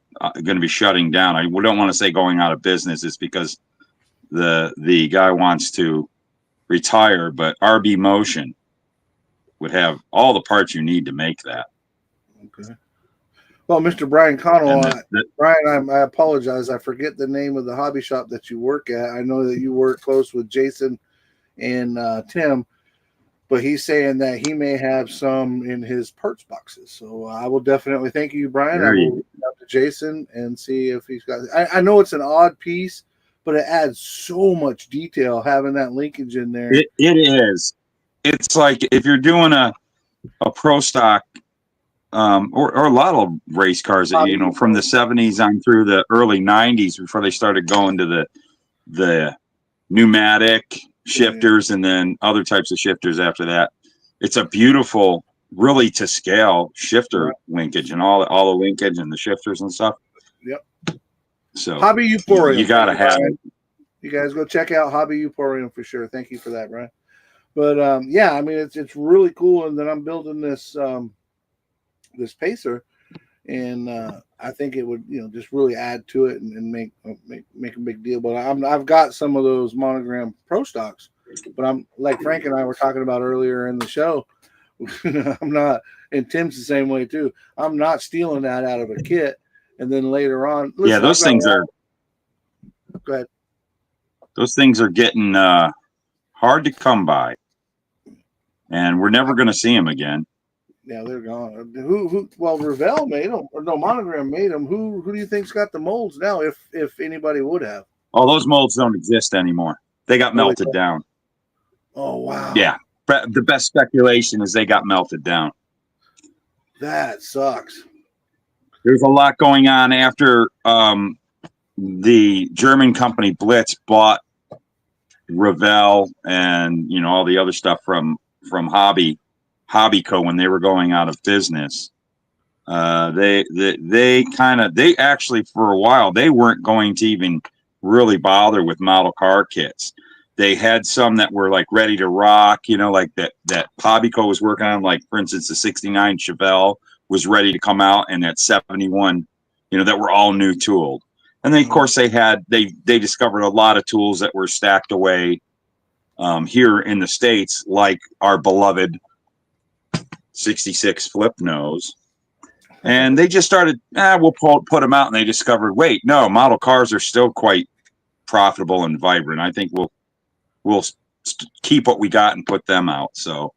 be shutting down. I don't want to say going out of business. It's because the guy wants to retire, but RB Motion would have all the parts you need to make that. Okay. Well, Mr. Brian Connell, Brian, I apologize. I forget the name of the hobby shop that you work at. I know that you work close with Jason and Tim, but he's saying that he may have some in his parts boxes. So I will definitely thank you, Brian. I will reach out to Jason and see if he's got. I know it's an odd piece, but it adds so much detail having that linkage in there. It is. It's like if you're doing a pro stock or a lot of race cars that, you know, from the 70s on through the early 90s before they started going to the pneumatic shifters and then other types of shifters after that. It's a beautiful, really to scale shifter linkage and all the linkage and the shifters and stuff. Yep. So Hobby Euporium. you got to have it. You guys go check out Hobby Euporium for sure. Thank you for that, Brian. But yeah, I mean it's really cool. And then I'm building this this pacer, and I think it would, you know, just really add to it and make a big deal. But I've got some of those Monogram Pro stocks, but I'm like Frank and I were talking about earlier in the show. I'm not, and Tim's the same way too. I'm not stealing that out of a kit, and then later on, listen, yeah, those things are. Go ahead. Those things are getting hard to come by, and we're never going to see them again. Yeah, they're gone. Who? Well, Revell made them, or no, Monogram made them. Who do you think's got the molds now? If anybody would have. Oh, those molds don't exist anymore. They got melted down. Oh wow. Yeah, but the best speculation is they got melted down. That sucks. There's a lot going on after the German company Blitz bought Revell and, you know, all the other stuff from Hobbyco when they were going out of business. They actually for a while they weren't going to even really bother with model car kits. They had some that were like ready to rock, you know, like that Hobbyco was working on, like for instance the 69 Chevelle was ready to come out, and that 71, you know, that were all new tooled. And then of course they discovered a lot of tools that were stacked away here in the States, like our beloved 66 flip nose. And they just started, we'll put them out, and they discovered, wait, no, model cars are still quite profitable and vibrant. I think we'll keep what we got and put them out. So,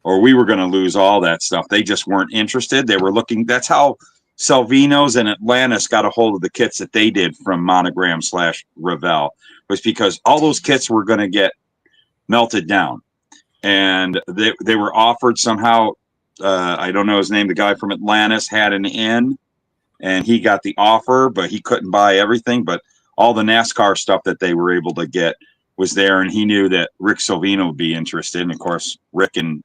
or we were going to lose all that stuff. They just weren't interested. They were looking. That's how Salvino's and Atlantis got a hold of the kits that they did from Monogram / Revell, was because all those kits were going to get melted down, and they were offered somehow. I don't know his name. The guy from Atlantis had an in, and he got the offer, but he couldn't buy everything. But all the NASCAR stuff that they were able to get was there, and he knew that Rick Salvino would be interested. And of course, Rick and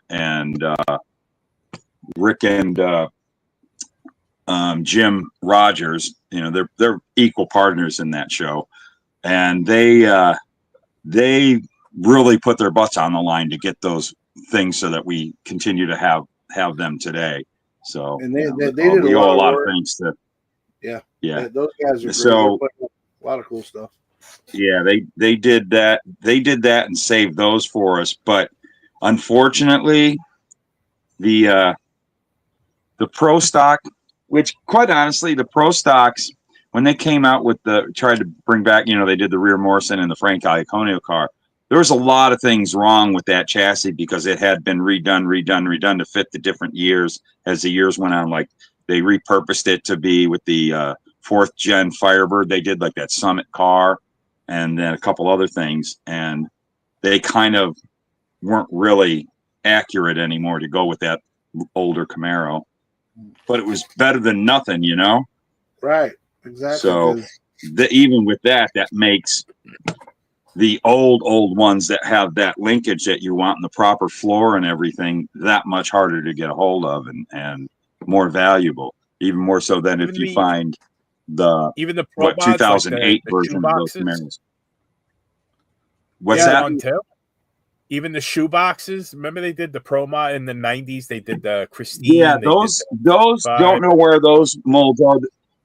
Jim Rogers, you know, they're equal partners in that show, and they really put their butts on the line to get those things so that we continue to have them today. So, and they did a lot of things to. Yeah. Those guys are great. So a lot of cool stuff. Yeah, they did that. They did that and saved those for us. But unfortunately, the pro stock, which quite honestly, the pro stocks, when they came out with tried to bring back, you know, they did the rear Morrison and the Frank Iaconio car. There was a lot of things wrong with that chassis because it had been redone to fit the different years as the years went on. Like they repurposed it to be with the 4th gen Firebird. They did like that Summit car and then a couple other things. And they kind of weren't really accurate anymore to go with that older Camaro. But it was better than nothing, you know? Right, exactly. So even with that, that makes the old ones that have that linkage that you want and the proper floor and everything that much harder to get a hold of and more valuable, even more so than if you find the 2008 version of those Camaros. What's that? Even the shoe boxes. Remember they did the Pro Mod in the 90s? They did the Christine. Yeah, those don't know where those molds are.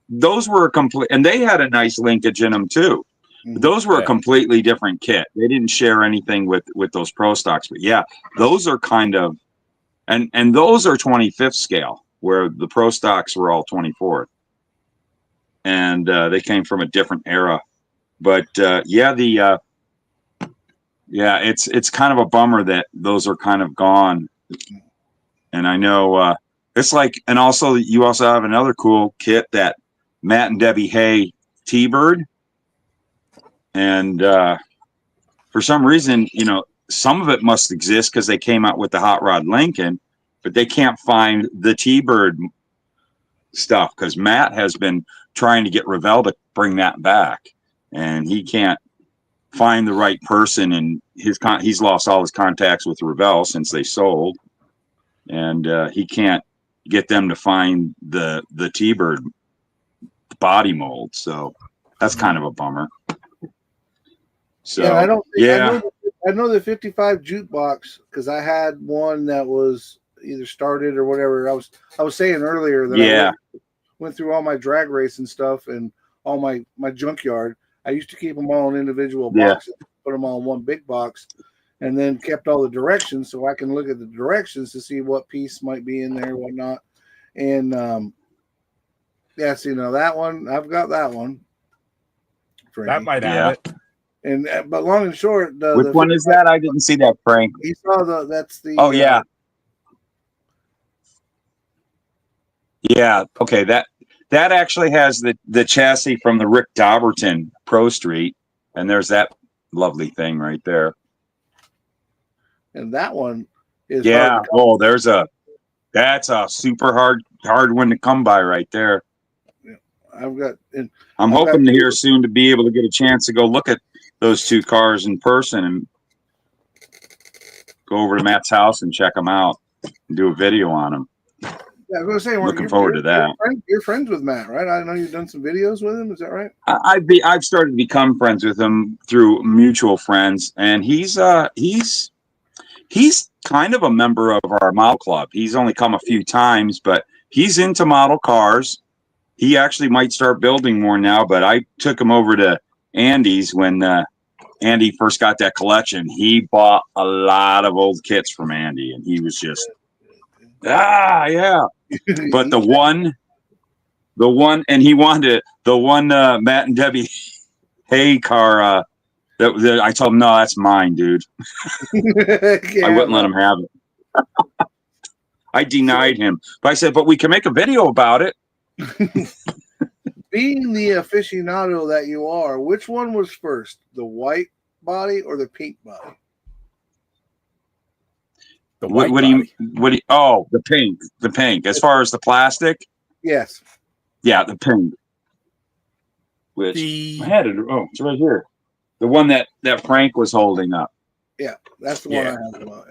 Those were a complete, and they had a nice linkage in them too. Those were a completely different kit. They didn't share anything with those pro stocks. But yeah, those are kind of, and those are 25th scale, where the pro stocks were all 24th. And they came from a different era. But it's kind of a bummer that those are kind of gone. And I know it's like, and also you also have another cool kit, that Matt and Debbie Hay T-Bird. And for some reason, you know, some of it must exist because they came out with the Hot Rod Lincoln, but they can't find the T-Bird stuff because Matt has been trying to get Revell to bring that back, and he can't find the right person, and he's lost all his contacts with Revell since they sold, and he can't get them to find the T-Bird body mold. So that's kind of a bummer. So yeah, I know the 55 jukebox because I had one that was either started or whatever. I was saying earlier that I went through all my drag race and stuff and all my junkyard. I used to keep them all in individual boxes, put them all in one big box, and then kept all the directions so I can look at the directions to see what piece might be in there, whatnot. And so that one, I've got that one. That might have it. And but long and short, which one is that? I didn't see that, Frank. You saw that's the. Oh yeah. Yeah. Okay. That actually has the chassis from the Rick Dauberton Pro Street, and there's that lovely thing right there. And that one is that's a super hard one to come by right there. I'm hoping to hear soon to be able to get a chance to go look at those two cars in person and go over to Matt's house and check them out and do a video on them. Yeah, I was going to say, looking forward to that. You're friends with Matt, right? I know you've done some videos with him. Is that right? I've started to become friends with him through mutual friends, and he's kind of a member of our model club. He's only come a few times, but he's into model cars. He actually might start building more now, but I took him over to Andy's when Andy first got that collection. He bought a lot of old kits from Andy, and he was just, yeah. But the one, and he wanted the one Matt and Debbie Hay car. That I told him, no, that's mine, dude. I wouldn't let him have it. I denied him, but I said, but we can make a video about it. Being the aficionado that you are, which one was first, the white body or the pink body? The white what do you? Oh, the pink. As far as the plastic, yes, yeah, the pink. Which I had it. Oh, it's right here. The one that Frank was holding up. Yeah, that's the one I have about.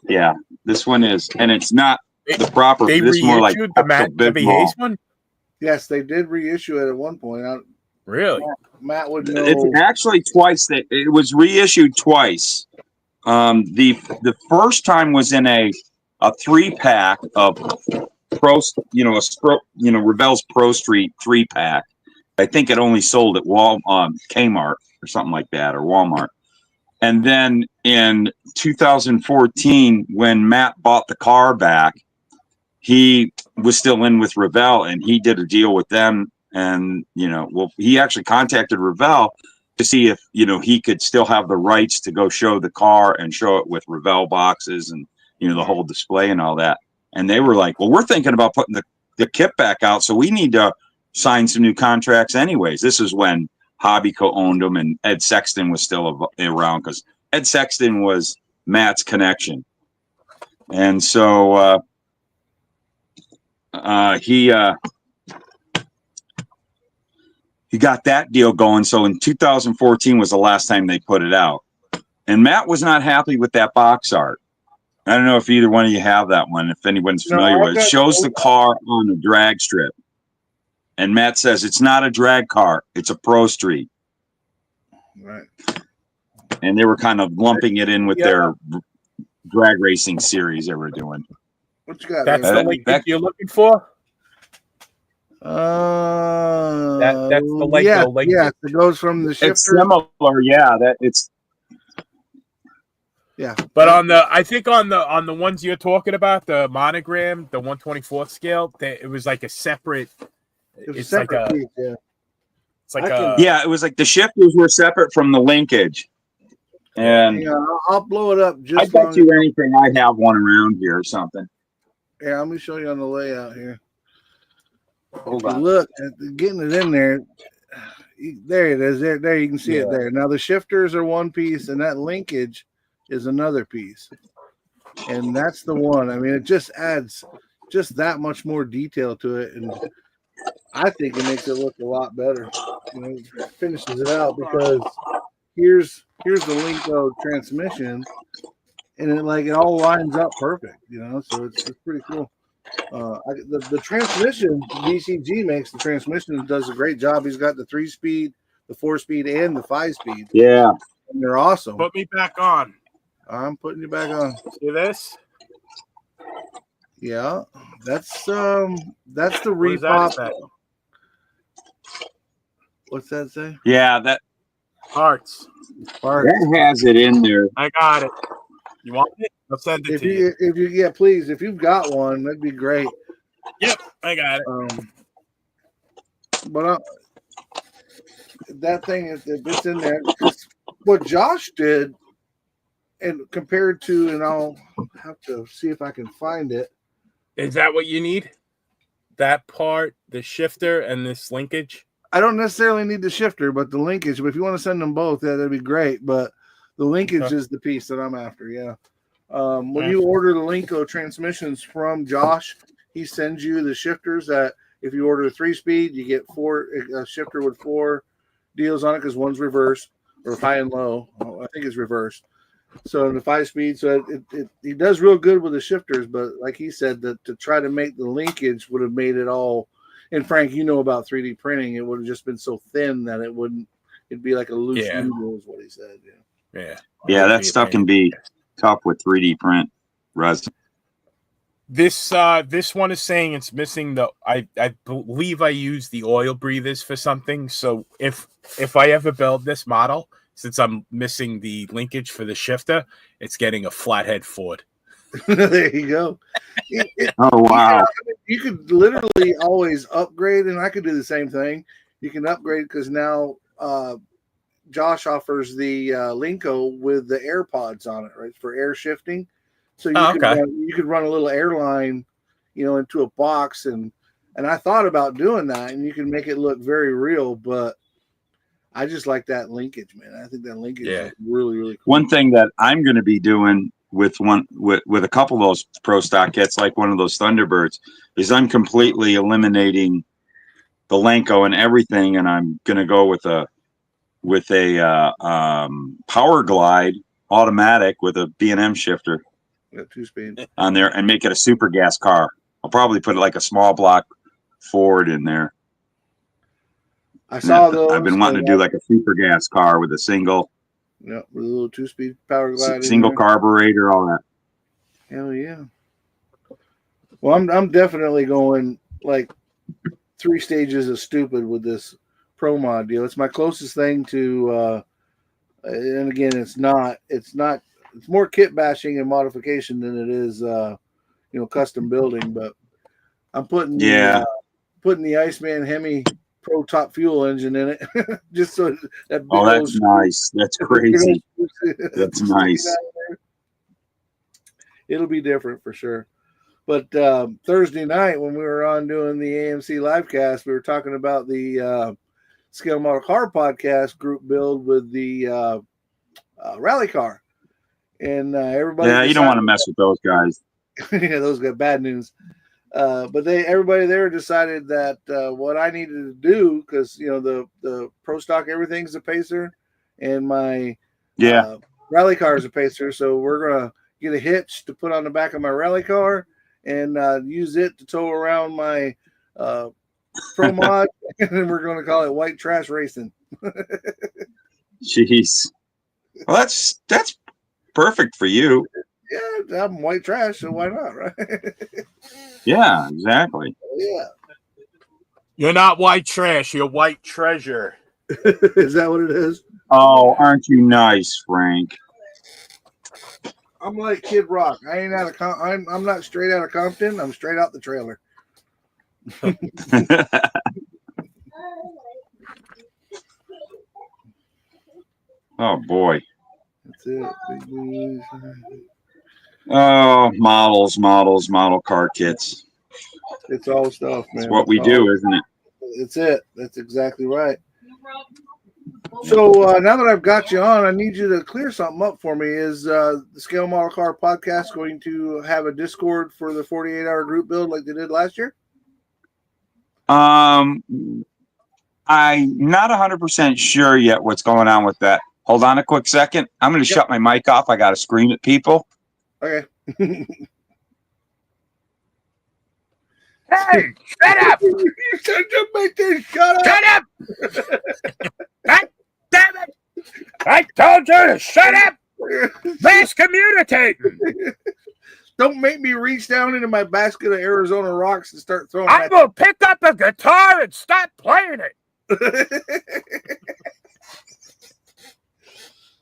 Yeah. This one is, and it's not the proper. They this more like the Matt Debbie Hayes one. Yes, they did reissue it at one point. Really? Matt would know. It's actually twice. That it was reissued twice. The first time was in a 3-pack of Revell's Pro Street 3-pack. I think it only sold at Kmart or something like that, or Walmart. And then in 2014, when Matt bought the car back, he was still in with Revell, and he did a deal with them. And, he actually contacted Revell to see if, he could still have the rights to go show the car and show it with Revell boxes and, the whole display and all that. And they were like, well, we're thinking about putting the kit back out, so we need to sign some new contracts anyways. This is when Hobbyco owned them, and Ed Sexton was still around, because Ed Sexton was Matt's connection. And so he got that deal going. So in 2014 was the last time they put it out. And Matt was not happy with that box art. I don't know if either one of you have that one, if anyone's familiar with it. It shows the car on a drag strip. And Matt says it's not a drag car, it's a Pro Street. Right. And they were kind of lumping it in with their drag racing series they were doing. What you got? That's the link that you're looking for? That's the Lego link. Yeah, it goes from the shifter. It's similar, yeah. But I think on the ones you're talking about, the monogram, the 1/24th scale, it was like a separate. It's like a piece, It's like it was like the shifters were separate from the linkage. And I'll blow it up. I bet you anything I have one around here or something. Yeah, let me show you on the layout here. Hold on. Look, getting it in there. There it is. There you can see it there. Now the shifters are one piece, and that linkage is another piece. and that's the one. I mean, it just adds just that much more detail to it, and I think it makes it look a lot better. You know, it finishes it out because here's the Linko transmission, and it all lines up perfect. You know, so it's pretty cool. The transmission VCG makes the transmission does a great job. He's got the 3-speed, the 4-speed, and the 5-speed. Yeah. And they're awesome. Put me back on. I'm putting you back on. See this? Yeah, that's the What does that repop. say? What's that say? Yeah, that Parts. has it in there. I got it. You want it? I'll send it to you. If you yeah, please, if you've got one, that'd be great. Yep, I got it. But that thing if it's in there. What Josh did, and compared to, and I'll have to see if I can find it. Is that what you need? That part, the shifter, and this linkage? I don't necessarily need the shifter, but the linkage. But if you want to send them both, that'd be great. But the linkage is the piece that I'm after. Yeah. When you order the Linko transmissions from Josh, he sends you the shifters. That if you order a 3-speed, you get a shifter with 4 deals on it because one's reverse or high and low. I think it's reverse. So in the 5-speed, so he does real good with the shifters. But like he said, that to try to make the linkage would have made it all. And Frank, you know about 3D printing, it would have just been so thin that it'd be like a loose noodle, is what he said. Yeah, that stuff can be tough with 3D print resin. This one is saying it's missing I believe I used the oil breathers for something. So if I ever build this model, since I'm missing the linkage for the shifter, it's getting a flathead Ford. There you go. Oh wow! You could literally always upgrade, and I could do the same thing. You can upgrade because now Josh offers the Linko with the AirPods on it, right, for air shifting. So you could run a little airline, into a box, and I thought about doing that, and you can make it look very real, but I just like that linkage, man. I think that linkage is really, really cool. One thing that I'm going to be doing with a couple of those Pro Stock kits, like one of those Thunderbirds, is I'm completely eliminating the Lenko and everything, and I'm going to go with a Power Glide automatic with a B&M shifter. 2-speed on there, and make it a super gas car. I'll probably put like a small block Ford in there. I saw those. I've been wanting to do like a super gas car with a single. Yeah, with a little 2-speed Power Glide. Single carburetor, all that. Hell yeah. Well, I'm definitely going like 3 stages of stupid with this Pro Mod deal. It's my closest thing to and again, it's more kit bashing and modification than it is custom building, but I'm putting the Iceman Hemi Pro Top Fuel engine in it just so that that's nice. That's crazy. That's nice. It'll be different for sure. But Thursday night when we were on doing the AMC livecast, we were talking about the Scale Model Car podcast group build with the rally car. And everybody, you don't want to mess with those guys. Yeah, those got bad news. But everybody there decided that what I needed to do, because the Pro Stock everything's a pacer, and my rally car is a pacer, so we're gonna get a hitch to put on the back of my rally car and use it to tow around my Pro Mod, and then we're gonna call it White Trash Racing. Jeez, well that's perfect for you. Yeah, I'm white trash, so why not, right? Yeah, exactly. Yeah. You're not white trash, you're white treasure. Is that what it is? Oh, aren't you nice, Frank? I'm like Kid Rock. I ain't out of I'm not straight out of Compton. I'm straight out the trailer. Oh boy. That's it. Oh, model car kits. It's all stuff, man. It's what we do, isn't it? It's it. That's exactly right. So now that I've got you on, I need you to clear something up for me. Is the Scale Model Car podcast going to have a Discord for the 48-hour group build like they did last year? I'm not 100% sure yet what's going on with that. Hold on a quick second. I'm going to shut my mic off. I got to scream at people. Okay. Hey, shut up! You said to make this shut up. Shut up! God damn it! I told you to shut up! Miscommunicating! Don't make me reach down into my basket of Arizona rocks and start throwing. I will pick up a guitar and stop playing it.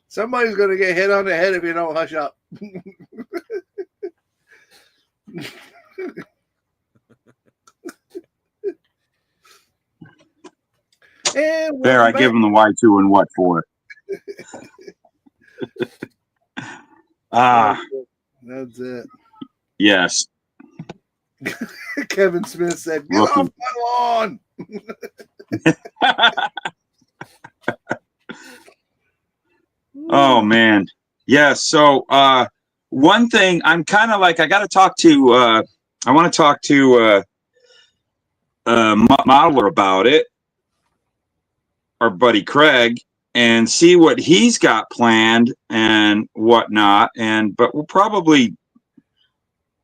Somebody's going to get hit on the head if you don't hush up. And There, I give them the Y2 and what for. That's it. Yes. Kevin Smith said, "Get off my lawn." Oh man. Yeah. So one thing I'm kind of like, I got to talk to, I want to talk to Modeler about it, our buddy Craig, and see what he's got planned and whatnot. But we'll probably,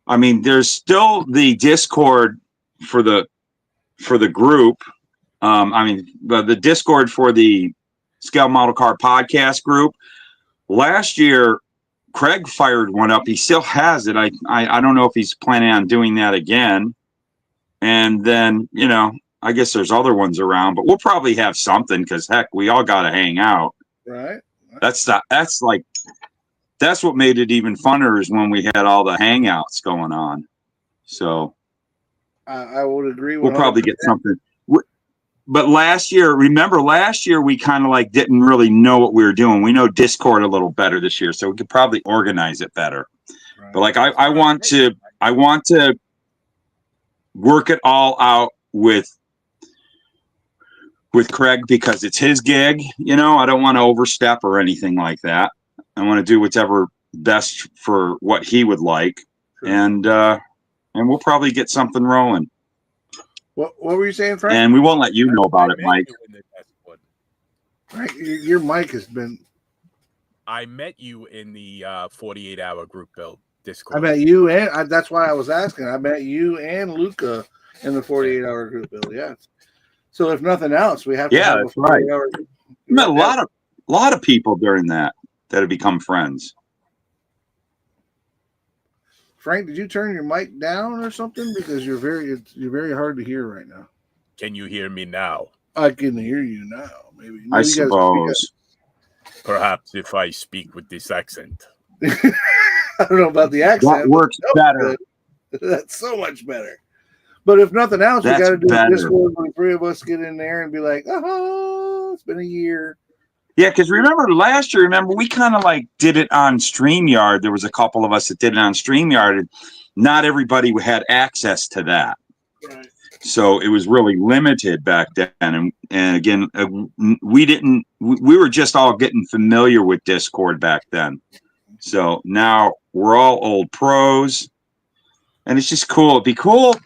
I mean, there's still the Discord for the group. I mean, the Discord for the Scale Model Car podcast group. Last year, Craig fired one up. He still has it. I don't know if he's planning on doing that again. And then, you know, I guess there's other ones around, but we'll probably have something because heck, we all got to hang out. Right. That's what made it even funner is when we had all the hangouts going on. So I would agree. 100%. We'll probably get something. But last year, remember last year, we kind of like didn't really know what we were doing. We know Discord a little better this year, so we could probably organize it better. Right. But like, I want to work it all out with Craig because it's his gig. You know, I don't want to overstep or anything like that. I want to do whatever best for what he would like. Sure. And we'll probably get something rolling. What were you saying, Frank? And we won't let you know about it, Mike. Frank, your mic has been. I met you in the 48-hour group build Discord. I met you, and that's why I was asking. I met you and Luca in the 48-hour group build. Yeah. So if nothing else, we have to have a 48-hour. Right. I met a lot of people during that have become friends. Frank, did you turn your mic down or something? Because you're very hard to hear right now. Can you hear me now? I can hear you now. Maybe I suppose. Perhaps if I speak with this accent. I don't know about the accent. That works better. That's so much better. But if nothing else, we got to do a Discord when the three of us get in there and be like, "Oh, it's been a year." Yeah, because remember last year, we kind of like did it on StreamYard. There was a couple of us that did it on StreamYard, and not everybody had access to that. Right. So it was really limited back then. And again, we were just all getting familiar with Discord back then. So now we're all old pros, and it's just cool. It'd be cool.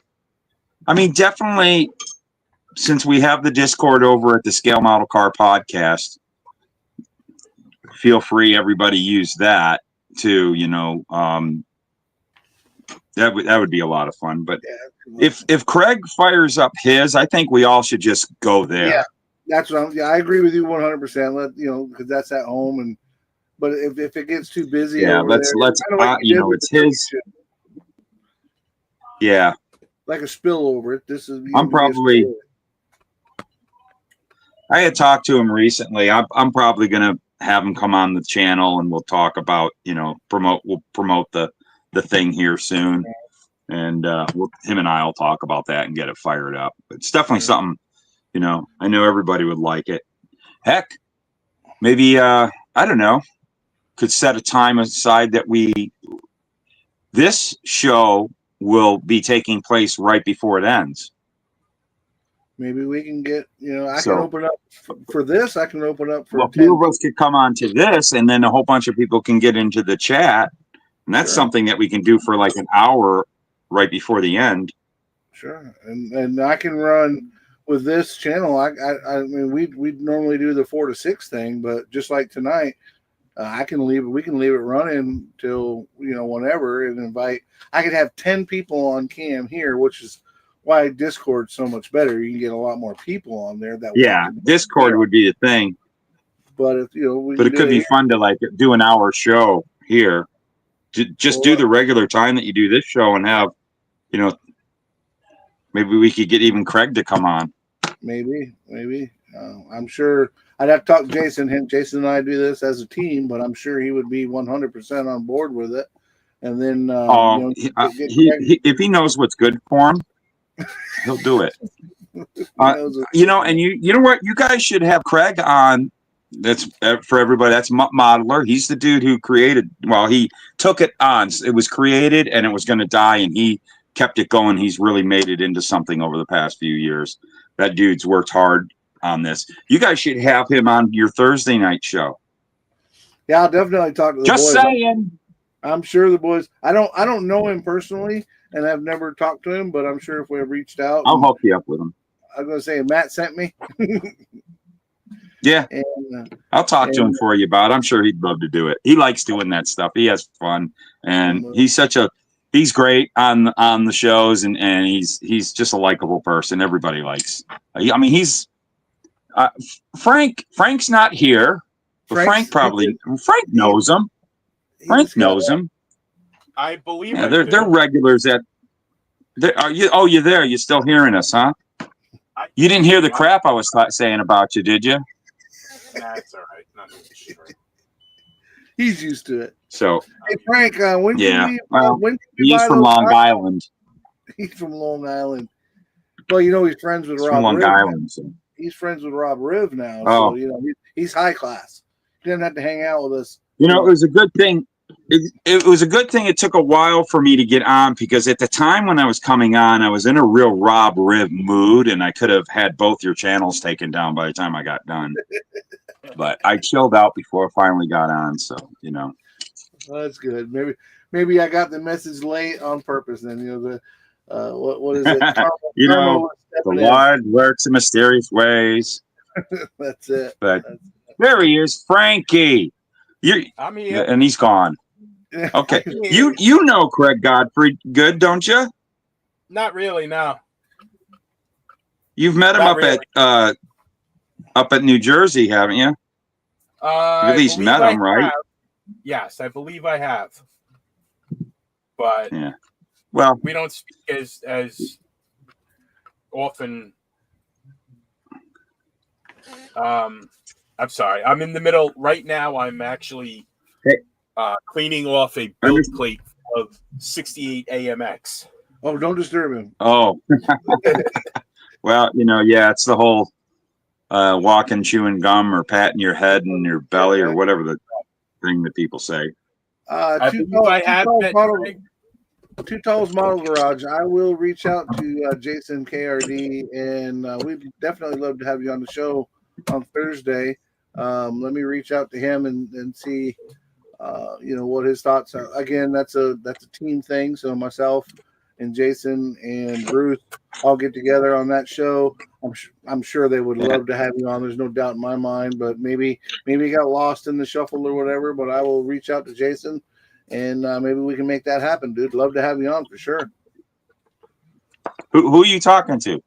I mean, definitely, since we have the Discord over at the Scale Model Car podcast, feel free, everybody use that too, you know. That would be a lot of fun. But yeah, if Craig fires up his, I think we all should just go there. Yeah, that's what I agree with you 100%. Let you know, because that's at home, but if it gets too busy, yeah, let's you know, it's his. Yeah, like a spillover. This is. I'm probably. I had talked to him recently. I'm probably gonna have him come on the channel and we'll talk about, you know, we'll promote the thing here soon, and him and I'll talk about that and get it fired up. But it's definitely something, you know, I know everybody would like it. Heck, maybe I don't know, could set a time aside that this show will be taking place right before it ends. Maybe we can get, I So- can open up for this. I can open up for Well, a 10. few of us could come on to this, and then a whole bunch of people can get into the chat. And that's Sure. something that we can do for like an hour right before the end. Sure, and I can run with this channel. I mean, we normally do the 4 to 6 thing, but just like tonight, I can leave. We can leave it running till whenever, and invite. I could have 10 people on cam here, which is why Discord's so much better. You can get a lot more people on there. Yeah, Discord would be the thing, But if we but can it could do be here. fun to like do an hour show here. Just do the regular time that you do this show, and have, maybe we could get even Craig to come on. Maybe. I'm sure I'd have to talk to Jason. Jason and I do this as a team, but I'm sure he would be 100% on board with it. And then, if he knows what's good for him, he'll do it. And you know what? You guys should have Craig on. That's for everybody. That's Modeler. He's the dude who created. Well, he took it on. It was created and it was going to die, and he kept it going. He's really made it into something over the past few years. That dude's worked hard on this. You guys should have him on your Thursday night show. Yeah, I'll definitely talk to the Just boys. saying. I'm sure the boys. I don't know him personally, and I've never talked to him. But I'm sure if we have reached out, I'll hook you up with him. I'm gonna say Matt sent me. Yeah, and, I'll talk to him for you about it. I'm sure he'd love to do it. He likes doing that stuff. He has fun, and he's great on the shows, and he's just a likable person. Everybody likes. I mean, he's Frank's not here, but Frank knows him. Frank knows him. I believe. Yeah, they're regulars at. You're there. You're still hearing us, huh? You didn't hear the crap I was saying about you, did you? That's all right. Not sure. He's used to it. So, hey Frank, when yeah, when he's from Long Island. He's from Long Island. Well, he's friends with Rob. From Long Riv Island. So. He's friends with Rob Riv now. Oh. So he's high class. He didn't have to hang out with us. It was a good thing. It was a good thing. It took a while for me to get on, because at the time when I was coming on, I was in a real Rob Riv mood, and I could have had both your channels taken down by the time I got done. But I chilled out before I finally got on. So, Well, that's good. Maybe I got the message late on purpose. Then what is it? The Lord works in mysterious ways. That's it. But there he is, Frankie. I'm here, and he's gone. Okay, you know Craig Godfrey good, don't you? Not really. No. You've met him up at New Jersey, haven't you? You at least met him, right? Yes, I believe I have. But yeah, well, we don't speak as often. I'm sorry. I'm in the middle right now. I'm actually cleaning off a build plate of 68 AMX. Oh, don't disturb him. Oh, well, it's the whole walking, chewing gum, or patting your head and your belly, or whatever the thing that people say. Two Tall's Model Garage. I will reach out to Jason KRD, and we'd definitely love to have you on the show on Thursday. Let me reach out to him and see, what his thoughts are. Again, that's a team thing. So myself and Jason and Bruce all get together on that show. I'm sure they would love to have you on. There's no doubt in my mind. But maybe you got lost in the shuffle or whatever. But I will reach out to Jason, and maybe we can make that happen, dude. Love to have you on for sure. Who are you talking to?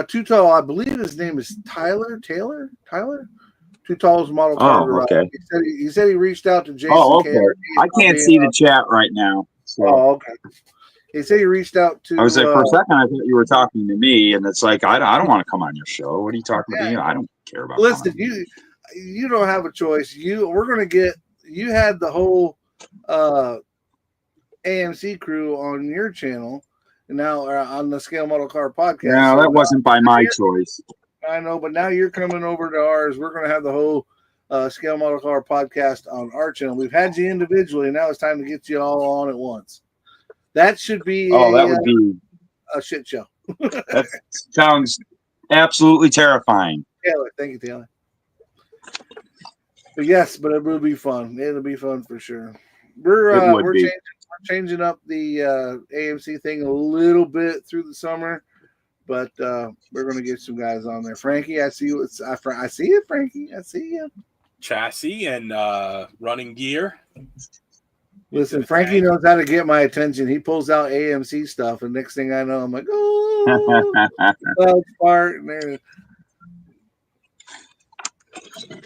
Too Tall, I believe his name is Tyler. Too Tall's Model Car Garage. Okay. He said he reached out to Jason. Oh, okay. I can't see the chat right now. So. Oh, okay. He said he reached out to. I was like, for a second, I thought you were talking to me, and it's like, I don't want to come on your show. What are you talking about? I don't care about. Listen, you don't have a choice. We're gonna get. You had the whole AMC crew on your channel, and now on the Scale Model Car podcast. No, that wasn't by my choice. I know, but now you're coming over to ours. We're going to have the whole Scale Model Car podcast on our channel. We've had you individually. Now it's time to get you all on at once. That should be that would be a shit show. That sounds absolutely terrifying. Taylor, thank you, Taylor. But yes, but it will be fun. It'll be fun for sure. We're changing up the AMC thing a little bit through the summer, but we're gonna get some guys on there. Frankie, I see you. I see you, Frankie. I see you. Chassis and running gear. Listen, Frankie knows how to get my attention. He pulls out AMC stuff, and next thing I know, I'm like, oh, clouds part. And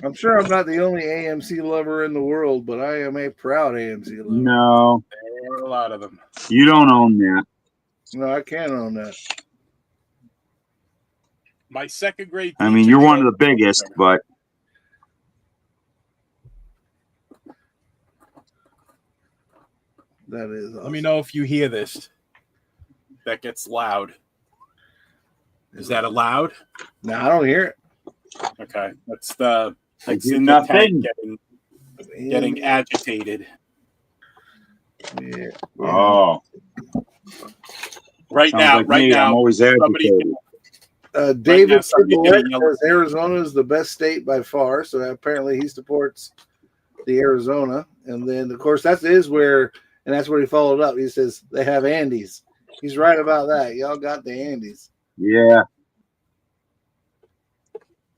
I'm sure I'm not the only AMC lover in the world, but I am a proud AMC lover. No, There are a lot of them. you don't own that. No, I can't own that. My second grade. I mean, you're one of the biggest, but That is awesome. Let me know if you hear this. That gets loud. Is that allowed? No, I don't hear it. Okay, that's the I do in nothing. The tank getting agitated. Yeah. Oh, Right sounds now, like right me. now, I'm always agitated. David somebody Cibolette getting yelled- says Arizona is the best state by far, so apparently he supports the Arizona. And then, of course, that's where he followed up. He says they have Andes. He's right about that. Y'all got the Andes. Yeah.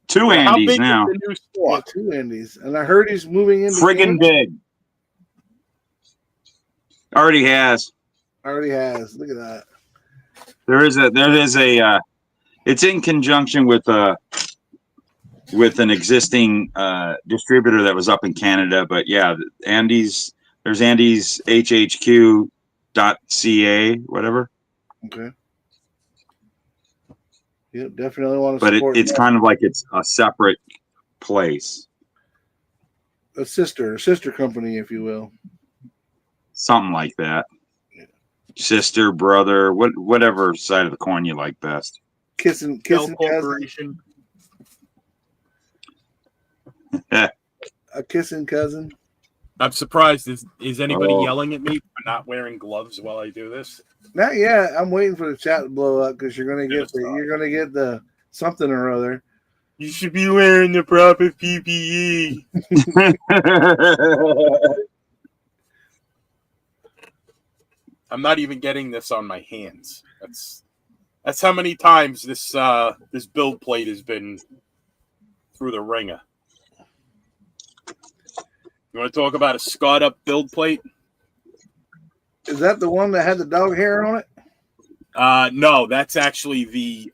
Two How Andes big now. is the new store? Yeah, 2 Andes. And I heard he's moving into Friggin' Canada. big. Already has. Already has. Look at that. There is a it's in conjunction with an existing distributor that was up in Canada, but yeah, Andes, there's Andes HHQ.ca, whatever. Okay. Yep, definitely want to But support it's that. kind of like it's a separate place. A sister company, if you will. Something like that. Sister, brother, whatever side of the coin you like best. Kissing Bell cousin. Corporation. A kissing cousin. I'm surprised. Is anybody Oh. yelling at me for not wearing gloves while I do this? Not yet. I'm waiting for the chat to blow up because you're gonna get the something or other. You should be wearing the proper PPE. I'm not even getting this on my hands. That's how many times this build plate has been through the ringer. You want to talk about a scarred up build plate? Is that the one that had the dog hair on it? No, that's actually the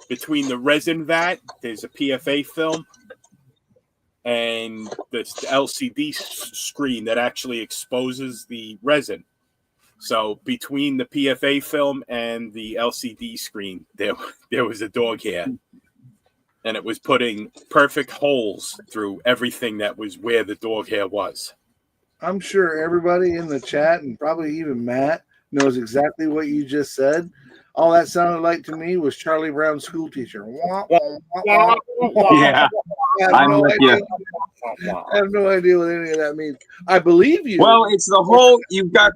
between the resin vat, there's a PFA film and the LCD screen that actually exposes the resin. So between the PFA film and the LCD screen, there was a dog hair. And it was putting perfect holes through everything that was where the dog hair was. I'm sure everybody in the chat and probably even Matt knows exactly what you just said. All that sounded like to me was Charlie Brown's school teacher. Yeah, I'm with you. I have no idea what any of that means. I believe you. Well, it's the whole you got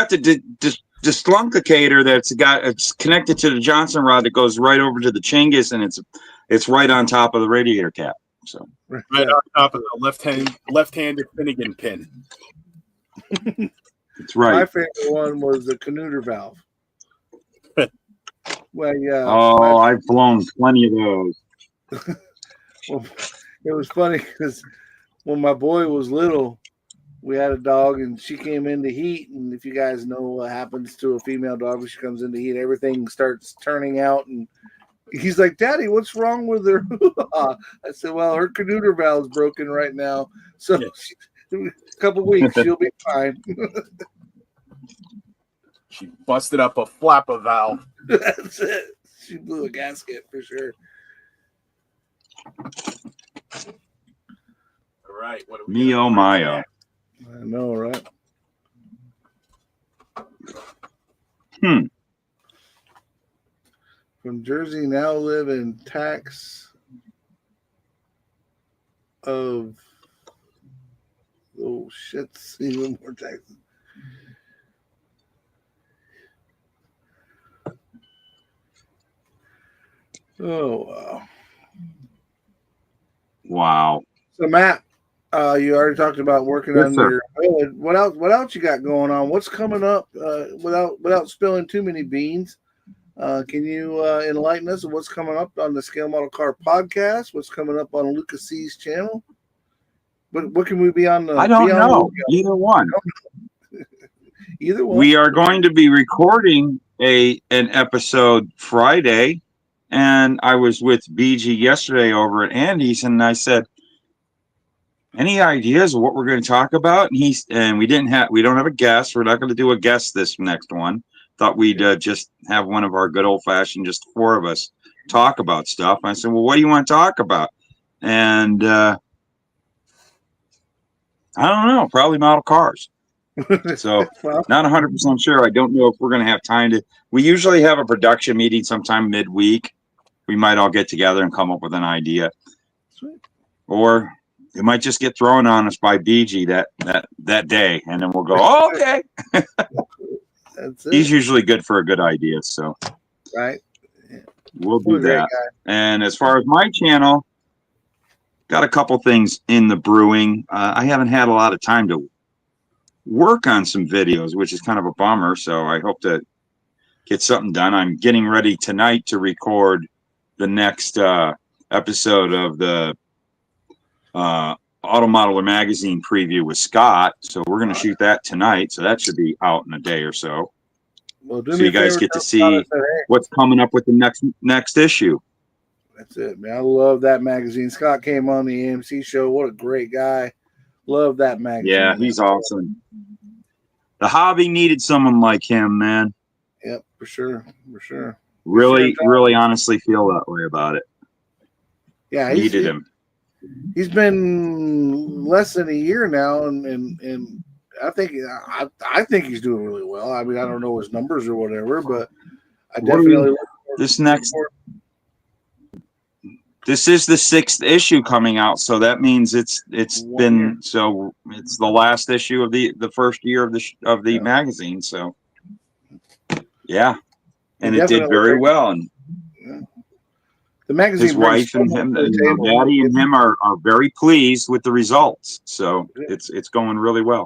the dislunkicator it's connected to the Johnson rod that goes right over to the Chingus, and it's right on top of the radiator cap. So right on top of the left-handed Finnegan pin. That's right. My favorite one was the Canuter valve. Well, yeah. Oh, I've blown plenty of those. Well, it was funny because when my boy was little, we had a dog and she came into heat. And if you guys know what happens to a female dog when she comes into heat, everything starts turning out. And he's like, "Daddy, what's wrong with her?" I said, "Well, her Canuter valve's broken right now. So a couple weeks, she'll be fine." She busted up a flapper valve. That's it. She blew a gasket for sure. All right. What do we Me oh my oh. I know, right? From Jersey, now live in tax of shit's even more taxes. Oh, wow. Wow. So, Matt, you already talked about working Yes, on sir. your village. What else? What else you got going on? What's coming up? Without spilling too many beans, can you enlighten us of what's coming up on the Scale Model Car podcast? What's coming up on Lucas C's channel? What can we be on the? I Be don't on know. Either one. Either one. We are going to be recording an episode Friday, and I was with BG yesterday over at Andy's, and I said, "Any ideas of what we're going to talk about?" And we don't have a guest. We're not going to do a guest this next one. Thought we'd just have one of our good old fashioned, just four of us talk about stuff. I said, "Well, what do you want to talk about?" And I don't know, probably model cars. So Well, not 100% sure. I don't know if we're going to have time to. We usually have a production meeting sometime midweek. We might all get together and come up with an idea, sweet. or it might just get thrown on us by BG that day, and then we'll go, "Oh, okay." That's it. He's usually good for a good idea, so Right. we'll What do a great that. guy. And as far as my channel, got a couple things in the brewing. I haven't had a lot of time to work on some videos, which is kind of a bummer. So I hope to get something done. I'm getting ready tonight to record the next episode of the Auto Modeler Magazine preview with Scott. So we're going to shoot that tonight. So that should be out in a day or so. Well, do So me you a guys favor, get to tell Scott I see said, hey. what's coming up with the next issue. That's it, man. I love that magazine. Scott came on the AMC show. What a great guy. Love that magazine. Yeah, he's awesome. The hobby needed someone like him, man. Yep, for sure. For sure. Really honestly feel that way about it. Yeah, Needed him. He's been less than a year now, and I think he's doing really well. I mean, I don't know his numbers or whatever, but I definitely This is the 6th issue coming out, so that means it's the last issue of the first year of the magazine. So yeah, and it did very well. And the magazine, his wife and him, Maddie and him are very pleased with the results. So it's going really well.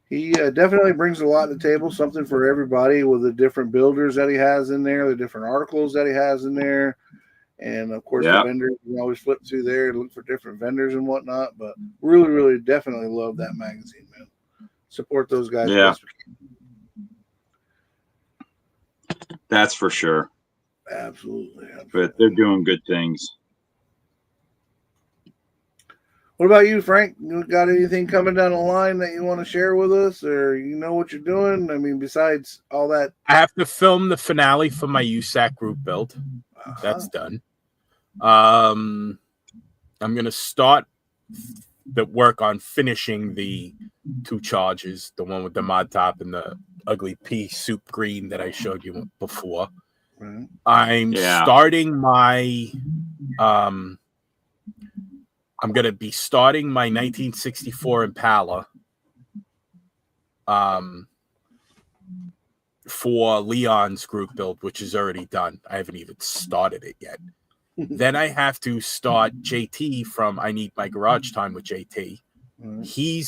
He definitely brings a lot to the table, something for everybody with the different builders that he has in there, the different articles that he has in there. And of course, the vendors, you always flip through there and look for different vendors and whatnot. But really, really, definitely love that magazine, man. Support those guys. Yeah, that's for sure. Absolutely. But they're doing good things. What about you, Frank? You got anything coming down the line that you want to share with us, or you know what you're doing? I mean, besides all that, I have to film the finale for my USAC group build. That's done. I'm going to start the work on finishing the 2 charges, the one with the mod top and the ugly pea soup green that I showed you before. Right. I'm starting my I'm going to be starting my 1964 Impala for Leon's group build, which is already done. I haven't even started it yet. Then I have to start JT from I Need My Garage Time with JT. He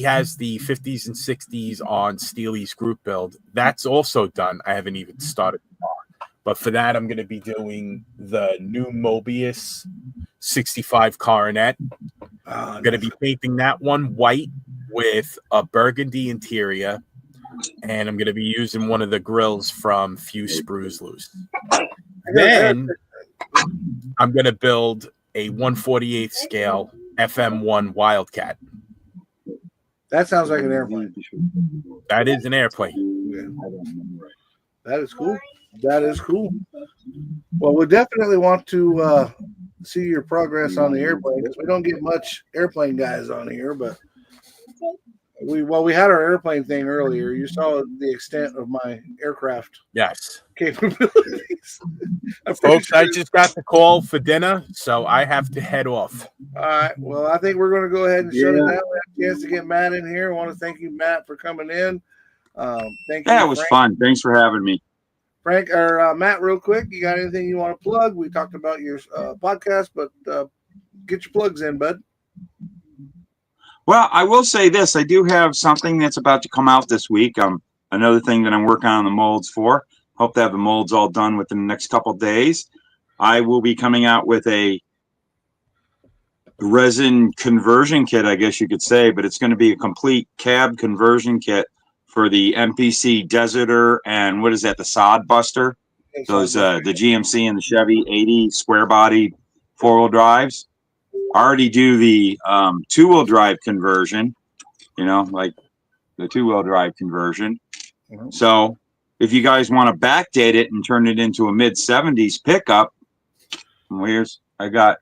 has the 50s and 60s on Steely's group build. That's also done. I haven't even started. But for that, I'm going to be doing the new Mobius 65 Coronet. I'm going to be painting that one white with a burgundy interior. And I'm going to be using one of the grills from Fuse Sprues Loose. Then I'm going to build a 1/48 scale FM1 Wildcat. That sounds like an airplane. That is an airplane. That is cool. That is cool. Well, we definitely want to see your progress on the airplane, because we don't get much airplane guys on here, but we had our airplane thing earlier. You saw the extent of my aircraft capabilities. Folks, I just got the call for dinner, so I have to head off. All right. Well, I think we're going to go ahead and shut it down. We have a chance to get Matt in here. I want to thank you, Matt, for coming in. Thank you. Yeah, it was fun. Thanks for having me. Frank or Matt, real quick, you got anything you want to plug? We talked about your podcast, but get your plugs in, bud. Well, I will say this. I do have something that's about to come out this week. Another thing that I'm working on the molds for. Hope to have the molds all done within the next couple of days. I will be coming out with a resin conversion kit, I guess you could say, but it's going to be a complete cab conversion kit for the MPC Deserter and what is that, the Sod Buster? Those the GMC and the Chevy 80 square body 4-wheel drives. I already do the 2-wheel drive conversion, like the 2-wheel drive conversion. Mhm. So if you guys want to backdate it and turn it into a mid-70s pickup, there's the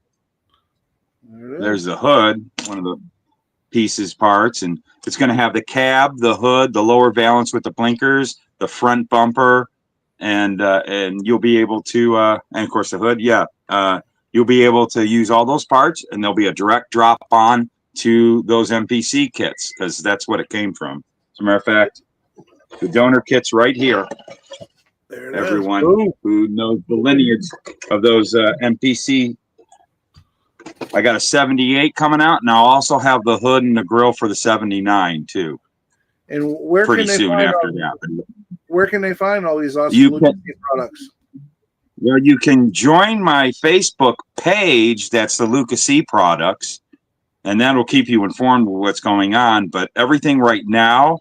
hood, one of the pieces parts, and it's going to have the cab, the hood, the lower valance with the blinkers, the front bumper, and you'll be able to and of course the hood, you'll be able to use all those parts, and there'll be a direct drop on to those MPC kits because that's what it came from. As a matter of fact, the donor kit's right here. There it Everyone is. who knows the lineage of those MPC. I got a 78 coming out, and I'll also have the hood and the grill for the 79 too. And where Pretty can they soon find after all, that. where can they find all these awesome You Lucas can- products? Well, you can join my Facebook page. That's the Lucas C Products, and that'll keep you informed of what's going on. But everything right now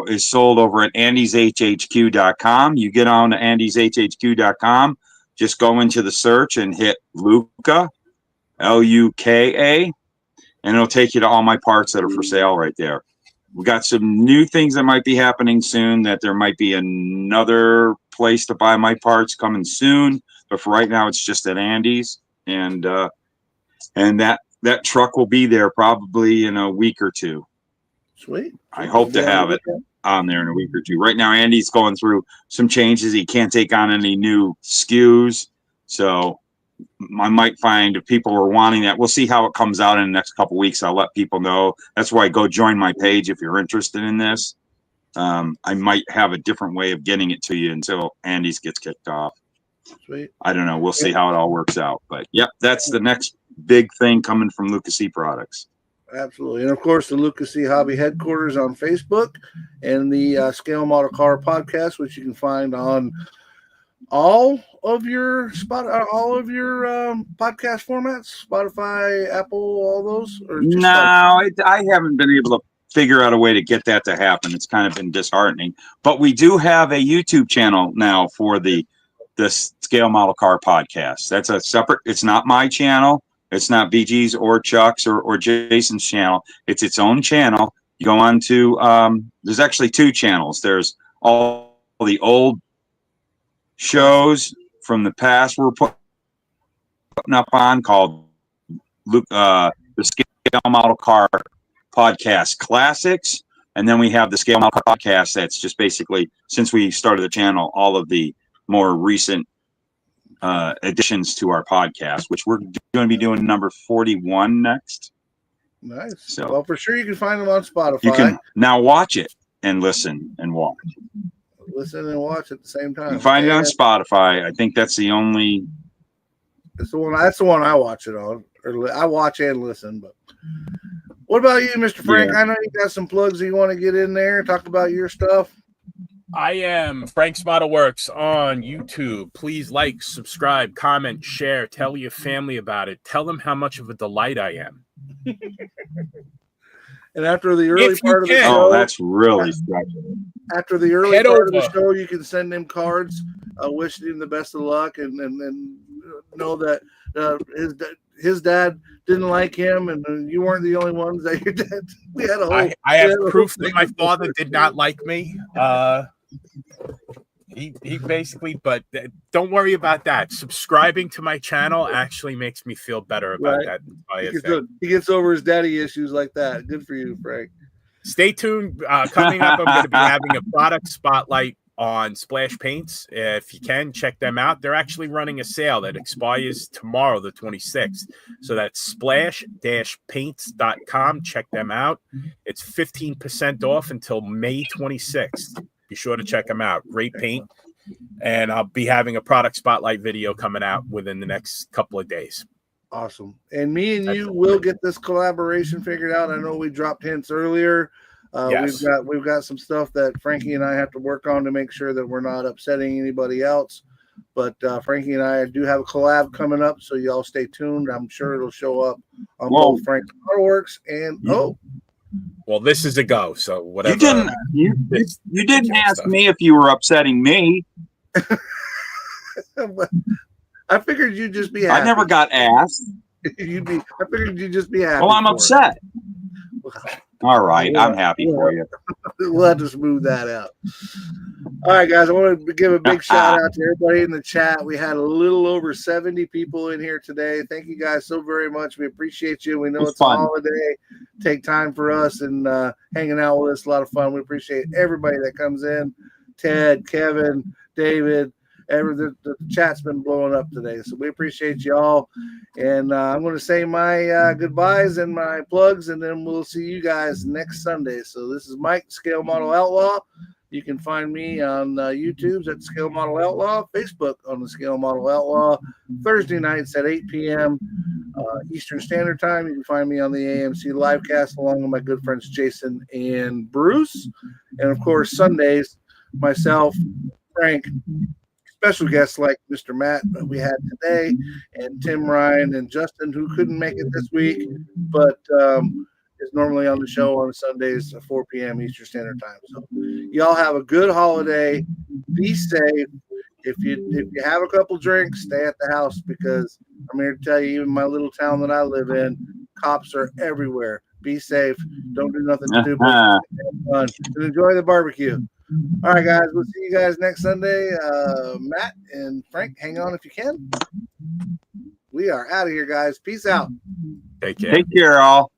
is sold over at andyshhq.com. You get on to andyshhq.com, just go into the search and hit Luka, Luka, and it'll take you to all my parts that are for sale right there. We got some new things that might be happening soon, that there might be another place to buy my parts coming soon. But for right now, it's just at Andy's, and that truck will be there probably in a week or two. Sweet. I hope to have it on there in a week or two. Right now, Andy's going through some changes. He can't take on any new SKUs, so I might find if people are wanting that. We'll see how it comes out in the next couple of weeks. I'll let people know. That's why go join my page if you're interested in this. I might have a different way of getting it to you until Andy's gets kicked off. Sweet. I don't know. We'll see how it all works out. But yep, that's the next big thing coming from Lucas C Products. Absolutely. And of course, the Lucas C Hobby headquarters on Facebook, and the Scale Model Car podcast, which you can find on all of your podcast formats, Spotify, Apple, all those. Or just I haven't been able to figure out a way to get that to happen. It's kind of been disheartening. But we do have a YouTube channel now for the Scale Model Car podcast. That's a separate. It's not my channel. It's not BG's or Chuck's or Jason's channel. It's its own channel. You go on to there's actually two channels. There's all the old shows from the past we're putting up on, called the Scale Model Car Podcast Classics, and then we have the Scale Model Car Podcast. That's just basically, since we started the channel, all of the more recent additions to our podcast, which we're going to be doing number 41 next. Nice. So, well, for sure you can find them on Spotify. You can now watch it and listen and watch. Listen and watch at the same time. You can find it on Spotify. I think that's the only. That's the one. That's the one I watch it on. Or I watch and listen. But what about you, Mr. Frank? Yeah. I know you got some plugs that you want to get in there and talk about your stuff. I am Frank's Model Works on YouTube. Please like, subscribe, comment, share, tell your family about it. Tell them how much of a delight I am. And after the early If you part of the can. show, That's really special. after the early Head part of over. the show, you can send him cards, wishing him the best of luck, and know that his dad didn't like him, and you weren't the only ones that your dad. We had a whole. I have we had a proof whole that my thing. father did not like me. He basically, but don't worry about that. Subscribing to my channel actually makes me feel better about Right. that. He gets over his daddy issues like that. Good for you, Frank. Stay tuned. Coming up, I'm going to be having a product spotlight on Splash Paints. If you can, check them out. They're actually running a sale that expires tomorrow, the 26th. So that's splash-paints.com. Check them out. It's 15% off until May 26th. Be sure to check them out. Great paint. and I'll be having a product spotlight video coming out within the next couple of days. Awesome. And me and That's you it. will get this collaboration figured out. I know we dropped hints earlier. Yes. We've got some stuff that Frankie and I have to work on to make sure that we're not upsetting anybody else. But Frankie and I do have a collab coming up, so y'all stay tuned. I'm sure it'll show up on both Frank's Autoworks and well, this is a go. So whatever. You didn't ask me if you were upsetting me. I figured you'd just be happy. I never got asked. I figured you'd just be happy. Well, I'm upset. All right, I'm happy for you. We'll have to smooth that out. All right, guys, I want to give a big shout out to everybody in the chat. We had a little over 70 people in here today. Thank you guys so very much. We appreciate you. We know it's a holiday. Take time for us and hanging out with us. A lot of fun. We appreciate everybody that comes in. Ted, Kevin, David. The chat's been blowing up today, so we appreciate y'all. And I'm going to say my goodbyes and my plugs, and then we'll see you guys next Sunday. So this is Mike, Scale Model Outlaw. You can find me on YouTube's at Scale Model Outlaw, Facebook on the Scale Model Outlaw, Thursday nights at 8 p.m. Eastern Standard Time. You can find me on the AMC Livecast along with my good friends Jason and Bruce. And, of course, Sundays, myself, Frank, special guests like Mr. Matt that we had today, and Tim Ryan and Justin, who couldn't make it this week, but is normally on the show on Sundays at 4 p.m. Eastern Standard Time. So y'all have a good holiday. Be safe. If you have a couple drinks, stay at the house, because I'm here to tell you, even my little town that I live in, cops are everywhere. Be safe. Don't do nothing stupid. Have fun. And enjoy the barbecue. All right, guys. We'll see you guys next Sunday. Matt and Frank, hang on if you can. We are out of here, guys. Peace out. Take care. Take care, all.